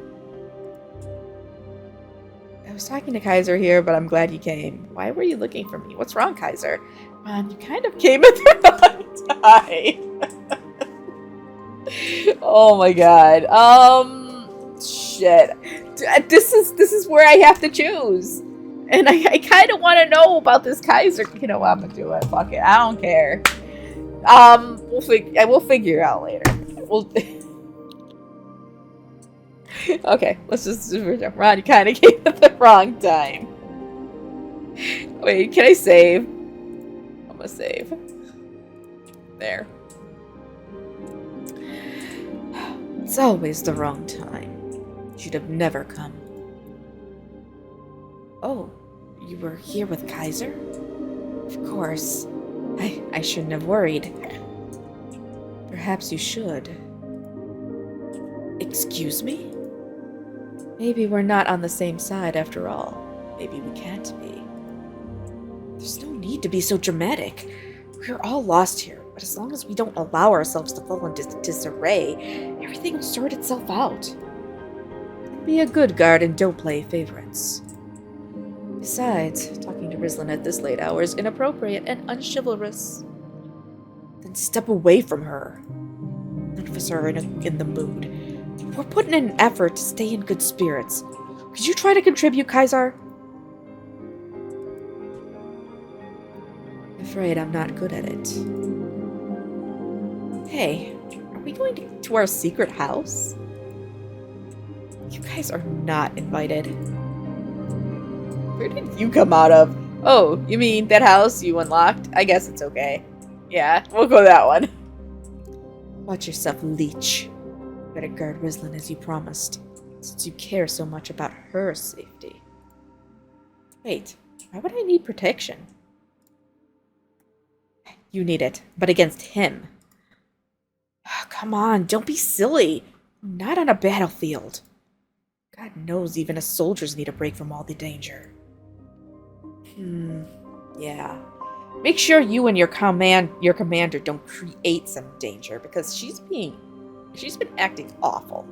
[SPEAKER 1] I was talking to Kaiser here, but I'm glad you came. Why were you looking for me? What's wrong, Kaiser? You kind of came at the wrong time. Oh my god. Shit. This is where I have to choose. And I kind of want to know about this Kaiser. You know what? I'm gonna do it. Fuck it. I don't care. We'll figure it out later. Okay, let's just Ron, you kind of came at the wrong time. Wait, can I save? I'm gonna save. There. It's always the wrong time. Should have never come. Oh, you were here with Kaiser? Of course. I shouldn't have worried. Perhaps you should. Excuse me? Maybe we're not on the same side after all. Maybe we can't be. There's no need to be so dramatic. We're all lost here, but as long as we don't allow ourselves to fall into disarray, everything will sort itself out. Be a good guard and don't play favorites. Besides, talking to Rizlin at this late hour is inappropriate and unchivalrous. Then step away from her. None of us are in the mood. We're putting in an effort to stay in good spirits. Could you try to contribute, Kaiser? I'm afraid I'm not good at it. Hey, are we going to our secret house? You guys are not invited. Where did you come out of? Oh, you mean that house you unlocked? I guess it's okay. Yeah, we'll go that one. Watch yourself, leech. Better guard Rizlin as you promised, since you care so much about her safety. Wait, why would I need protection? You need it, but against him. Oh, come on, don't be silly. Not on a battlefield. God knows even as soldiers need a break from all the danger. Yeah. Make sure you and your commander don't create some danger, because she's been acting awful.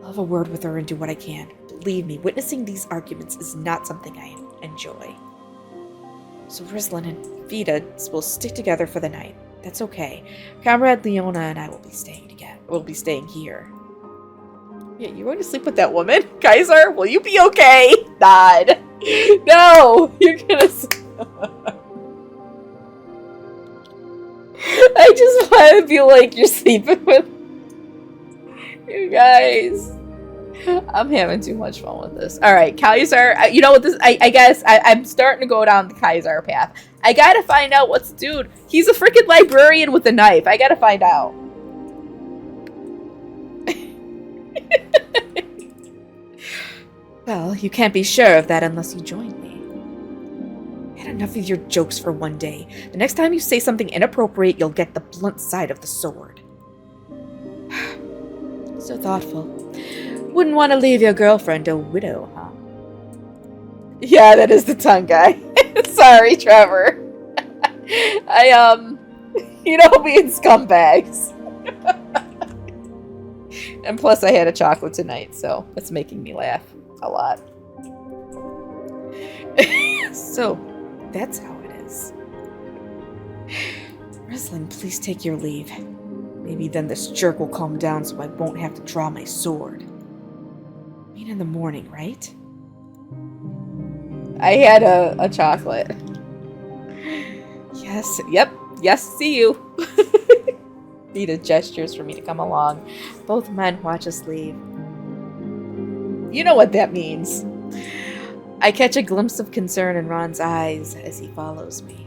[SPEAKER 1] I'll have a word with her and do what I can. Believe me, witnessing these arguments is not something I enjoy. So Rizlin and Vita will stick together for the night. That's okay. Comrade Leona and I will be staying together. We'll be staying here. Yeah, you're going to sleep with that woman? Kaiser, will you be okay? Nod. No! You're gonna... I just want to feel like you're sleeping with... You guys. I'm having too much fun with this. Alright, Kaiser. You know what this... I guess I'm starting to go down the Kaiser path. I gotta find out what's... Dude, he's a freaking librarian with a knife. I gotta find out. Well, you can't be sure of that unless you join me. I had enough of your jokes for one day. The next time you say something inappropriate, you'll get the blunt side of the sword. So thoughtful. Wouldn't want to leave your girlfriend a widow, huh? Yeah, that is the tongue guy. Sorry, Trevor. Being scumbags. And plus I had a chocolate tonight, so that's making me laugh a lot. So, that's how it is. Wrestling, please take your leave. Maybe then this jerk will calm down so I won't have to draw my sword. Meet in the morning, right? I had a chocolate. Yes, yep, yes, see you. Needed gestures for me to come along. Both men watch us leave. You know what that means. I catch a glimpse of concern in Ron's eyes as he follows me.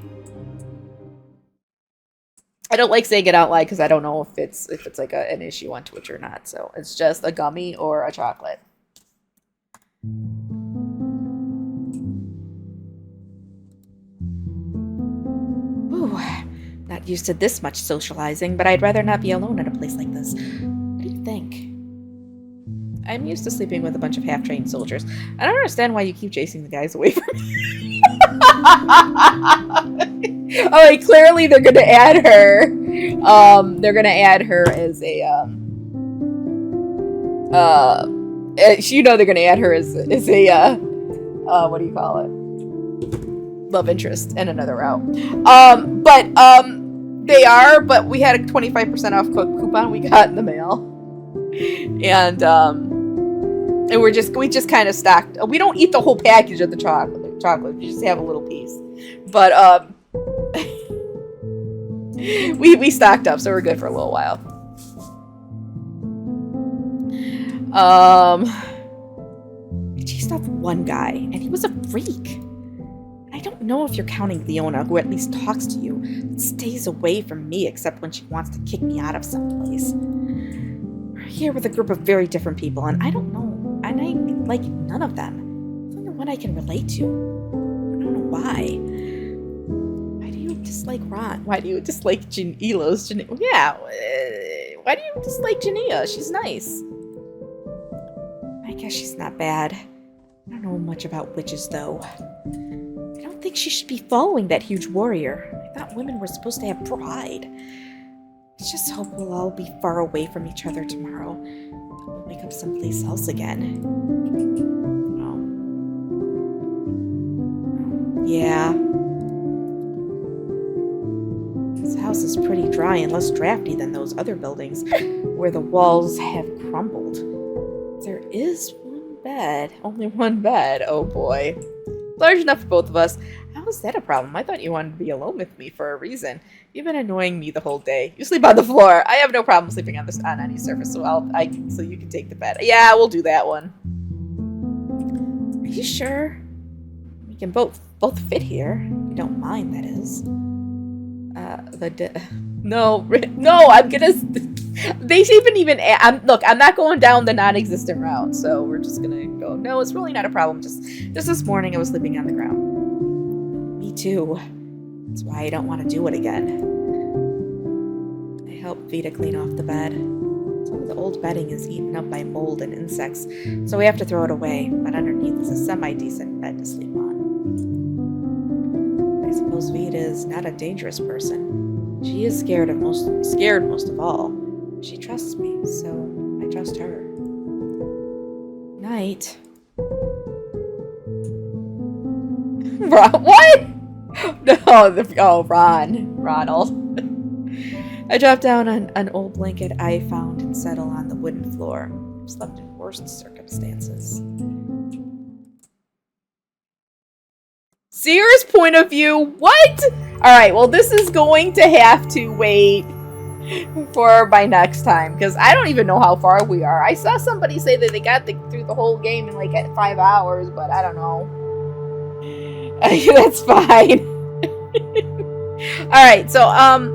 [SPEAKER 1] I don't like saying it out loud because I don't know if it's like an issue on Twitch or not. So it's just a gummy or a chocolate. Ooh, not used to this much socializing, but I'd rather not be alone at a place like this. What do you think? I'm used to sleeping with a bunch of half-trained soldiers. I don't understand why you keep chasing the guys away from me. Oh, clearly they're gonna add her. They're gonna add her as a they're gonna add her as a what do you call it? Love interest in another route. They are, but we had a 25% off coupon we got in the mail. And we just kind of stacked. We don't eat the whole package of the chocolate. We just have a little piece. But we stocked up, so we're good for a little while. I chased off one guy, and he was a freak. I don't know if you're counting Leona, who at least talks to you, but stays away from me except when she wants to kick me out of someplace. We're here with a group of very different people, and I don't know. And I like none of them. There's only one I can relate to. I don't know why. Why do you dislike Ron? Why do you dislike Elo's? Yeah. Why do you dislike Jania? She's nice. I guess she's not bad. I don't know much about witches, though. I don't think she should be following that huge warrior. I thought women were supposed to have pride. I just hope we'll all be far away from each other tomorrow. We'll wake up someplace else again. Oh. Yeah. This house is pretty dry and less drafty than those other buildings, where the walls have crumbled. There is one bed. Only one bed. Oh boy. Large enough for both of us. How is that a problem? I thought you wanted to be alone with me for a reason. You've been annoying me the whole day. You sleep on the floor. I have no problem sleeping on any surface, so you can take the bed. Yeah, we'll do that one. Are you sure? We can both fit here. You don't mind, that is. No, I'm gonna. They even. Look, I'm not going down the non-existent route, so we're just gonna go. No, it's really not a problem. Just this morning, I was sleeping on the ground. Me too. That's why I don't want to do it again. I helped Vita clean off the bed. Some of the old bedding is eaten up by mold and insects, so we have to throw it away. But underneath is a semi-decent bed to sleep on. I suppose Vita is not a dangerous person. She is scared most of all. She trusts me, so I trust her. Night. What? No, Ronald. I dropped down on an old blanket I found and settled on the wooden floor. I've slept in worse circumstances. Seer's point of view? What? Alright, well this is going to have to wait for my next time, because I don't even know how far we are. I saw somebody say that they got through the whole game in like 5 hours, but I don't know. That's fine. Alright, so I'm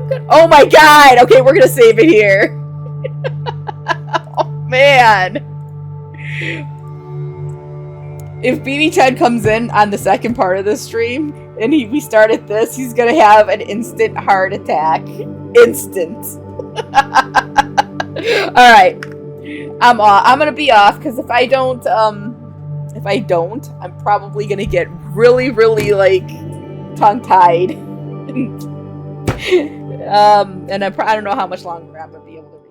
[SPEAKER 1] good. Oh my god! Okay, we're gonna save it here. Oh man. if BB10 comes in on the second part of the stream and we start at this, he's gonna have an instant heart attack. Instant. Alright. I'm gonna be off, because if I don't, I'm probably gonna get really, really, like, tongue-tied. And I don't know how much longer I'm gonna be able to